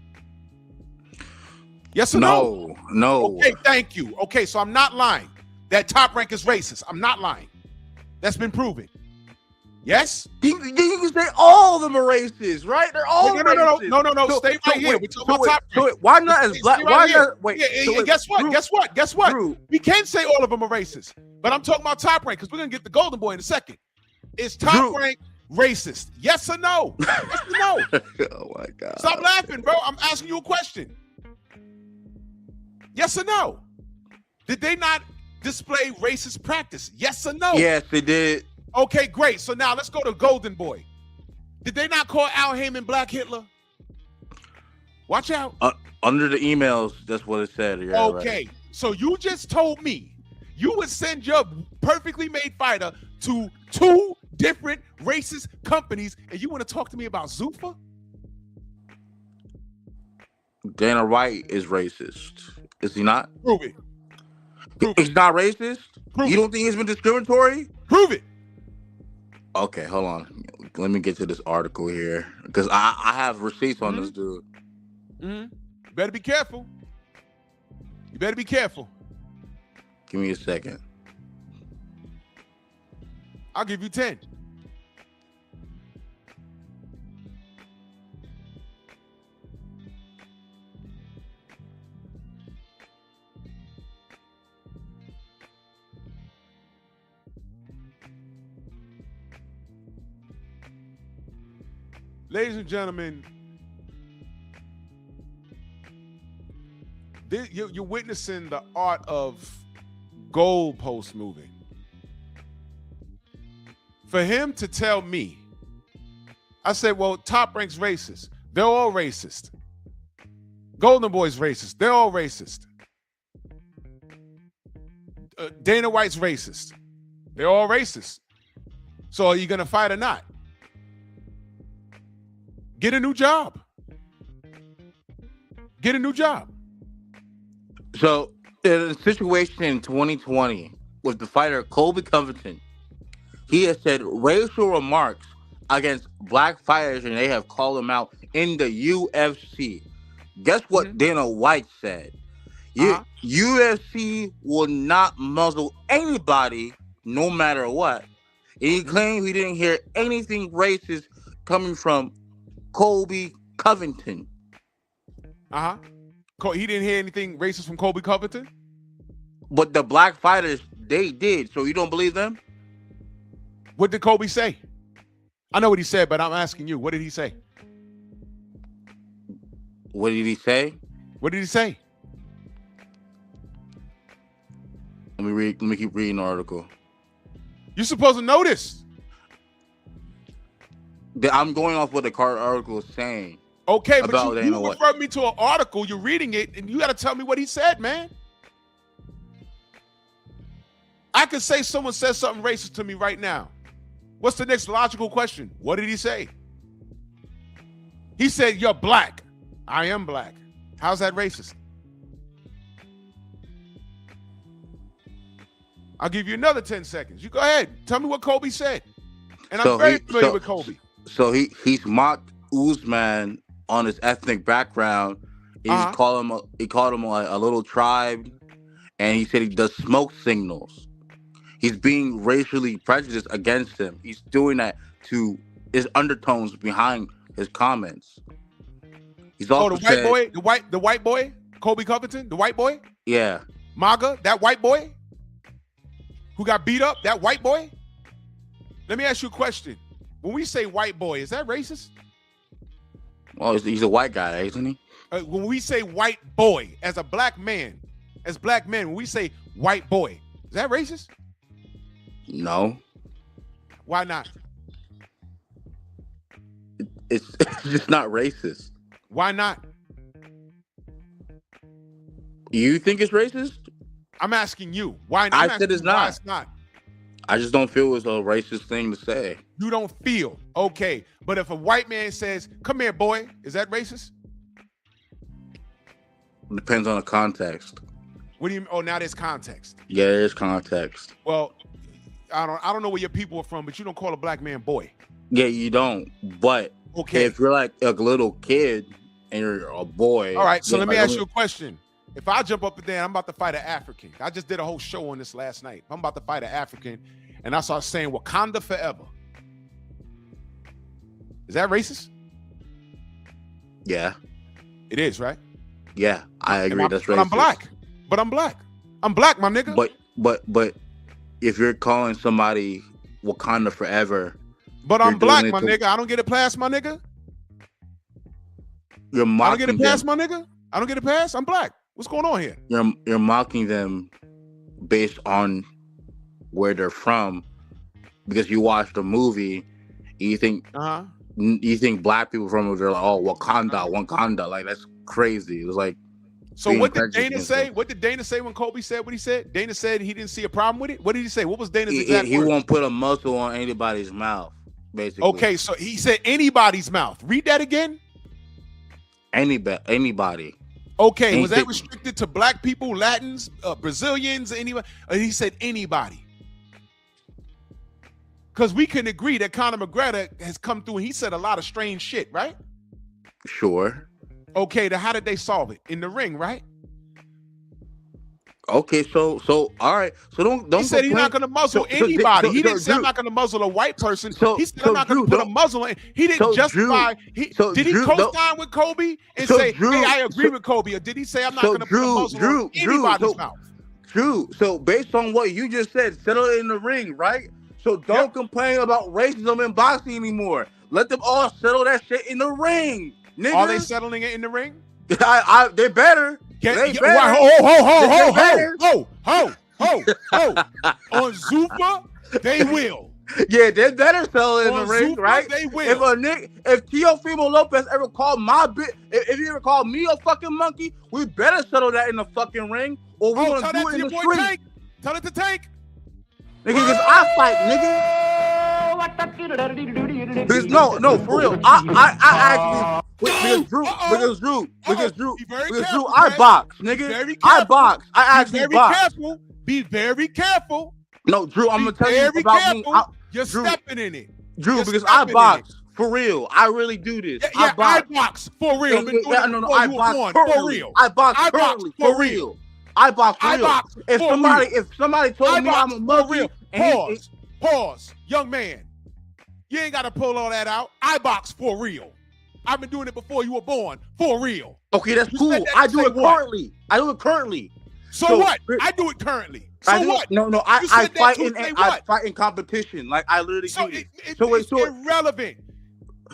Yes or no? No. Okay, thank you. Okay, so I'm not lying. That Top Rank is racist. I'm not lying. That's been proven. Yes? You can say all of them are racist, right? They're all racist. No. Stay right here. We're talking about Top Rank. Why not as black? Why not? Wait. Yeah, guess what? Guess what? Drew. We can say all of them are racist, but I'm talking about Top Rank because we're gonna get the Golden Boy in a second. Is Top Rank racist? Yes or no? Yes or no? Oh my God! Stop laughing, bro. I'm asking you a question. Yes or no? Did they not display racist practice? Yes or no? Yes, they did. Okay, great. So now let's go to Golden Boy. Did they not call Al Heyman Black Hitler? Watch out. Under the emails, that's what it said. Yeah, okay, right. So you just told me you would send your perfectly made fighter to two different racist companies, and you want to talk to me about Zuffa? Dana White is racist. Is he not? Prove it. Prove He's it. not racist? Prove You it. don't think he's been discriminatory? Prove it. Okay, hold on. Let me get to this article here. Because I have receipts on this dude. You better be careful. You better be careful. Give me a second. I'll give you 10. Ladies and gentlemen, you're witnessing the art of goalpost moving. For him to tell me, I said, well, Top Rank's racist. They're all racist. Golden Boy's racist. They're all racist. Dana White's racist. They're all racist. So are you going to fight or not? Get a new job. Get a new job. So, in a situation in 2020 with the fighter Colby Covington, he has said racial remarks against black fighters, and they have called him out in the UFC. Guess what Dana White said? UFC will not muzzle anybody, no matter what. And he claimed he didn't hear anything racist coming from Colby Covington. He didn't hear anything racist from Colby Covington? But the black fighters, they did. So you don't believe them? What did Colby say? I know what he said, but I'm asking you. What did he say? What did he say? What did he say? Let me keep reading the article. You're supposed to know this. I'm going off what the article is saying. Okay, but you referred me to an article. You're reading it, and you got to tell me what he said, man. I could say someone says something racist to me right now. What's the next logical question? What did he say? He said, you're black. I am black. How's that racist? I'll give you another 10 seconds. You go ahead. Tell me what Colby said. And I'm very familiar with Colby. So he's mocked Usman on his ethnic background. He called him a little tribe, and he said he does smoke signals. He's being racially prejudiced against him. He's doing that to his undertones behind his comments. He's also the white boy, Colby Covington, the white boy? Yeah. MAGA, that white boy who got beat up, that white boy? Let me ask you a question. When we say white boy, is that racist? Well, he's a white guy, isn't he? When we say white boy, as a black man, as black men, when we say white boy, is that racist? No. Why not? It's just not racist. Why not? You think it's racist? I'm asking you. Why not? I said it's not. Why it's not. I just don't feel it's a racist thing to say. You don't feel. Okay. But if a white man says, come here, boy, is that racist? Depends on the context. What do you mean? Oh, now there's context. Yeah, there's context. Well, I don't know where your people are from, but you don't call a black man boy. Yeah, you don't. But if you're like a little kid and you're a boy. All right, so let me ask you a question. If I jump up there, I'm about to fight an African. I just did a whole show on this last night. I'm about to fight an African, and I start saying Wakanda forever. Is that racist? Yeah. It is, right? Yeah, I agree. That's racist. But I'm black. I'm black, my nigga. But if you're calling somebody Wakanda forever. But I'm black, my nigga. I don't get it past, my nigga. You're mocking I don't get it past, my nigga. I don't get it past. I'm black. What's going on here? You're mocking them based on where they're from because you watched a movie and you think black people from they're like, oh, Wakanda, like that's crazy. It was like, so what did Dana say? What did Dana say when Colby said what he said? Dana said he didn't see a problem with it. What did he say? What was Dana's exact He words? won't put a muzzle on anybody's mouth, basically. Okay, so he said anybody's mouth. Read that again. Anybody. Okay, was that Ain't restricted to black people, Latins, Brazilians, anybody? He said anybody. Because we can agree that Conor McGregor has come through and he said a lot of strange shit, right? Sure. Okay, then how did they solve it? In the ring, right? Okay, so all right. So don't He said he's not going to muzzle anybody. He didn't say I'm not going to muzzle a white person. He said I'm not going to put a muzzle on. He didn't justify. Did he co-sign with Kobe and say, hey, I agree with Kobe? Or did he say I'm not going to put a muzzle on anybody's mouth? Drew, so based on what you just said, settle it in the ring, right? So don't complain about racism in boxing anymore. Let them all settle that shit in the ring, nigga. Are they settling it in the ring? They better. They better. Ho. On Zuffa, they will. Yeah, they better settle it in the ring, Zuffa, right? They will. If Teofimo Lopez ever called my bitch, if he ever called me a fucking monkey, we better settle that in the fucking ring, or we're gonna do it in the street. Tank. Tell it to Tank. Nigga, because I fight, nigga. Because no, for real. I actually because Drew, I box, nigga. I box. I actually box. Be very careful. No, Drew, I'm gonna tell you about me. You're stepping in it. Drew, because I box for real. I really do this. Yeah, I box for real. I box for real. I box currently for real. I box for real. If somebody told me I'm a monkey, pause, young man. You ain't gotta pull all that out. I box for real. I've been doing it before you were born, for real. Okay, that's cool. I do it currently. So what? I do it currently. So what? No. I fight in competition. Like I literally do this. It's irrelevant.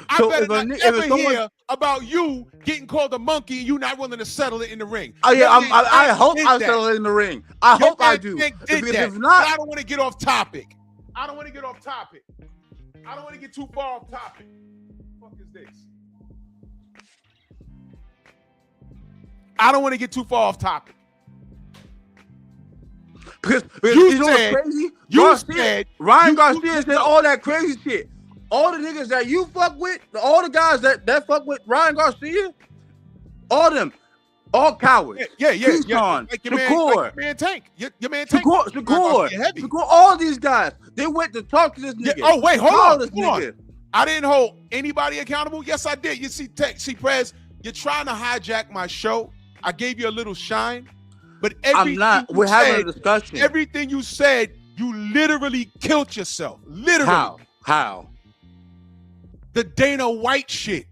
I better not ever hear about you getting called a monkey and you not willing to settle it in the ring. Oh yeah, I hope I settle it in the ring. I hope I do. Because if not, I don't want to get off topic. I don't want to get too far off topic. What the fuck is this? I don't want to get too far off topic. Because you know what's crazy? Ryan Garcia said all that crazy shit. All the niggas that you fuck with, all the guys that fuck with Ryan Garcia, all them, all cowards. Yeah. Keyshawn, like Shakur, your man Tank. Your man Tank. Shakur, all these guys, they went to talk to this nigga. Yeah. Oh, wait, hold on. I didn't hold anybody accountable. Yes, I did. You see, Prez, you're trying to hijack my show. I gave you a little shine, but I'm not. We're having a discussion. Everything you said, you literally killed yourself. Literally. How? The Dana White shit.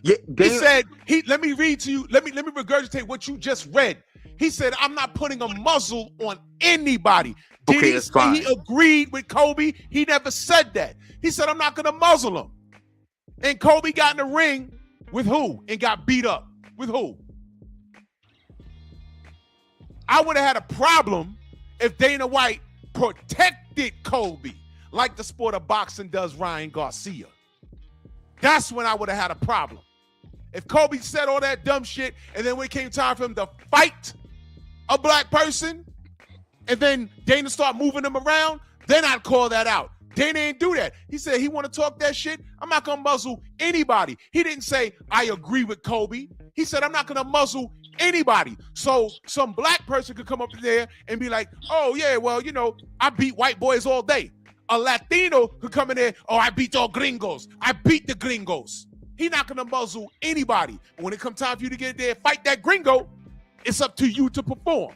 Yeah, he said, let me read to you, let me regurgitate what you just read. He said, I'm not putting a muzzle on anybody. Did he say he agreed with Kobe? He never said that. He said, I'm not going to muzzle him. And Kobe got in the ring with who? And got beat up. With who? I would have had a problem if Dana White protected Kobe like the sport of boxing does Ryan Garcia. That's when I would have had a problem. If Kobe said all that dumb shit, and then when it came time for him to fight a black person, and then Dana start moving him around, then I'd call that out. Dana didn't do that. He said he want to talk that shit. I'm not gonna muzzle anybody. He didn't say I agree with Kobe. He said I'm not gonna muzzle anybody. So some black person could come up there and be like, oh yeah, well, I beat white boys all day. A Latino could come in there, oh, I beat all gringos. I beat the gringos. He's not going to muzzle anybody. But when it comes time for you to get there and fight that gringo, it's up to you to perform.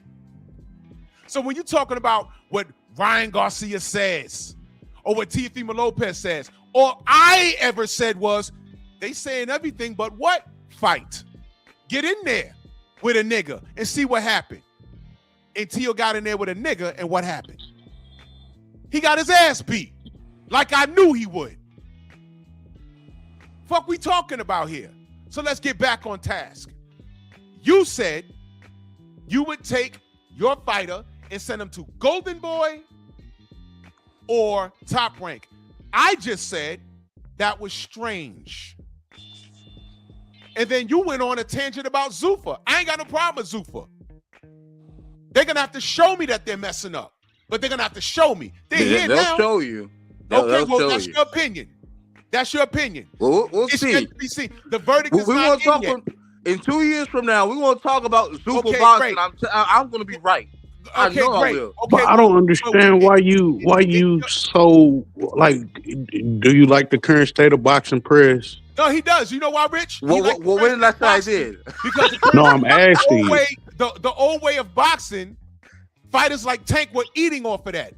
So when you're talking about what Ryan Garcia says, or what Teofimo Lopez says, all I ever said was, they saying everything but what? Fight. Get in there with a nigga and see what happened. And Teo got in there with a nigga, and what happened? He got his ass beat, like I knew he would. Fuck we talking about here? So let's get back on task. You said you would take your fighter and send him to Golden Boy or Top Rank. I just said that was strange. And then you went on a tangent about Zuffa. I ain't got no problem with Zuffa. They're going to have to show me that they're messing up. But they're going to have to show me. They'll show you. Okay, well, that's your opinion. That's your opinion. Well, we'll see. The verdict is not in yet. In 2 years from now, we're gonna talk about super Okay, boxing. great. I'm gonna be right. I Okay, know I great. will. Okay, But I don't understand why you so like. Do you like the current state of boxing, press? No, he does. You know why, Rich? He likes Well, when did I say I did? Because No, I'm asking you. the old way of boxing, fighters like Tank were eating off of that.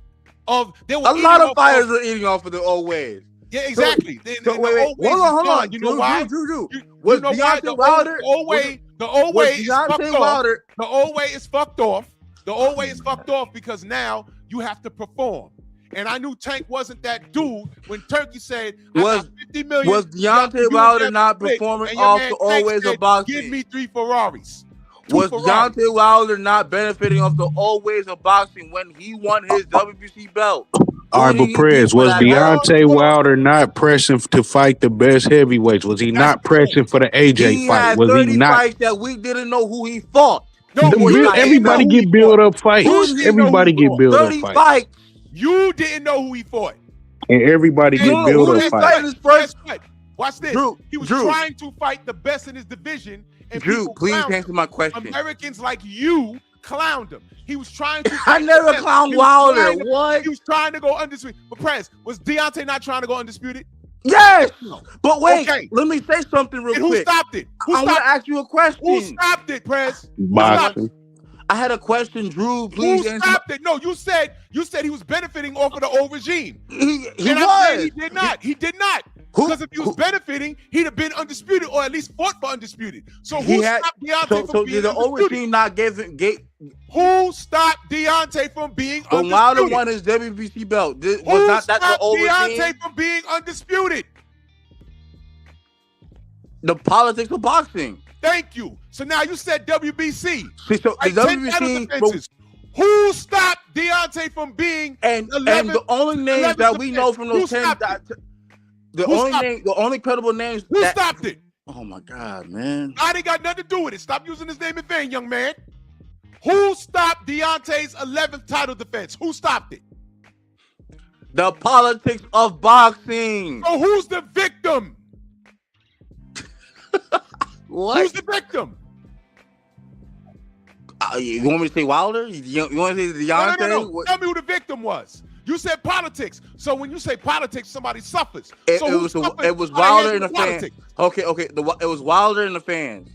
They were A eating lot of off fighters are eating off of the old ways. Yeah, exactly. So wait, hold on. You know why? Drew. You Was know why? Deontay Wilder? The old way is fucked Wilder? off. The old way is fucked off. The old way is fucked off because now you have to perform. And I knew Tank wasn't that dude when Turkey said, I got 50 million. Was Deontay Wilder not performing off the old ways of boxing? Give me 3 Ferraris. Was Deontay Wilder not benefiting off the old ways of boxing when he won his WBC belt? All right, but Prez, was Deontay Wilder not pressing to fight the best heavyweights? Was he not pressing for the AJ fight? Was he not? Fights that we didn't know who he fought. No, everybody get build up fights. Everybody get build up fights. You didn't know who he fought. And everybody get build up fights. Watch this. He was trying to fight the best in his division. And Drew, please answer my question. Americans like you clowned him. He was trying to. I never clowned Wilder. What? He was trying to go undisputed. But Prez, was Deontay not trying to go undisputed? Yes. But wait, let me say something real quick. Who stopped it? I want to ask you a question. Who stopped it, Prez? Boxing. I had a question, Drew. Please answer. Who stopped it? No, you said he was benefiting off of the old regime. He did not. He did not. Because if he was benefiting, he'd have been undisputed or at least fought for undisputed. So who stopped Deontay from being the old undisputed? regime not Who stopped Deontay from being undisputed? When Wilder won his WBC belt, was not that the old Deontay regime? from being undisputed? The politics of boxing. Thank you. So now you said WBC. See, so the WBC. Who stopped Deontay from being and the only names that we know from those 10 the only credible names who stopped it? Oh my God, man. I ain't got nothing to do with it. Stop using his name in vain, young man. Who stopped Deontay's 11th title defense? Who stopped it? The politics of boxing. So who's the victim? What? Who's the victim? You want me to say Wilder? You want to say Deontay? No. Tell me who the victim was. You said politics. So when you say politics, somebody suffers. It was Wilder and the fans. Okay. It was Wilder and the fans.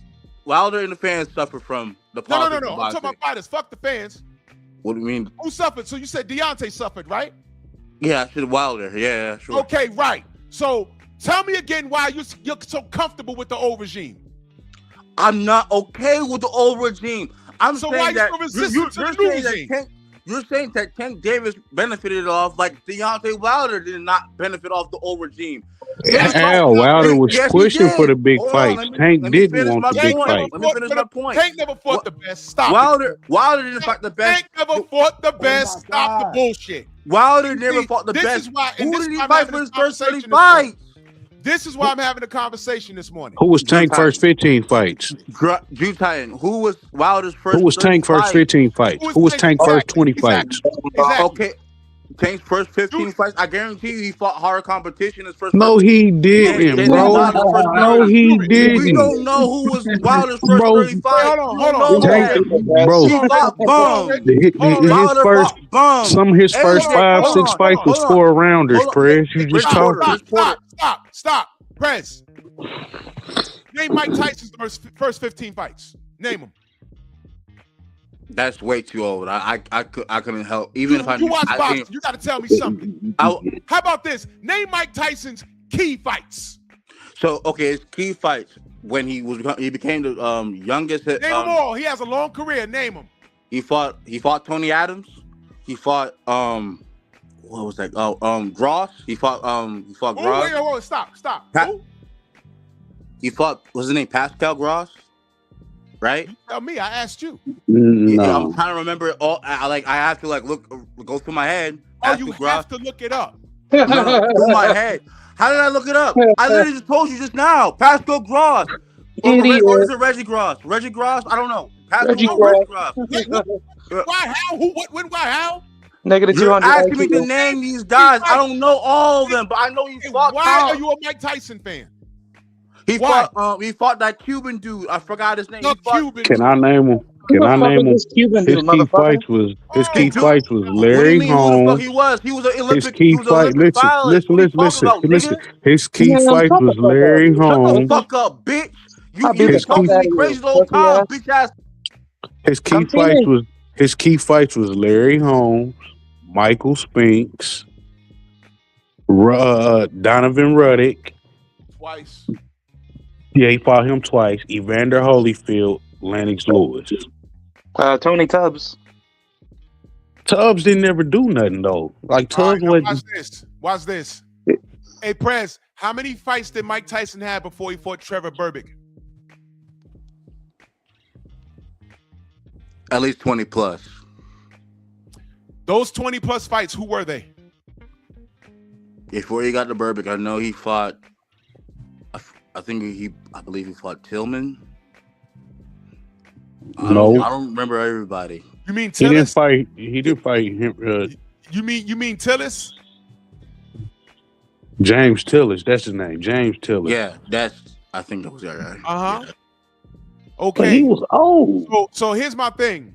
Wilder and the fans suffered from the politics. No. I'm talking about fighters. Fuck the fans. What do you mean? Who suffered? So you said Deontay suffered, right? Yeah, I said Wilder. Yeah, sure. Okay, right. So tell me again why you're so comfortable with the old regime. I'm not okay with the old regime. I'm so saying why that you so resistant to the new regime? You're saying that Tank Davis benefited off like Deontay Wilder did not benefit off the old regime. Wilder was pushing for the big fights. Tank didn't want the big fight. Let me finish my point. Tank never fought the best. Stop Wilder didn't fight the best. Tank never fought the best. Stop the bullshit. Wilder never fought the best. Who did he fight for his first 30 fights? This is why I'm having a conversation this morning. Who was Tank's first 15 fights? Drew Titan. Who was Wilder's first? Who was Tank's first 15 fights? Who was Tank's first 20 fights? Exactly. Okay. Tank's first 15 fights. I guarantee you, he fought hard competition. His first. No, he didn't, bro. No, he didn't. We don't know who was Wilder's first 35. Hold on. Bro, he fought bums. His first, some of his first 5-6 fights was 4 rounders, Prez. You just talking. Stop. Prez. Name Mike Tyson's first 15 fights. Name them. That's way too old. I couldn't help. Even if I watch boxing, you got to tell me something. How about this? Name Mike Tyson's key fights. So okay, his key fights when he became the youngest. Name them all. He has a long career. Name them. He fought Tony Adams. He fought what was that? Gross. He fought Gross. Wait, stop. Who? He fought. What's his name? Pascal Gross. Right? You tell me. I asked you. No. Yeah, I'm trying to remember it all. I have to go through my head. You have to look it up. No, through my head. How did I look it up? I literally just told you just now. Pascal Gross. Or is it Reggie Gross? Reggie Gross? I don't know. Pascal Gross. Why? How? Who? What? When? Why? How? Negative 200. You're asking me to name these guys. I don't know all of them, but I know you fought. Why are you a Mike Tyson fan? He Why? fought that Cuban dude. I forgot his name. The He fought. Cuban Can I dude. name him? Who Can the I fuck name is him? this Cuban His dude, key motherfucker? fights was Oh, What do you Larry mean? Who the fuck Holmes. he was? He was an His Olympic. He key was an fight. Olympic Listen, finalist. listen, What are you listen, talking listen, about, listen. nigga? His key Man, fight shut the was fuck up, Larry you. Shut the Holmes. fuck up, bitch. I'll You beat the been His fuck key talking to out me of you, crazy the whole pussy time, ass. bitch ass. key fights Continue. was Larry Holmes, Michael Spinks, Donovan Ruddick. twice. Yeah, he fought him twice. Evander Holyfield, Lennox Lewis. Tony Tubbs. Tubbs didn't ever do nothing though. Like All right, Tubbs now watch wasn't. this. Watch this. Hey, Prez, how many fights did Mike Tyson have before he fought Trevor Berbick? At least 20 plus. Those 20 plus fights, who were they? Before he got to Burbick, I know he fought. I believe he fought Tillman. No, I don't remember everybody. You mean he didn't Tillis? fight. He didn't fight him. You mean Tillis? James Tillis. That's his name. James Tillis. Yeah, I think that was that guy. Uh-huh. Yeah. But he Okay. was old. So here's my thing.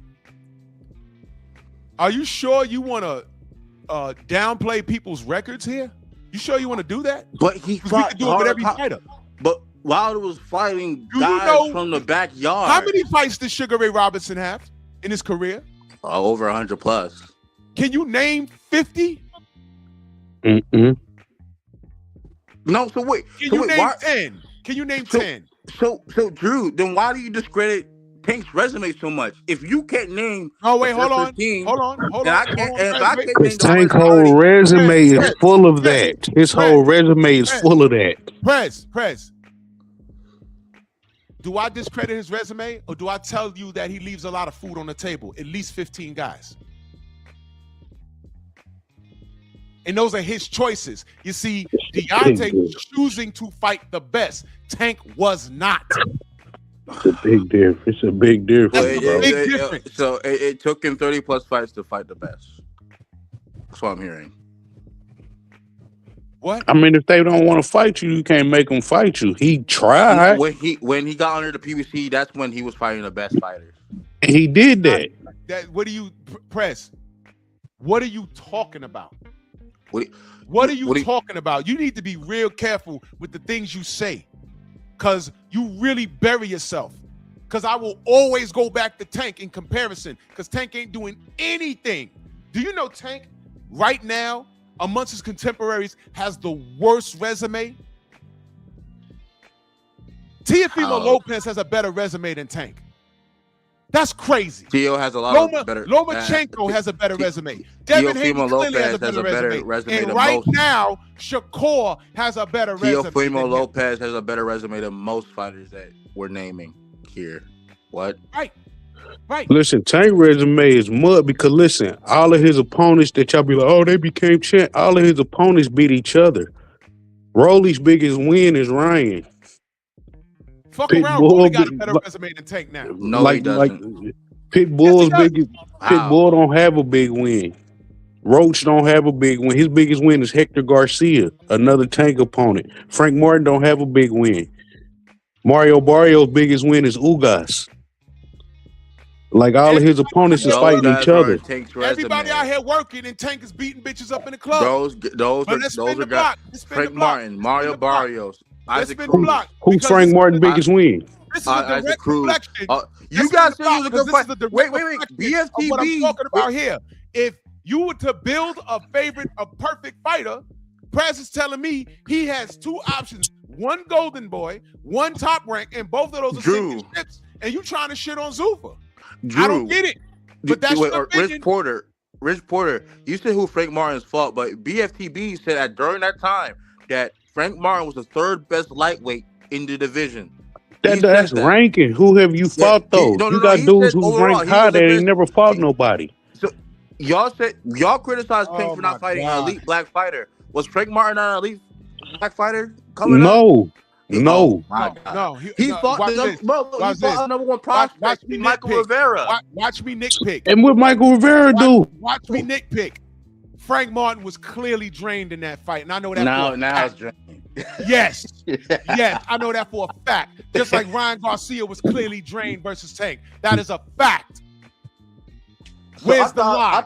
Are you sure you want to downplay people's records here? You sure you want to do that? But he 'Cause we fought can do it with every fighter. But Wilder was fighting Do you guys know from the backyard. How many fights did Sugar Ray Robinson have in his career? Over 100 plus. Can you name 50? Mm-mm. No, so wait. Can so you wait, name why, 10? Can you name So- 10? So Drew, then why do you discredit Tank's resume so much? If you can't name Oh, wait, the hold first on. 15, Hold on. and I can't, and if I Wait, can't name His the Tank first whole 30, resume is Prez, full of Prez, that. His whole Prez, resume is Prez. full of that. Prez. Do I discredit his resume or do I tell you that he leaves a lot of food on the table? At least 15 guys. And those are his choices. You see, Deontay was choosing to fight the best. Tank was not. It's a big difference. It's a big difference, That's bro. a big difference. So it took him 30 plus fights to fight the best. That's what I'm hearing. What? I mean, if they don't want to fight you, you can't make them fight you. He tried. When he got under the PBC, that's when he was fighting the best fighters. And he did that. What do you press? What are you talking about? What are you talking about? You need to be real careful with the things you say, because you really bury yourself. Because I will always go back to Tank in comparison, because Tank ain't doing anything. Do you know Tank right now, amongst his contemporaries, has the worst resume? Teofimo Lopez has a better resume than Tank. That's crazy. Tio has a lot of better. Lomachenko has a better resume. Devin Haney clearly has a better resume. And right now, Shakur has a better resume. Teofimo Lopez has a better resume than most fighters that we're naming here. What? Right. Listen, Tank resume is mud because listen, all of his opponents that y'all be like, oh, they became champ. All of his opponents beat each other. Rolly's biggest win is Ryan. Fuck around, Rolly got a better resume than Tank now. No, he doesn't. Pitbull don't have a big win. Roach don't have a big win. His biggest win is Hector Garcia, another Tank opponent. Frank Martin don't have a big win. Mario Barrio's biggest win is Ugas. Like all of his opponents is fighting each other. Everybody out here working and Tank is beating bitches up in the club. Those are guys. Frank Martin, Mario Barrios, Isaac Cruz. Who's Frank Martin's biggest win? This is a direct reflection. You guys said it was a good fight. Wait. BFTB. What I'm talking about here. If you were to build a perfect fighter, Prez is telling me he has two options: one Golden Boy, one Top Rank, and both of those are championships. And you trying to shit on Zuffa? I don't get it. But that's your opinion. Rich Porter. You said who Frank Martin's fault, but BFTB said that during that time that Frank Martin was the third best lightweight in the division. That's ranking. Who have you fought though? You got dudes who's ranked high that ain't never fought nobody. So y'all criticized Tank for not fighting an elite black fighter. Was Frank Martin an elite black fighter coming up? No. He fought the number one prospect, Michael Rivera. Watch me nitpick. And what Michael Rivera do? Watch me nitpick. Frank Martin was clearly drained in that fight, and I know that. Now it's drained. Yes, yes, I know that for a fact. Just like Ryan Garcia was clearly drained versus Tank. That is a fact. Where's the lie?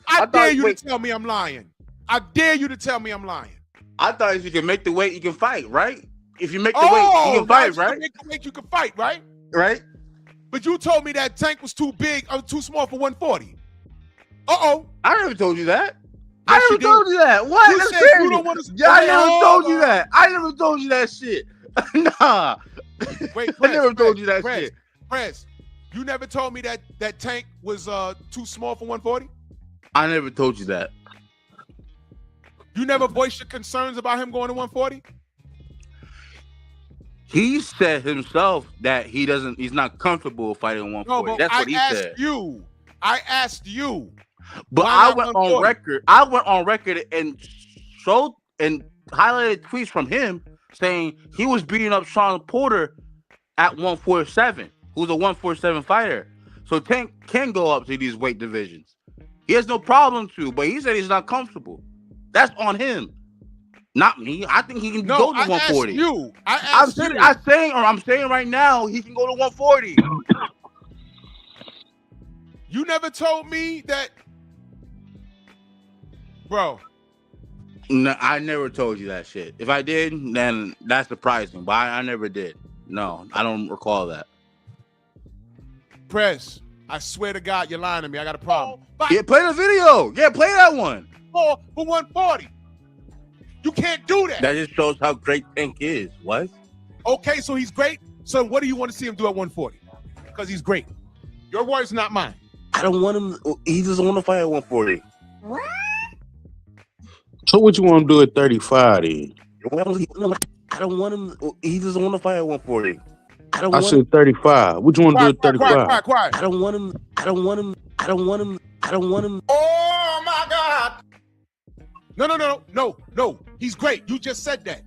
I dare you to tell me I'm lying. I dare you to tell me I'm lying. I thought if you can make the weight, you can fight, right? If you make the weight, you can fight, right? Make the weight, you can fight, right? Right? But you told me that Tank was too big, too small for 140. Uh-oh. I never told you that. Yes, I never told you that. What? You That's said crazy. you don't want to. I never told you that. I never told you that shit. Nah. Wait, I never told you that shit. Prez, you never told me that Tank was too small for 140? I never told you that. You never voiced your concerns about him going to 140? He said himself that he's not comfortable fighting 140. No, but that's what he said. I asked you. But I went on record. I went on record and showed and highlighted tweets from him saying he was beating up Sean Porter at 147, who's a 147 fighter. So Tank can go up to these weight divisions. He has no problem to, but he said he's not comfortable. That's on him, not me. I think he can go to 140. I'm saying right now he can go to 140. You never told me that, bro. No, I never told you that shit. If I did, then that's surprising. But I never did. No, I don't recall that. Press, I swear to God, you're lying to me. I got a problem. Yeah, play the video. Yeah, play that one. For 140. You can't do that. That just shows how great Tank is. What? Okay, so he's great. So what do you want to see him do at 140? Because he's great. Your words, not mine. I don't want him. He doesn't want to fight at 140. What? So what you want to do at 35 then? I don't want him. He doesn't want to fight at 140. I said 35. What you want to do at 35? Quiet. I don't want him. I don't want him. I don't want him. I don't want him. Oh my God. No. He's great. You just said that.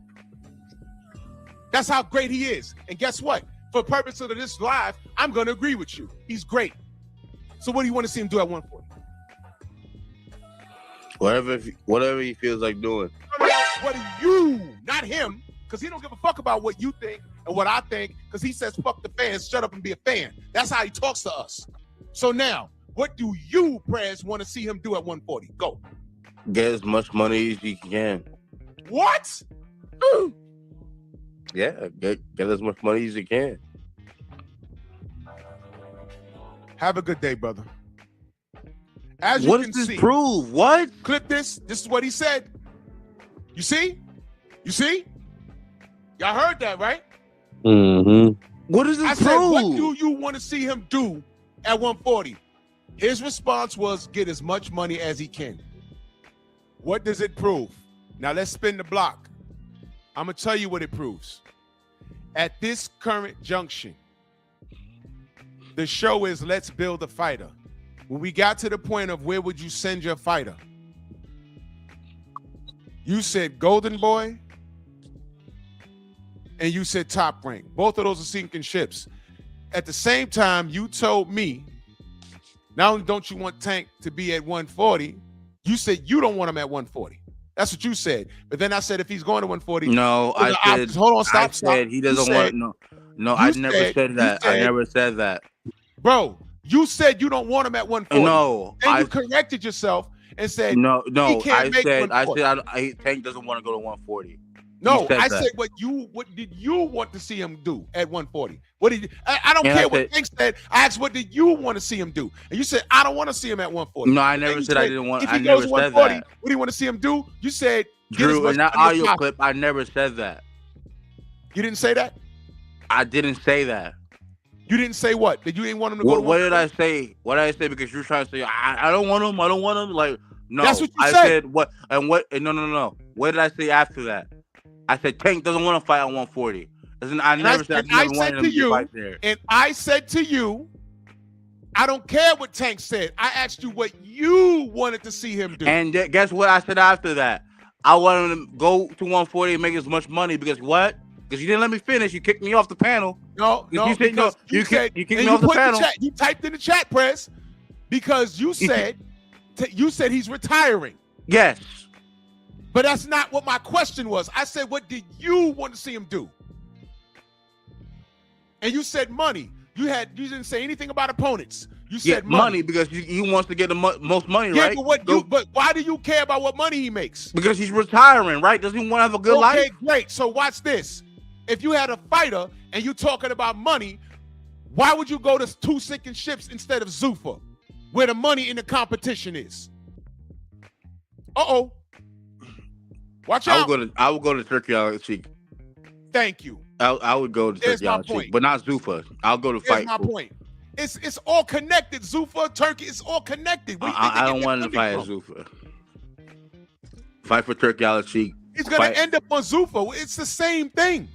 That's how great he is. And guess what? For purpose of this live, I'm going to agree with you. He's great. So what do you want to see him do at 140? Whatever he feels like doing. What do you, not him, because he don't give a fuck about what you think and what I think, because he says, fuck the fans, shut up and be a fan. That's how he talks to us. So now, what do you, Prez, want to see him do at 140? Go. Get as much money as he can. What? Yeah, get as much money as you can. Have a good day, brother. As what you can does this see, prove? What? Clip this. This is what he said. You see? Y'all heard that, right? Mm-hmm. What does this I prove? said, what do you want to see him do at 140? His response was, get as much money as he can. What does it prove? Now let's spin the block. I'm going to tell you what it proves. At this current junction, the show is let's build a fighter. When we got to the point of where would you send your fighter, you said Golden Boy and you said Top Rank. Both of those are sinking ships. At the same time, you told me, not only don't you want Tank to be at 140, you said you don't want him at 140. That's what you said. But then I said if he's going to 140, no, I said. Hold on, stop. Said he doesn't want. No, I never said that. I never said that, bro. You said you don't want him at 140. No, and you corrected yourself and said no. I said Tank doesn't want to go to 140. No, I said what did you want to see him do at 140? What did you, I don't care what Tank said. I asked what did you want to see him do? And you said I don't want to see him at 140. No, I never said I didn't want. If he I never goes said 140, that. what do you want to see him do? You said Drew, in that audio clip, I never said that. You didn't say that? I didn't say that. You didn't say what? That you didn't want him to go to 140? What did I say? What did I say? Because you're trying to say I don't want him. I don't want him. Like no, that's what you said. I said what and what? No. What did I say after that? I said Tank doesn't want to fight at 140. I never said I wanted him to fight there. And I said to you, I don't care what Tank said. I asked you what you wanted to see him do. And guess what I said after that? I wanted him to go to 140 and make as much money because what? Because you didn't let me finish. You kicked me off the panel. No. You said no. You kicked me off the panel. You typed in the chat, Press, because you said he's retiring. Yes. But that's not what my question was. I said, what did you want to see him do? And you said money. You didn't say anything about opponents. You said money because he wants to get the most money, right? But why do you care about what money he makes? Because he's retiring, right? Doesn't he want to have a good life? Okay, great. So watch this. If you had a fighter and you talking about money, why would you go to Two Sinking Ships instead of Zuffa, where the money in the competition is? Watch out. I would go to Turkey Al-Sheikh. Thank you. I would go to Turkey Al-Sheikh, but not Zuffa. I'll go to fight. Here's my point. It's all connected. Zuffa, Turkey, it's all connected. I don't want to fight at Zuffa. Fight for Turkey Al-Sheikh. He's gonna end up on Zuffa. It's the same thing.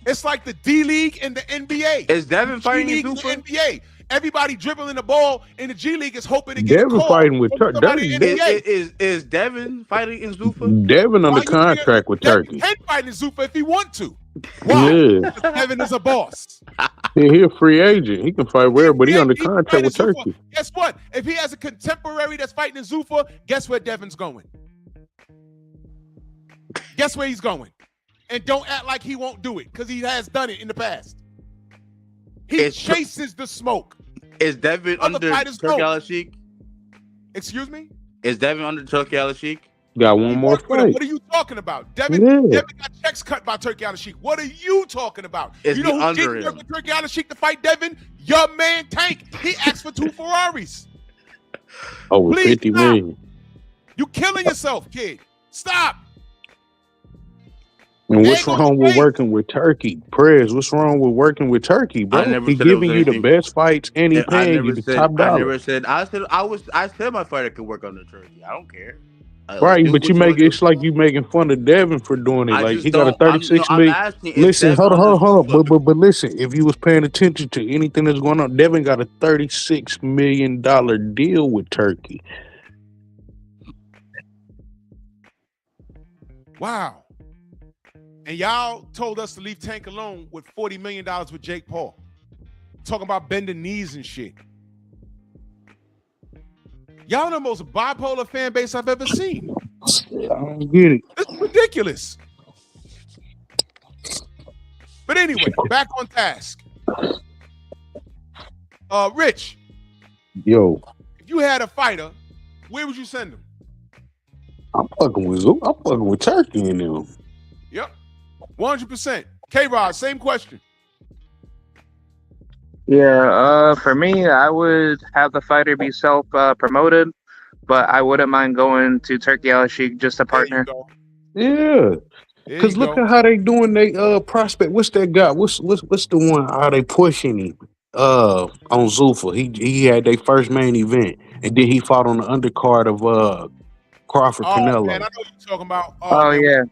It's like the D League and the NBA. Is Devin fighting in Zuffa? The NBA. Everybody dribbling the ball in the G League is hoping to get Devin fighting with Turkey. Is Devin fighting in Zuffa? Devin under contract with Turkey. He can fight in Zuffa if he want to. Why? Yeah. Devin is a boss. He a free agent. He can fight wherever, but he under contract with Turkey. Guess what? If he has a contemporary that's fighting in Zuffa, guess where Devin's going? Guess where he's going? And don't act like he won't do it, because he has done it in the past. He chases the smoke. Is Devin under Turkey Al-Sheikh? Excuse me? Is Devin under Turkey Al-Sheikh? Got one more fight. What are you talking about? Devin got checks cut by Turkey Al-Sheikh. What are you talking about? You know who didn't work with Turkey Al-Sheikh to fight Devin? Your man Tank. He asked for 2 Ferraris. Over 50 million. You killing yourself, kid. Stop. And what's wrong with working with Turkey? Prez, what's wrong with working with Turkey, bro? He giving you the best fights and he paying you the top dollar. I said my fighter could work under Turkey. I don't care. Right, but it's like you making fun of Devin for doing it. Like he got a 36 million. Listen, hold on. But listen, if you was paying attention to anything that's going on, Devin got a $36 million deal with Turkey. Wow. And y'all told us to leave Tank alone with $40 million with Jake Paul. Talking about bending knees and shit. Y'all the most bipolar fan base I've ever seen. I don't get it. This is ridiculous. But anyway, back on task. Rich. Yo. If you had a fighter, where would you send him? I'm fucking with Turkey in them. Yep. 100%. K-Rod, same question. Yeah, for me, I would have the fighter be self-promoted, but I wouldn't mind going to Turkey Al-Sheikh just a partner. Yeah, because look at how they doing they prospect. What's that guy? What's the one? How they pushing him on Zuffa? He had their first main event, and then he fought on the undercard of Crawford Canelo. Man, I know what you're talking about. Yeah.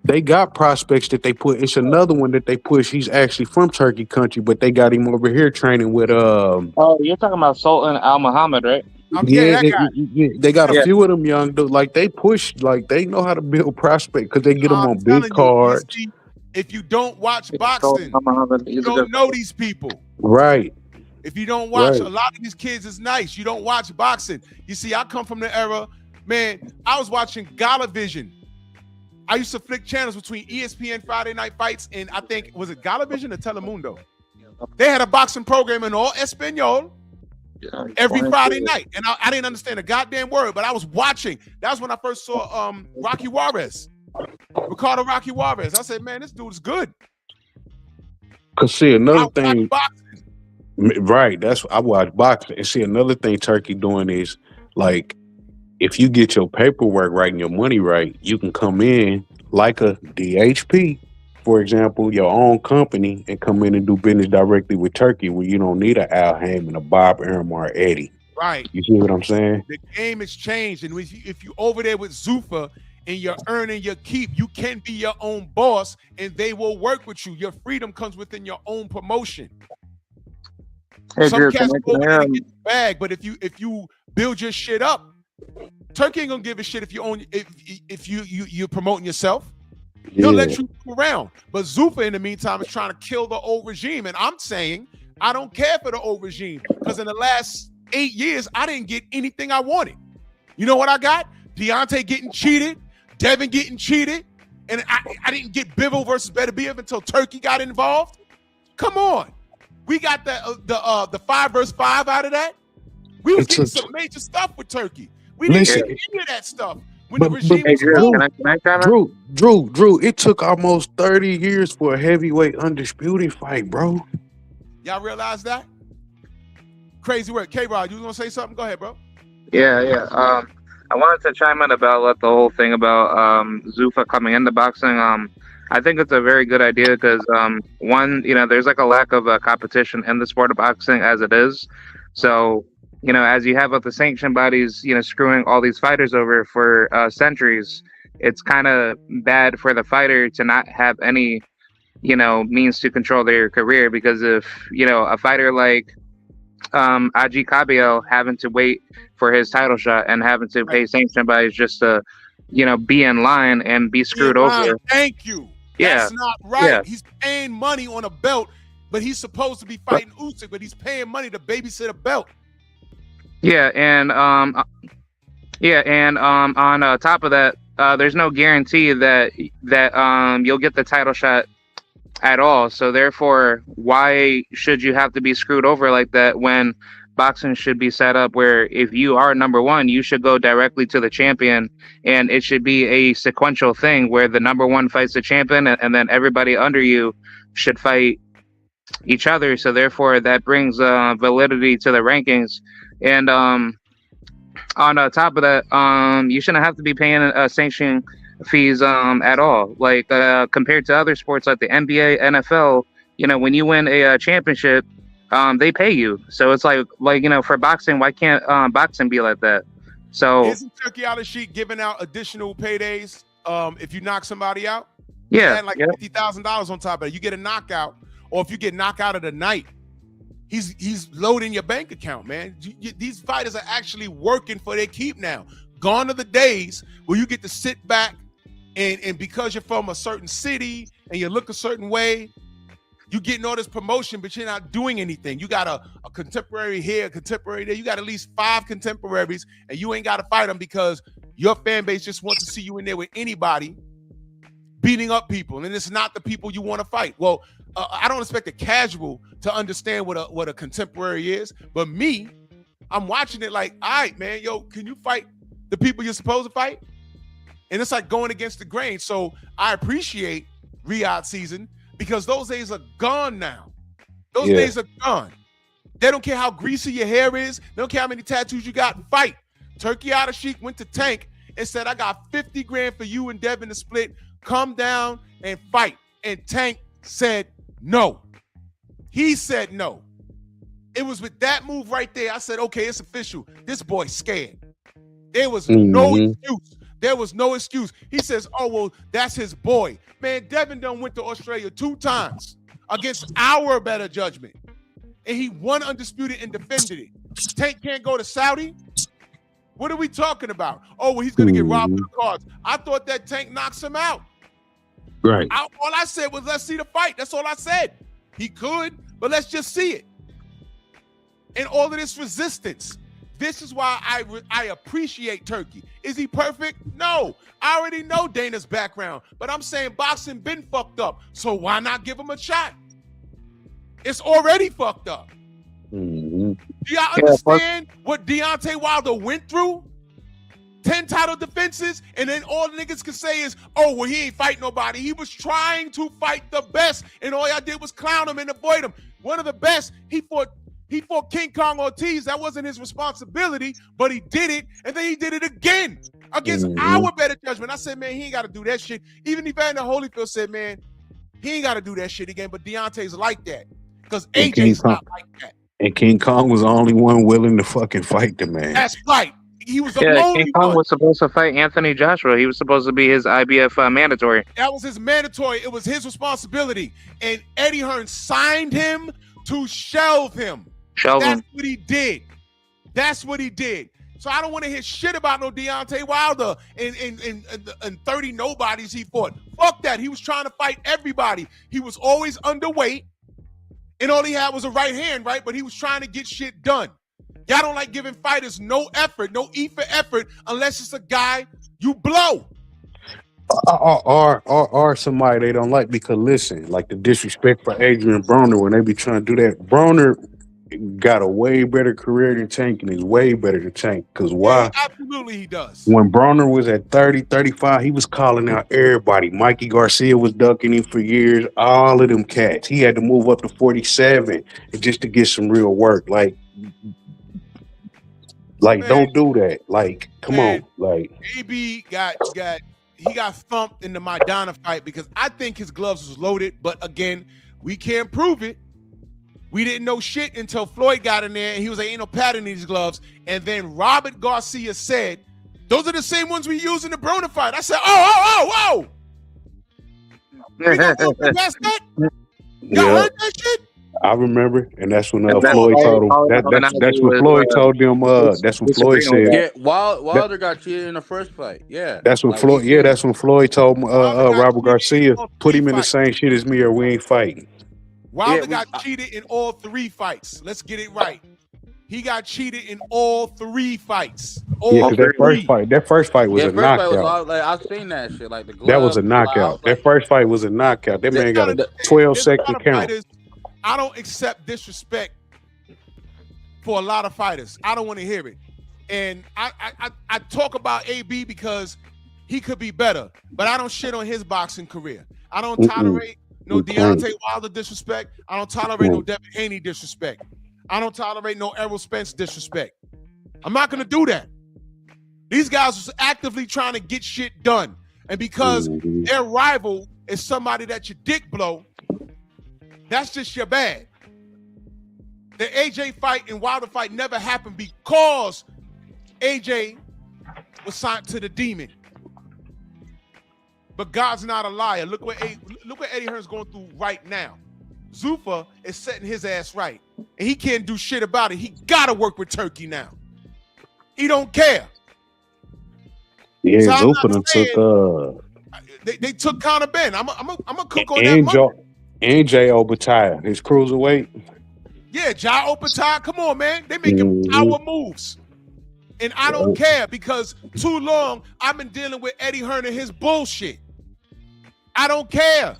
They got prospects that they put. It's another one that they push. He's actually from Turkey country, but they got him over here training with. Oh, you're talking about Sultan Al Muhammad, right? They got a few of them young dudes. Like they push, like they know how to build prospect because they get them on big cards. If you don't watch boxing, you don't know these people. Right. If you don't watch, a lot of these kids is nice. You don't watch boxing. You see, I come from the era, man. I was watching Galavision. I used to flick channels between ESPN Friday Night Fights and I think, was it Galavision or Telemundo? They had a boxing program in all Espanol every Friday night. And I didn't understand a goddamn word, but I was watching. That was when I first saw Rocky Juarez, Ricardo Rocky Juarez. I said, man, this dude is good. Cause see, another thing, right, that's what I watch boxing. And see, another thing Turkey doing is like, if you get your paperwork right and your money right, you can come in like a DHP, for example, your own company, and come in and do business directly with Turkey where you don't need an Al Heyman, a Bob Arum, or Eddie. Right. You see what I'm saying? The game has changed. And if you over there with Zuffa and you're earning your keep, you can be your own boss and they will work with you. Your freedom comes within your own promotion. Hey, Some cats go over there and get the bag, but if you build your shit up, Turkey ain't gonna give a shit if you own if you're promoting yourself. He'll let you move around. But Zuffa in the meantime is trying to kill the old regime. And I'm saying I don't care for the old regime because in the last 8 years, I didn't get anything I wanted. You know what I got? Deontay getting cheated, Devin getting cheated, and I didn't get Bivol versus Beterbiev until Turkey got involved. Come on. We got the 5 versus 5 out of that. We was getting some major stuff with Turkey. We didn't get any of that stuff when the regime was Drew, cool. Drew, it took almost 30 years for a heavyweight undisputed fight, bro. Y'all realize that? Crazy work. K-Rod, you was gonna say something? Go ahead, bro. Yeah. I wanted to chime in about the whole thing about Zuffa coming into boxing. I think it's a very good idea because one, there's like a lack of competition in the sport of boxing as it is. So, as you have with the sanction bodies, screwing all these fighters over for centuries, it's kind of bad for the fighter to not have any, means to control their career. Because if, a fighter like Aji Kabiel having to wait for his title shot and having to pay sanction bodies just to, be in line and be screwed over. Thank you. Yeah. That's not right. Yeah. He's paying money on a belt, but he's supposed to be fighting Usyk, but he's paying money to babysit a belt. Yeah, and on top of that, there's no guarantee that you'll get the title shot at all. So therefore, why should you have to be screwed over like that when boxing should be set up where if you are number one, you should go directly to the champion, and it should be a sequential thing where the number one fights the champion and then everybody under you should fight each other. So therefore, that brings validity to the rankings. And on top of that, you shouldn't have to be paying sanction fees at all. Like compared to other sports like the NBA, NFL, when you win a championship, they pay you. So it's like for boxing, why can't boxing be like that? So isn't Turkey Al-Sheikh giving out additional paydays if you knock somebody out? Yeah, like $50,000 on top of it. You get a knockout, or if you get knocked out of the night, he's loading your bank account, man. These fighters are actually working for their keep now. Gone are the days where you get to sit back and because you're from a certain city and you look a certain way, you getting all this promotion, but you're not doing anything. You got a contemporary here, a contemporary there. You got at least 5 contemporaries, and you ain't got to fight them because your fan base just wants to see you in there with anybody beating up people, and it's not the people you want to fight. Well, I don't expect a casual to understand what a contemporary is, but me, I'm watching it like, all right, man, yo, can you fight the people you're supposed to fight? And it's like going against the grain. So I appreciate Riyadh season because those days are gone now. Those days are gone. They don't care how greasy your hair is. They don't care how many tattoos you got. Fight. Turkey Al-Sheikh went to Tank and said, I got 50 grand for you and Devin to split. Come down and fight. And Tank said no. He said no. It was with that move right there. I said, okay, it's official. This boy's scared. There was no excuse. There was no excuse. He says, oh, well, that's his boy. Man, Devin done went to Australia 2 times against our better judgment. And he won undisputed and defended it. Tank can't go to Saudi? What are we talking about? Oh, well, he's going to get robbed of the cards. I thought that Tank knocks him out. Right. All I said was, let's see the fight. That's all I said. He could, but let's just see it. And all of this resistance. This is why I appreciate Turkey. Is he perfect? No. I already know Dana's background, but I'm saying boxing been fucked up, so why not give him a shot? It's already fucked up. Do y'all understand what Deontay Wilder went through? 10 title defenses, and then all the niggas can say is, oh, well, he ain't fight nobody. He was trying to fight the best, and all y'all did was clown him and avoid him. One of the best, he fought King Kong Ortiz. That wasn't his responsibility, but he did it, and then he did it again against our better judgment. I said, man, he ain't got to do that shit. Even Evander Holyfield said, man, he ain't got to do that shit again, but Deontay's like that because AJ's not like that. And King Kong was the only one willing to fucking fight the man. That's right. He was the only King Kong was supposed to fight Anthony Joshua. He was supposed to be his IBF mandatory. That was his mandatory. It was his responsibility. And Eddie Hearn signed him to shelve him. That's what he did. That's what he did. So I don't want to hear shit about no Deontay Wilder and 30 nobodies he fought. Fuck that. He was trying to fight everybody. He was always underweight. And all he had was a right hand, right? But he was trying to get shit done. Y'all don't like giving fighters no effort, no E for effort, unless it's a guy you blow. Or somebody they don't like because listen, like the disrespect for Adrian Broner when they be trying to do that. Broner got a way better career than Tank and is way better than Tank. Because Yeah, why? absolutely he does. When Broner was at 30, 35, he was calling out everybody. Mikey Garcia was ducking him for years. All of them cats. He had to move up to 47 just to get some real work. Like Man, don't do that. Like, come man, on. Like, AB got thumped in the Maidana fight because I think his gloves was loaded, but again, we can't prove it. We didn't know shit until Floyd got in there and he was like, ain't no pad in these gloves. And then Robert Garcia said, those are the same ones we use in the Broner fight. I said, oh. We gonna go past that? Y'all heard that shit? I remember, and that's when And that's Floyd all- told him. all That's Illuminati what was, Floyd told them. That's what Floyd disagreeing with said. Yeah, Wilder got cheated in the first fight. Yeah, That's what like, Floyd. he Yeah, said. that's when Floyd told Wilder got Robert cheated Garcia, in all put three him in the fights. same shit as me, or we ain't fighting. Wilder Yeah, got cheated in all 3 fights. Let's get it right. He got cheated in all 3 fights. Yeah, All because that first fight was Yeah, a first fight was knockout. all like I've seen that shit. Like the glove. That was a I was knockout. like, That first fight was a knockout. That man got a There's 12-second lot of count. fighters, I don't accept disrespect for a lot of fighters. I don't want to hear it. And I talk about AB because he could be better, but I don't shit on his boxing career. I don't tolerate no Deontay Wilder disrespect. I don't tolerate no Devin Haney disrespect. I don't tolerate no Errol Spence disrespect. I'm not going to do that. These guys was actively trying to get shit done. And because their rival is somebody that your dick blow, that's just your bad. The AJ fight and Wilder fight never happened because AJ was signed to the demon. But God's not a liar. Look what Eddie Hearn's going through right now. Zuffa is setting his ass right. And he can't do shit about it. He got to work with Turkey now. He don't care. Yeah, So I'm Zuffa not saying- They took Conor Ben. I'm a cook on that money. And J.O. Battaglia, his cruiserweight. Yeah, Ja Opatai, come on, man. They making power moves. And I don't care because too long I've been dealing with Eddie Hearn and his bullshit. I don't care.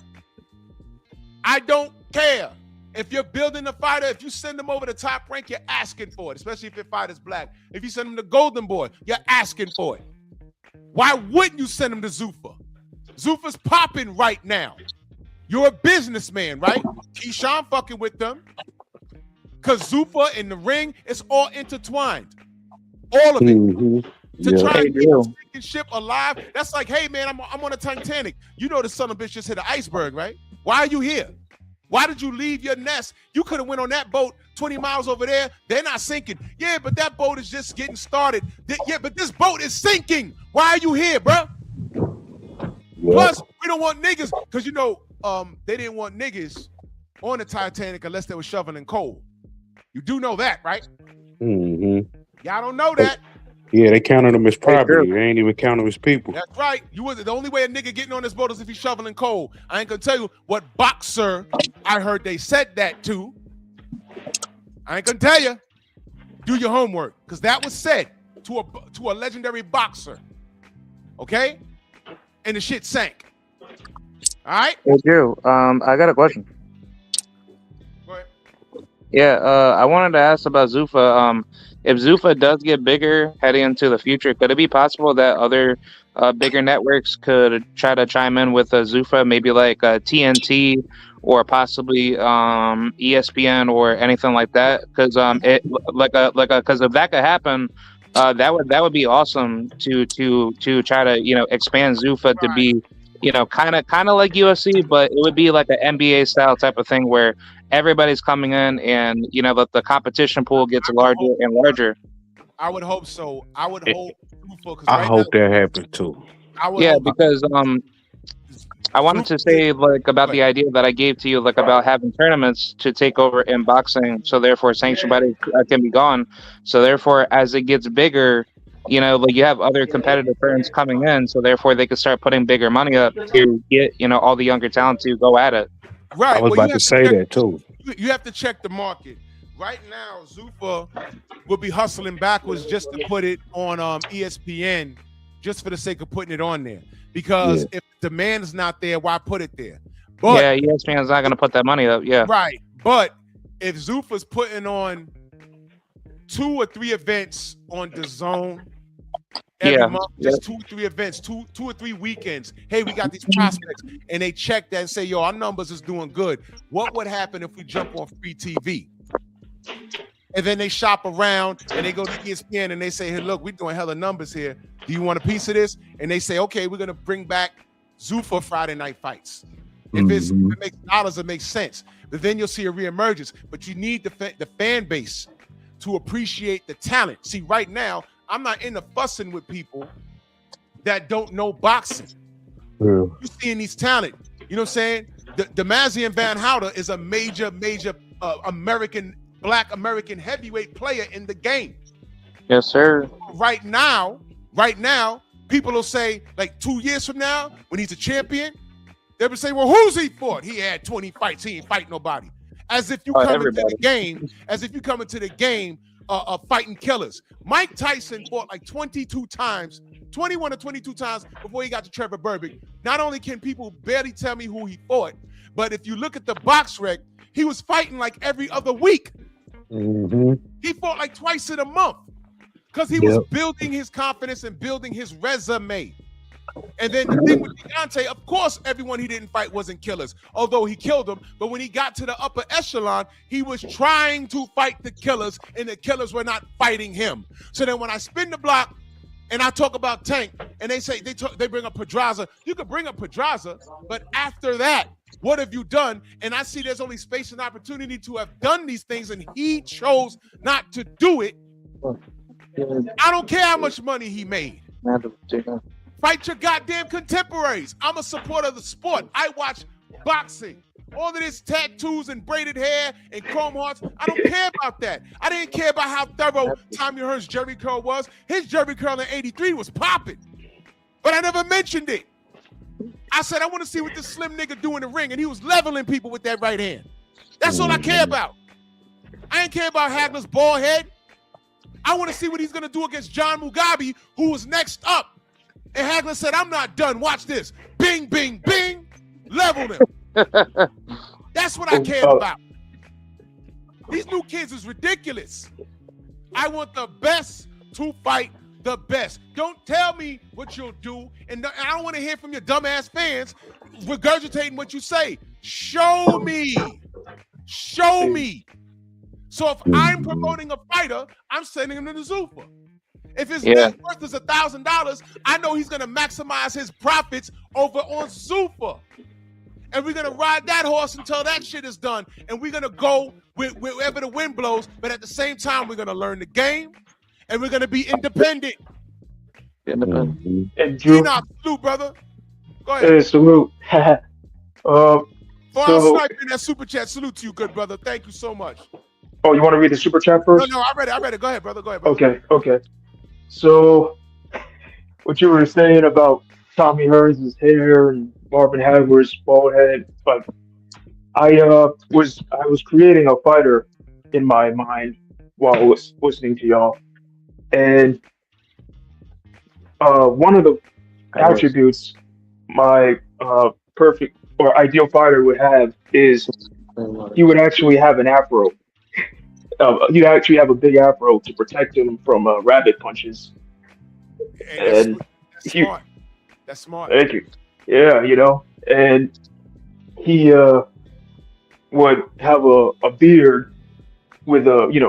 I don't care. If you're building a fighter, if you send them over the top rank, you're asking for it, especially if your fighter's black. If you send them to Golden Boy, you're asking for it. Why wouldn't you send him to Zuffa? Zuffa's popping right now. You're a businessman, right? Keyshawn fucking with them. Because Zuffa in the ring, it's all intertwined. All of it. To try and keep the sinking ship alive, that's like, hey, man, I'm on a Titanic. You know the son of a bitch just hit an iceberg, right? Why are you here? Why did you leave your nest? You could have went on that boat 20 miles over there. They're not sinking. Yeah, but that boat is just getting started. Yeah, but this boat is sinking. Why are you here, bro? Yeah. Plus, we don't want niggas, because, you know, they didn't want niggas on the Titanic unless they were shoveling coal. You do know that, right? Y'all don't know that. Yeah, they counted them as property. They ain't even counting them as people. That's right. You was the only way a nigga getting on this boat is if he's shoveling coal. I ain't gonna tell you what boxer I heard they said that to. I ain't gonna tell you. Do your homework, because that was said to a legendary boxer. Okay? And the shit sank. All right? Hey, Drew, I got a question. Go ahead. Yeah, I wanted to ask about Zuffa. If Zuffa does get bigger heading into the future, could it be possible that other bigger networks could try to chime in with Zuffa, maybe like TNT or possibly ESPN or anything like that? Because because if that could happen, that would be awesome to try to expand Zuffa to be kind of like UFC, but it would be like an NBA style type of thing where everybody's coming in and the competition pool gets larger and larger. I would hope so. I would hope. I hope that happens too. Because I wanted to say about the idea that I gave to you about having tournaments to take over in boxing, so therefore sanctioned bodies can be gone. So therefore, as it gets bigger, you have other competitive firms coming in, so therefore they can start putting bigger money up to get all the younger talent to go at it. Right. I was about to say that too. You have to check the market. right now, Zuffa will be hustling backwards just to put it on ESPN, just for the sake of putting it on there. Because if demand is not there, why put it there? But yeah, ESPN's not going to put that money up. Yeah. right. But if Zuffa's putting on 2 or 3 events on the zone every month, just 2 or 3 events, two or 3 weekends. Hey, we got these prospects, and they check that and say, yo, our numbers is doing good. What would happen if we jump on free TV? And then they shop around and they go to ESPN and they say, hey, look, we're doing hella numbers here. Do you want a piece of this? And they say, okay, we're gonna bring back Zuffa Friday night fights. If it makes dollars, it makes sense. But then you'll see a reemergence. But you need the fan base to appreciate the talent. See, right now, I'm not into fussing with people that don't know boxing. You're seeing these talent. You know what I'm saying? Damazian Van Houter is a major Black American heavyweight player in the game. Yes, sir. Right now, people will say, like 2 years from now, when he's a champion, they will say, well, who's he fought? He had 20 fights. He ain't fight nobody. As if you come into the game, fighting killers. Mike Tyson fought like 21 or 22 times before he got to Trevor Berbick. Not only can people barely tell me who he fought, but if you look at the box rec, he was fighting like every other week. He fought like twice in a month because he was building his confidence and building his resume. And then the thing with Deontay, of course, everyone he didn't fight wasn't killers, although he killed them. But when he got to the upper echelon, he was trying to fight the killers, and the killers were not fighting him. So then when I spin the block and I talk about Tank, and they say they bring up Pedraza, you could bring up Pedraza, but after that, what have you done? And I see there's only space and opportunity to have done these things, and he chose not to do it. I don't care how much money he made. Fight your goddamn contemporaries. I'm a supporter of the sport. I watch boxing. All of this tattoos and braided hair and chrome hearts, I don't care about that. I didn't care about how thorough Tommy Hearn's Jerry curl was. His Jerry curl in '83 was popping, but I never mentioned it. I said, I want to see what this slim nigga do in the ring, and he was leveling people with that right hand. That's all I care about. I ain't care about Hagler's bald head. I want to see what he's going to do against John Mugabe, who was next up. And Hagler said, I'm not done. Watch this. Bing, bing, bing. Leveled him. That's what I care about. These new kids is ridiculous. I want the best to fight the best. Don't tell me what you'll do. And I don't want to hear from your dumbass fans regurgitating what you say. Show me. Show me. So if I'm promoting a fighter, I'm sending him to the Zuffa. If his net worth is $1,000, I know he's going to maximize his profits over on Zuffa. And we're going to ride that horse until that shit is done. And we're going to go wherever the wind blows. But at the same time, we're going to learn the game. And we're going to be independent. And Drew, salute, brother. Go ahead. Hey, salute. I'm sniping that super chat. Salute to you, good brother. Thank you so much. Oh, you want to read the super chat first? No, I read it. Go ahead, brother. Okay. So, what you were saying about Tommy Hearns' hair and Marvin Hagler's bald head, but I was creating a fighter in my mind while I was listening to y'all, and one of the attributes my perfect or ideal fighter would have is he would actually have an afro. He'd actually have a big afro to protect him from rabbit punches. And that's smart. That's smart. Thank you. Yeah, and he would have a beard with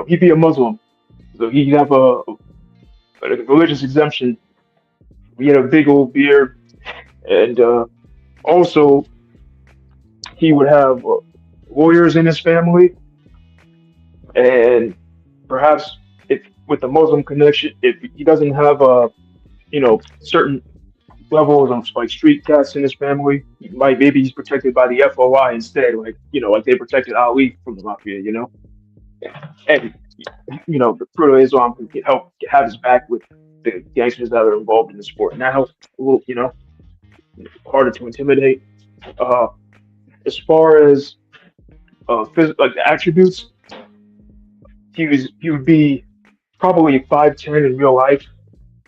he'd be a Muslim, so he'd have a religious exemption. He had a big old beard, and also he would have lawyers in his family. And perhaps if with the Muslim connection, if he doesn't have certain levels of like street cats in his family, maybe he's protected by the FOI instead, like they protected Ali from the mafia, and the Fruit of Islam can help have his back with the gangsters that are involved in the sport. And that helps a little, harder to intimidate. As far as like the attributes. he would be probably 5'10" in real life,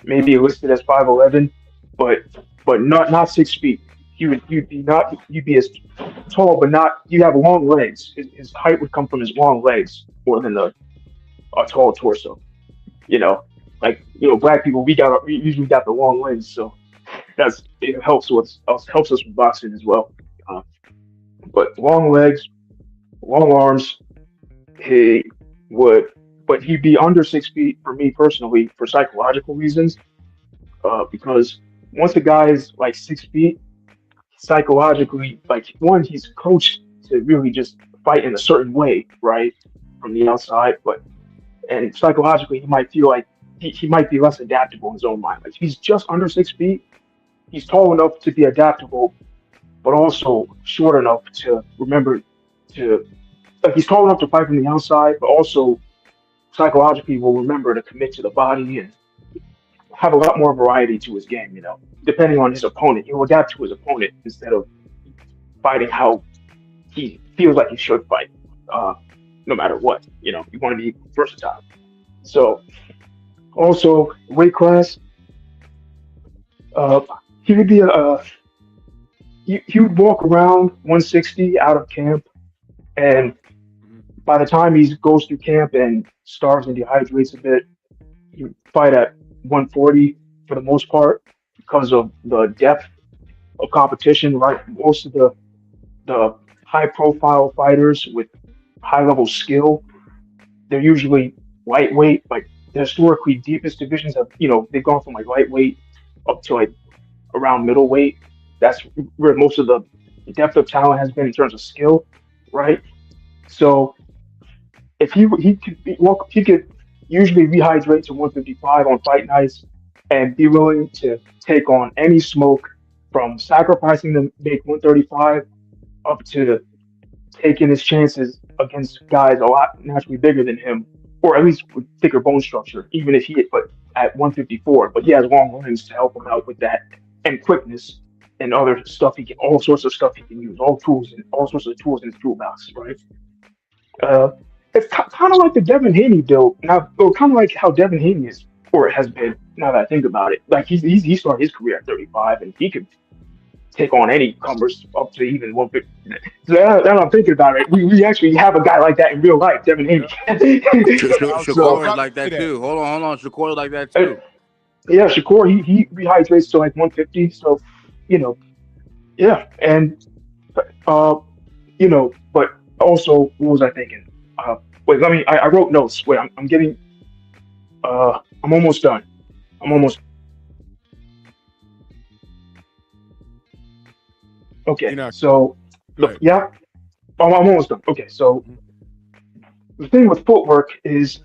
maybe listed as 5'11", but not 6 feet. You'd be as tall, but not you have long legs. His height would come from his long legs more than a tall torso. You know, like black people we usually got the long legs, so it helps us with boxing as well. Uh, but long legs, long arms, he would, but he'd be under 6 feet for me personally for psychological reasons. Because once a guy is like 6 feet, psychologically, like one, he's coached to really just fight in a certain way, right, from the outside. But and psychologically, he might feel like he might be less adaptable in his own mind. Like he's just under 6 feet. He's tall enough to be adaptable, but also short enough to remember to like he's tall enough to fight from the outside, but also psychologically will remember to commit to the body and have a lot more variety to his game. Depending on his opponent, he will adapt to his opponent instead of fighting how he feels like he should fight, no matter what. You want to be versatile. So also weight class, uh, he would be he would walk around 160 out of camp, and by the time he goes through camp and starves and dehydrates a bit, he would fight at 140 for the most part because of the depth of competition. Right, most of the high profile fighters with high level skill, they're usually lightweight. Like the historically deepest divisions have, they've gone from like lightweight up to like around middleweight. That's where most of the depth of talent has been in terms of skill, right? So if he could he could usually rehydrate to 155 on fight nights and be willing to take on any smoke from sacrificing to make 135 up to taking his chances against guys a lot naturally bigger than him, or at least with thicker bone structure, even if but at 154. But he has long legs to help him out with that, and quickness and other stuff. All sorts of stuff he can use, all sorts of tools in his toolbox, right? Uh, it's kind of like the Devin Haney build now, or kind of like how Devin Haney is, or it has been. Now that I think about it, like he started his career at 35, and he could take on any comers up to even 150. So now I'm thinking about it, we actually have a guy like that in real life, Devin Haney. So Shakur is like that too. Hold on. Shakur is like that uh, too. yeah, Shakur he rehydrates to like 150. So you know, yeah, and uh, but also what was I thinking? Wait, let me. I wrote notes. Wait, I'm getting. I'm almost done. I'm almost. Okay, so yeah, I'm almost done. Okay, so the thing with footwork is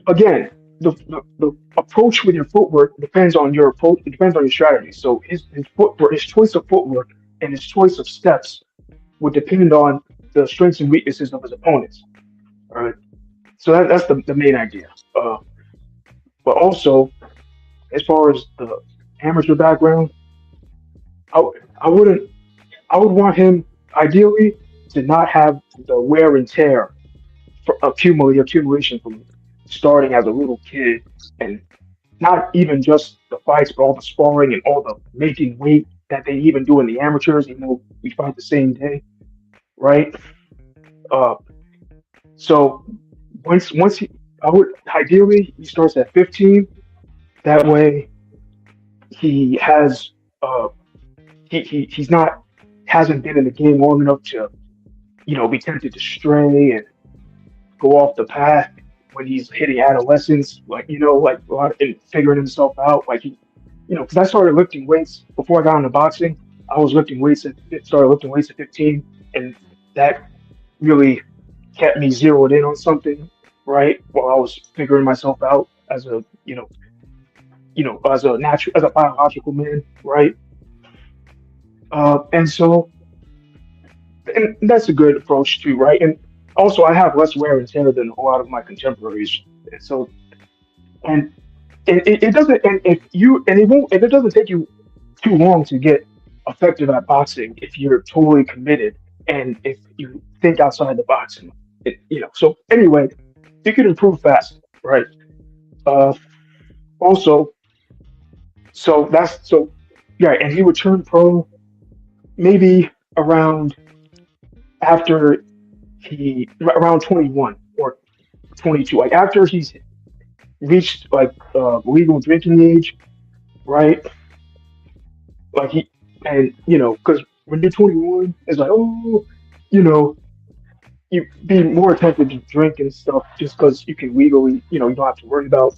again the approach with your footwork depends on your approach. It depends on your strategy. So his footwork, his choice of footwork, and his choice of steps would depend on the strengths and weaknesses of his opponents. All right. So that's the main idea. But also, as far as the amateur background, I wouldn't. I would want him ideally to not have the wear and tear for accumulation from starting as a little kid, and not even just the fights, but all the sparring and all the making weight that they even do in the amateurs. We fight the same day, right? Uh, so once I would ideally he starts at 15. That way he has he's not hasn't been in the game long enough to be tempted to stray and go off the path when he's hitting adolescence, like a lot and figuring himself out. Like because I started lifting weights before I got into boxing. I was lifting weights started lifting weights at 15, and that really kept me zeroed in on something, right? While I was figuring myself out as a as a biological man, right? And so, and that's a good approach too, right? And also, I have less wear and tear than a lot of my contemporaries. And so, and it doesn't, and if you, and it won't, and it doesn't take you too long to get effective at boxing if you're totally committed and if you think outside the box. And so anyway, he could improve fast, right? Uh, also, so yeah, and he would turn pro maybe around after around 21 or 22, like after he's reached like legal drinking age, right? Like he and because when you're 21, it's like you know you be more tempted to drink and stuff just because you can legally, you don't have to worry about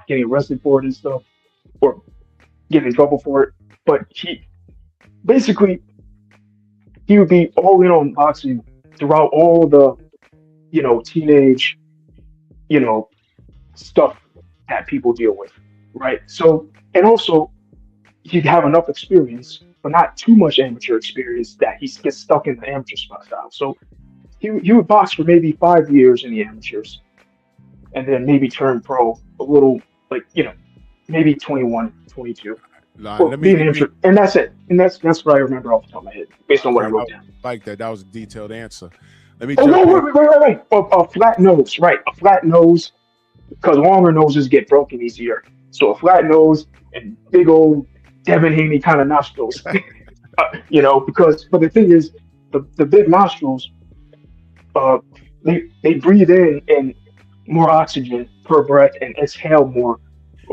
getting arrested for it and stuff or getting in trouble for it. But basically he would be all in on boxing throughout all the teenage you know stuff that people deal with, right? So and also he'd have enough experience, but not too much amateur experience that he gets stuck in the amateur style. So he would box for maybe 5 years in the amateurs and then maybe turn pro a little, like, maybe 21, 22. Or Let be me, an amateur. And that's it. And that's what I remember off the top of my head, based on what I okay, wrote down. like that. That was a detailed answer. Let me Oh, jump no, in. wait. A flat nose, right. A flat nose, because longer noses get broken easier. So a flat nose and big old Devin Haney kind of nostrils. But the thing is, the big nostrils, uh, they breathe in and more oxygen per breath and exhale more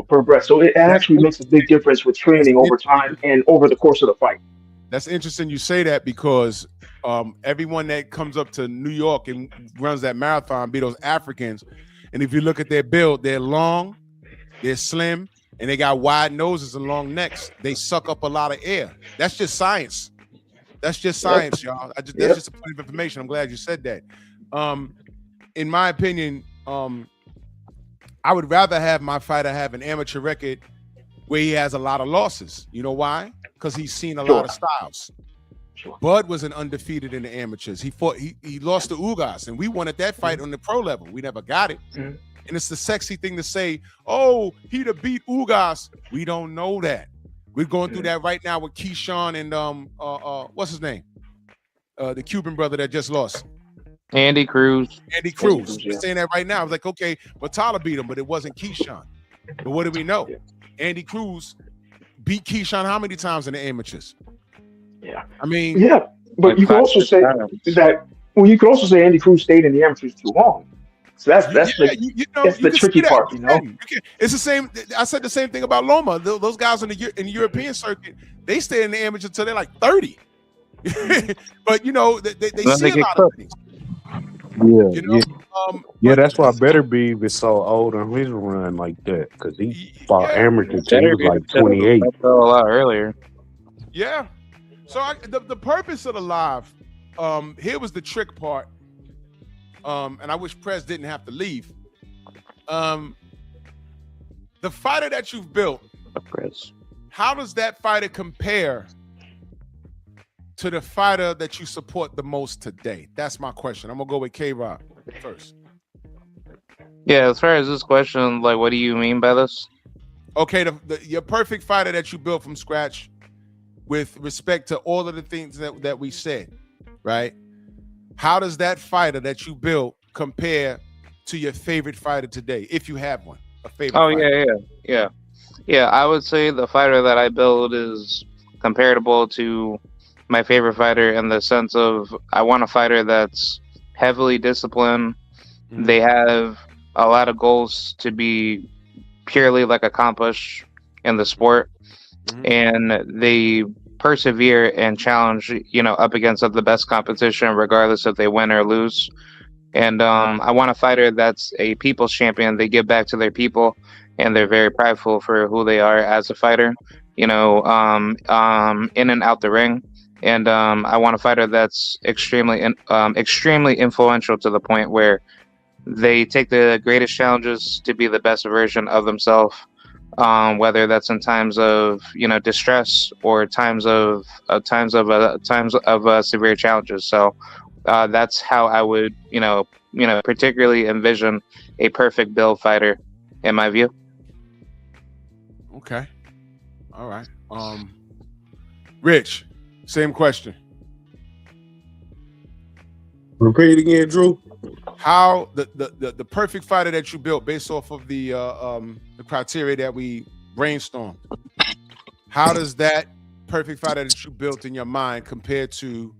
per breath. So it That's actually makes a big difference with that's training over time and over the course of the fight. That's interesting you say that because everyone that comes up to New York and runs that marathon be those Africans. And if you look at their build, they're long, they're slim, and they got wide noses and long necks. They suck up a lot of air. That's just science. That's just science, y'all. That's Yep. just a point of information. I'm glad you said that. In my opinion, I would rather have my fighter have an amateur record where he has a lot of losses. You know why? Because he's seen a lot of styles. Sure. Bud was an undefeated in the amateurs. He lost to Ugas, and we wanted that fight on the pro level. We never got it. Mhm. And it's the sexy thing to say, oh, he'd have beat Ugas. We don't know that. We're going through that right now with Keyshawn and what's his name? The Cuban brother that just lost. Andy Cruz. Andy Cruz. Cruz, We're yeah. saying that right now. I was like, okay, Batala beat him, but it wasn't Keyshawn. But what do we know? Yeah. Andy Cruz beat Keyshawn how many times in the amateurs? Yeah. I mean, Yeah. But you could also say that. Well, you could also say Andy Cruz stayed in the amateurs too long. So that's yeah, that's you the can tricky see that. part, It's the same. I said the same thing about Loma. Those guys in the European circuit, they stay in the amateur until they're like 30. But they Then see they a get lot of things. Yeah, that's why Better Be was so old on his run like that because he fought amateur till he was like 28. A lot earlier. Yeah. So the purpose of the live, here was the trick part. And I wish Prez didn't have to leave. The fighter that you've built, Prez. how does that fighter compare to the fighter that you support the most today? That's my question. I'm gonna go with K-Rob first. Yeah, as far as this question, like, what do you mean by this? Okay, your perfect fighter that you built from scratch, with respect to all of the things that we said, right? How does that fighter that you built compare to your favorite fighter today, if you have one, a favorite? Oh, fighter? yeah. I would say the fighter that I build is comparable to my favorite fighter in the sense of I want a fighter that's heavily disciplined. Mhm. They have a lot of goals to be purely like accomplished in the sport, and they persevere and challenge, up against the best competition, regardless if they win or lose. And I want a fighter that's a people's champion. They give back to their people, and they're very prideful for who they are as a fighter, in and out the ring. And I want a fighter that's extremely influential to the point where they take the greatest challenges to be the best version of themselves, whether that's in times of distress or times of severe challenges. So that's how I would particularly envision a perfect build fighter, in my view. Okay. All right. Rich, same question. Repeat again, Drew. how the perfect fighter that you built based off of the criteria that we brainstormed. How does that perfect fighter that you built in your mind compare to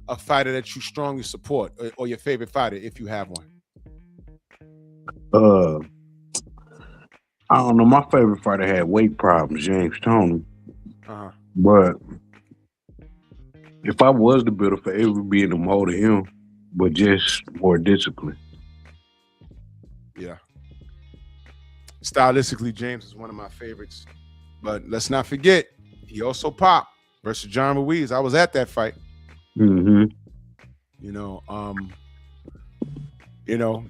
a fighter that you strongly support, or your favorite fighter if you have one? Uh, I don't know. My favorite fighter had weight problems, James Tony. Uh-huh. But if I was to build a fighter, it would be in the mold of him, but just more discipline. Yeah. Stylistically, James is one of my favorites. But let's not forget, he also popped versus John Ruiz. I was at that fight. Mm-hmm.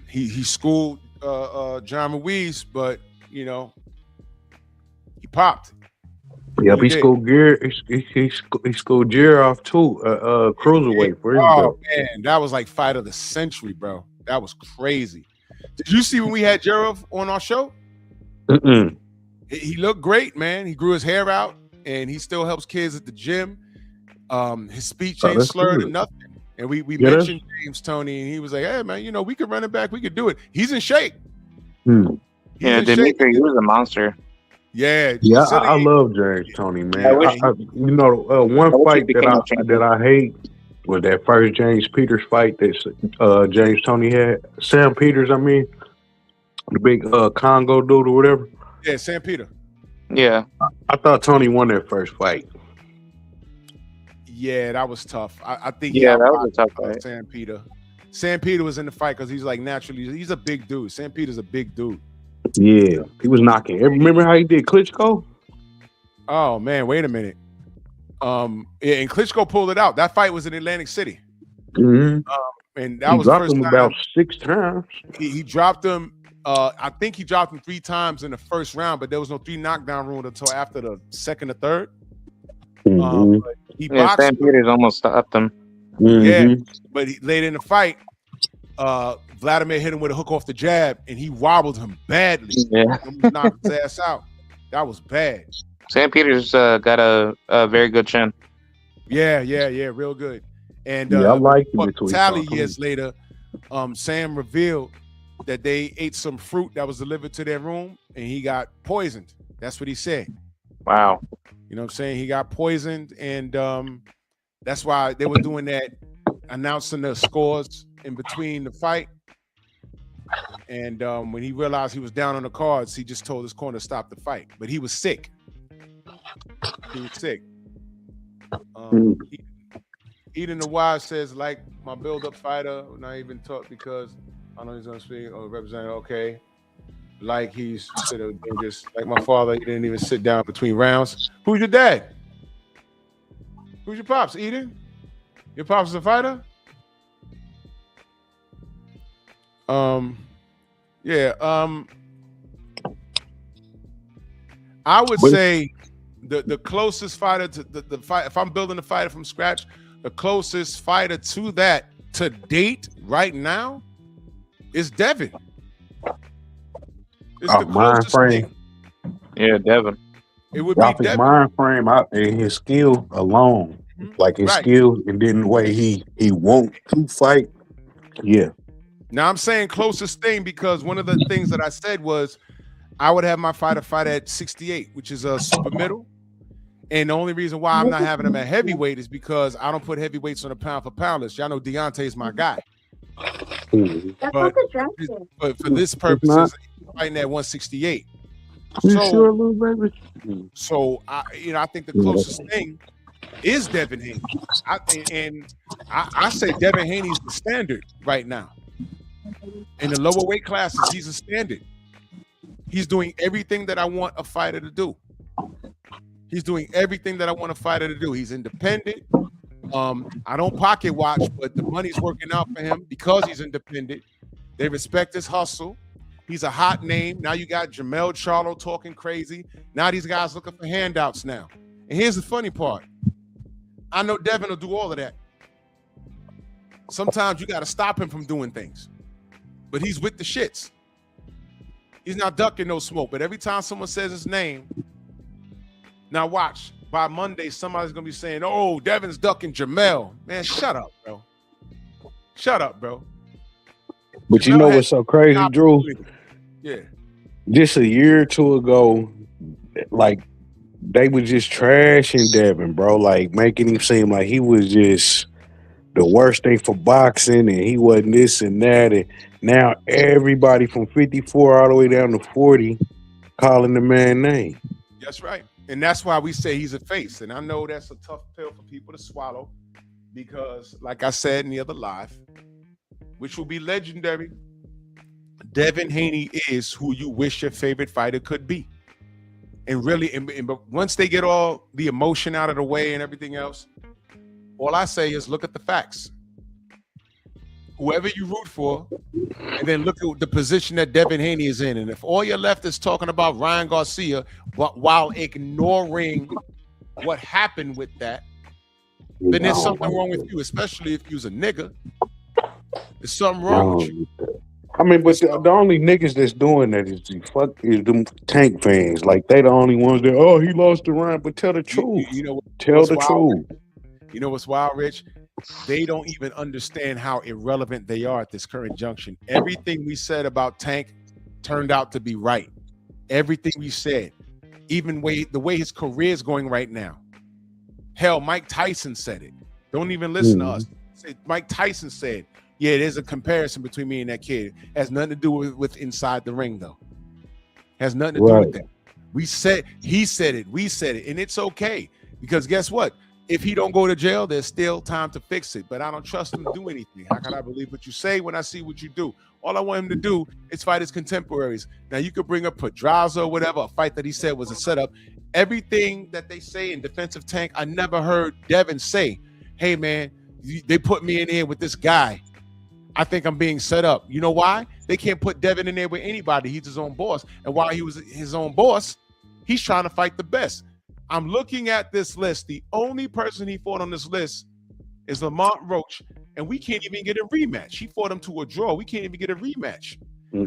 He schooled John Ruiz, but he popped. Yep, he schooled Gear. He schooled Gear off too. Cruiserweight for his belt. Man, that was like fight of the century, bro. That was crazy. Did you see when we had Jarov on our show? Mm-mm. He looked great, man. He grew his hair out, and he still helps kids at the gym. His speech ain't slurred or nothing. And we mentioned James Tony, and he was like, "Hey, man, we could run it back. We could do it." He's in shape. Dimitri, he was a monster. Yeah, I love James Tony, man. One fight that I hate was that first James Peters fight that James Tony had. Sam Peters, I mean, the big Congo dude or whatever. Yeah, Sam Peter. Yeah, I thought Tony won that first fight. Yeah, that was tough. I think that was a tough fight. Sam Peter. Sam Peter was in the fight because he's like naturally, he's a big dude. Sam Peter's a big dude. Yeah, he was knocking. Remember how he did Klitschko? Oh man, wait a minute. And Klitschko pulled it out. That fight was in Atlantic City. Mm-hmm. And that was the dropped first him time. About 6 times. He dropped him. I think he dropped him 3 times in the first round, but there was no 3 knockdown rule until after the second or third. Mm-hmm. He boxed. Sam Peters almost stopped him. Mm-hmm. Yeah, but late in the fight, Vladimir hit him with a hook off the jab, and he wobbled him badly. Yeah, knocked his ass out. That was bad. Sam Peters got a very good chin. Yeah, real good. And I like it. Tally years later, Sam revealed that they ate some fruit that was delivered to their room, and he got poisoned. That's what he said. Wow. You know what I'm saying? He got poisoned, and that's why they were doing that, announcing the scores in between the fight. And when he realized he was down on the cards, he just told his corner to stop the fight. But he was sick. Eden the Wise says, like my build-up fighter, not even talk because I know he's gonna speak or represent. Okay, like he's just like my father. He didn't even sit down between rounds. Who's your dad? Who's your pops? Eden? Your pops is a fighter? I would say the closest fighter to the fight, if I'm building a fighter from scratch, the closest fighter to that to date right now is Devin. It's the closest thing. Yeah, Devin. It would be his mind frame and his skill alone. Like his skill and then the way he wants to fight. Yeah. Now I'm saying closest thing because one of the things that I said was I would have my fighter fight at 68, which is a super middle. And the only reason why I'm not having him at heavyweight is because I don't put heavyweights on a pound for pound list. Y'all know Deontay's my guy. But for this purpose, he's fighting at 168. So I think the closest thing is Devin Haney. I say Devin Haney's the standard right now. In the lower weight classes, he's a standard. He's doing everything that I want a fighter to do. He's doing everything that I want a fighter to do. He's independent. I don't pocket watch, but the money's working out for him because he's independent. They respect his hustle. He's a hot name. Now you got Jamel Charlo talking crazy. Now these guys looking for handouts now. And here's the funny part. I know Devin will do all of that. Sometimes you got to stop him from doing things. But he's with the shits. He's not ducking no smoke. But every time someone says his name, now watch. By Monday, somebody's going to be saying, oh, Devin's ducking Jamel. Man, shut up, bro. Shut up, bro. But you Jamel know had what's so an crazy, Drew? opportunity. Yeah. Just a year or two ago, like they was just trashing Devin, bro. Like making him seem like he was just the worst thing for boxing, and he wasn't this and that. And now everybody from 54 all the way down to 40 calling the man name. That's right. And that's why we say he's a face. And I know that's a tough pill for people to swallow because, like I said in the other live, which will be legendary, Devin Haney is who you wish your favorite fighter could be. And really, but once they get all the emotion out of the way and everything else, all I say is look at the facts. Whoever you root for, and then look at the position that Devin Haney is in. And if all you're left is talking about Ryan Garcia, but while ignoring what happened with that, then there's something wrong with you, especially if you's a nigga. There's something wrong with you. I mean, but the only niggas that's doing that is them Tank fans. Like they the only ones that he lost the round. But tell the truth. You know tell the wild, truth. You know what's wild, Rich? They don't even understand how irrelevant they are at this current junction. Everything we said about Tank turned out to be right. Everything we said, even the way his career is going right now. Hell, Mike Tyson said it. Don't even listen to us. Mike Tyson said, yeah, there's a comparison between me and that kid. Has nothing to do with inside the ring, though. Has nothing to do with that. He said it, we said it, and it's okay. Because guess what? If he don't go to jail, there's still time to fix it. But I don't trust him to do anything. How can I believe what you say when I see what you do? All I want him to do is fight his contemporaries. Now, you could bring up Pedraza or whatever, a fight that he said was a setup. Everything that they say in defense of Tank, I never heard Devin say, hey, man, they put me in here with this guy. I think I'm being set up. You know why? They can't put Devin in there with anybody. He's his own boss. And while he was his own boss, he's trying to fight the best. I'm looking at this list. The only person he fought on this list is Lamont Roach, and we can't even get a rematch. He fought him to a draw. We can't even get a rematch.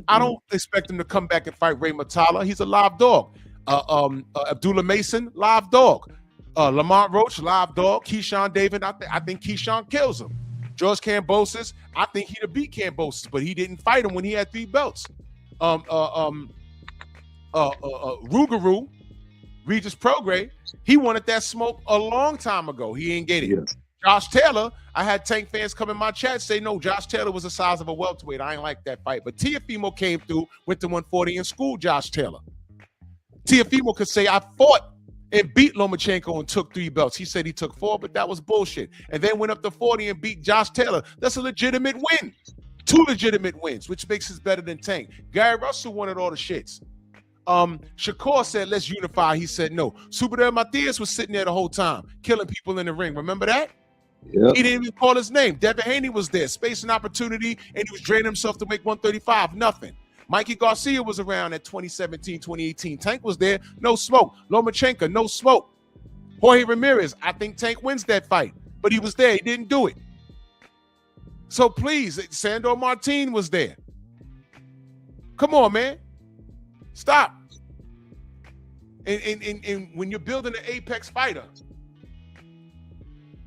I don't expect him to come back and fight Ray Matala. He's a live dog. Abdullah Mason, live dog. Lamont Roach, live dog. Keyshawn David, I think Keyshawn kills him. George Kambosos, I think he'd have beat Kambosos, but he didn't fight him when he had 3 belts. Rougarou, Regis Prograis, he wanted that smoke a long time ago. He ain't get it. Yeah. Josh Taylor, I had Tank fans come in my chat say, no, Josh Taylor was the size of a welterweight. I ain't like that fight. But Teofimo came through, went to 140 and schooled Josh Taylor. Teofimo could say, I fought and beat Lomachenko and took 3 belts. He said he took 4, but that was bullshit. And then went up to 40 and beat Josh Taylor. That's a legitimate win. 2 legitimate wins, which makes us better than Tank. Gary Russell wanted all the shits. Shakur said, let's unify. He said no. Superdel Matias was sitting there the whole time, killing people in the ring. Remember that? Yep. He didn't even call his name. Devin Haney was there, space and opportunity, and he was draining himself to make 135. Nothing. Mikey Garcia was around at 2017, 2018. Tank was there, no smoke. Lomachenko, no smoke. Jorge Ramirez, I think Tank wins that fight, but he was there. He didn't do it. So please, Sandor Martin was there. Come on, man. Stop. And when you're building an apex fighter,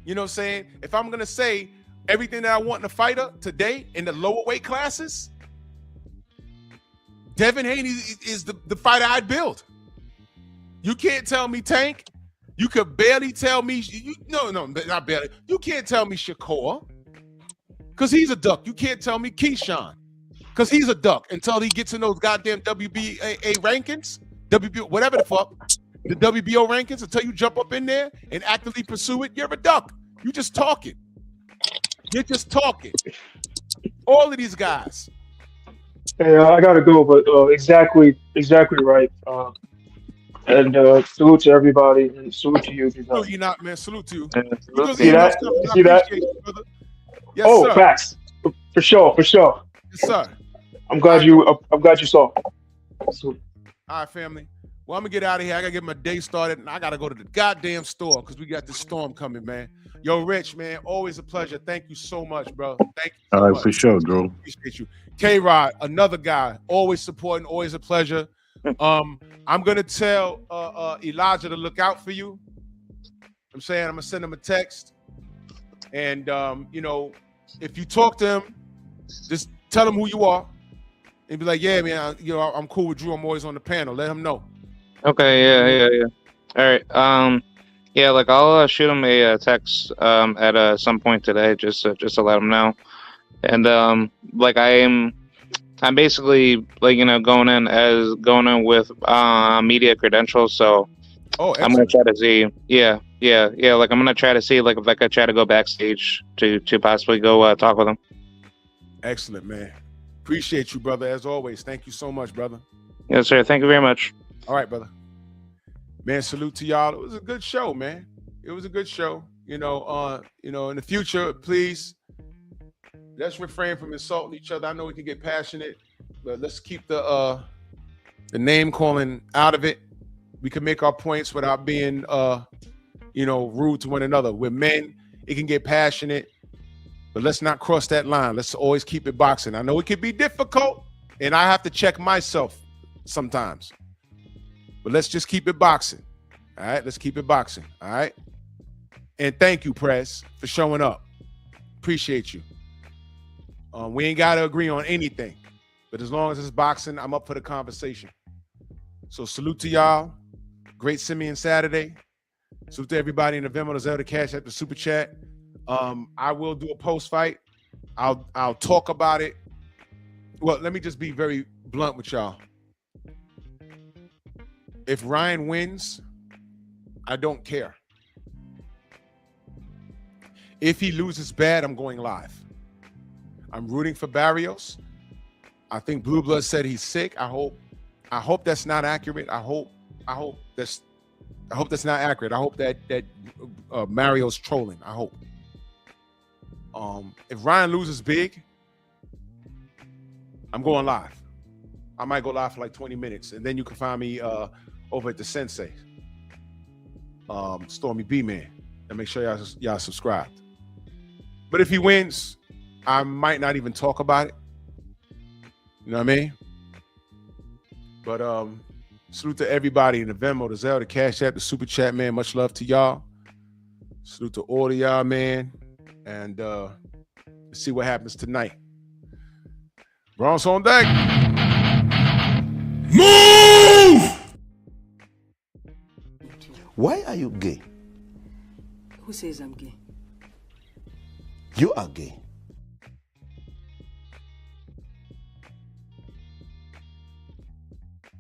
you know what I'm saying? If I'm going to say everything that I want in a fighter today in the lower weight classes, Devin Haney is the fighter I'd build. You can't tell me Tank. You could barely tell me. No, not barely. You can't tell me Shakur because he's a duck. You can't tell me Keyshawn. Because he's a duck until he gets in those goddamn WBA rankings, whatever the fuck, the WBO rankings, until you jump up in there and actively pursue it, you're a duck. You just talking. You're just talking. All of these guys. Hey, I gotta go, but exactly right. And salute to everybody, and salute to you. Salute you, not man. Salute to you. See that? See that? Yes, oh, sir. Facts. For sure. Yes, sir. I'm glad you saw. All right, family. Well, I'm gonna get out of here. I gotta get my day started, and I gotta go to the goddamn store because we got this storm coming, man. Yo, Rich, man, always a pleasure. Thank you so much, bro. Thank you so much. For sure, Drew. Appreciate you. K-Rod, another guy, always supporting, always a pleasure. I'm gonna tell Elijah to look out for you. I'm gonna send him a text, and you know, if you talk to him, just tell him who you are, and be like, yeah, man, I'm cool with Drew. I'm always on the panel. Let him know. Okay, yeah. All right. Yeah, like I'll shoot him a text at some point today, just to let him know. And like I'm basically like going in with media credentials, so Oh, I'm gonna excellent. try to see. Yeah. Like I'm gonna try to see like if I could try to go backstage to possibly go talk with him. Excellent, man. Appreciate you, brother, as always. Thank you so much, brother. Yes, sir. Thank you very much. All right, brother. Man, salute to y'all. It was a good show, man. It was a good show. In the future, please, let's refrain from insulting each other. I know we can get passionate, but let's keep the name calling out of it. We can make our points without being rude to one another. We're men. It can get passionate, but let's not cross that line. Let's always keep it boxing. I know it can be difficult, and I have to check myself sometimes. But let's just keep it boxing. All right, let's keep it boxing. All right. And thank you, Prez, for showing up. Appreciate you. We ain't got to agree on anything, but as long as it's boxing, I'm up for the conversation. So salute to y'all. Great Simian Saturday. Salute to everybody in the Venmo, the Zelda Cash at the Super Chat. I will do a post fight. I'll talk about it. Well, let me just be very blunt with y'all. If Ryan wins, I don't care. If he loses bad, I'm going live. I'm rooting for Barrios. I think Blue Blood said he's sick. I hope that's not accurate. I hope that's not accurate. I hope that Mario's trolling. I hope. If Ryan loses big, I'm going live. I might go live for like 20 minutes, and then you can find me over at the Sensei, Stormy B Man, and make sure y'all subscribed. But if he wins, I might not even talk about it. You know what I mean? But salute to everybody in the Venmo, the Zelle, the Cash App, the Super Chat, man. Much love to y'all. Salute to all of y'all, man. And let's see what happens tonight. Bronx on deck. Move! Why are you gay? Who says I'm gay? You are gay.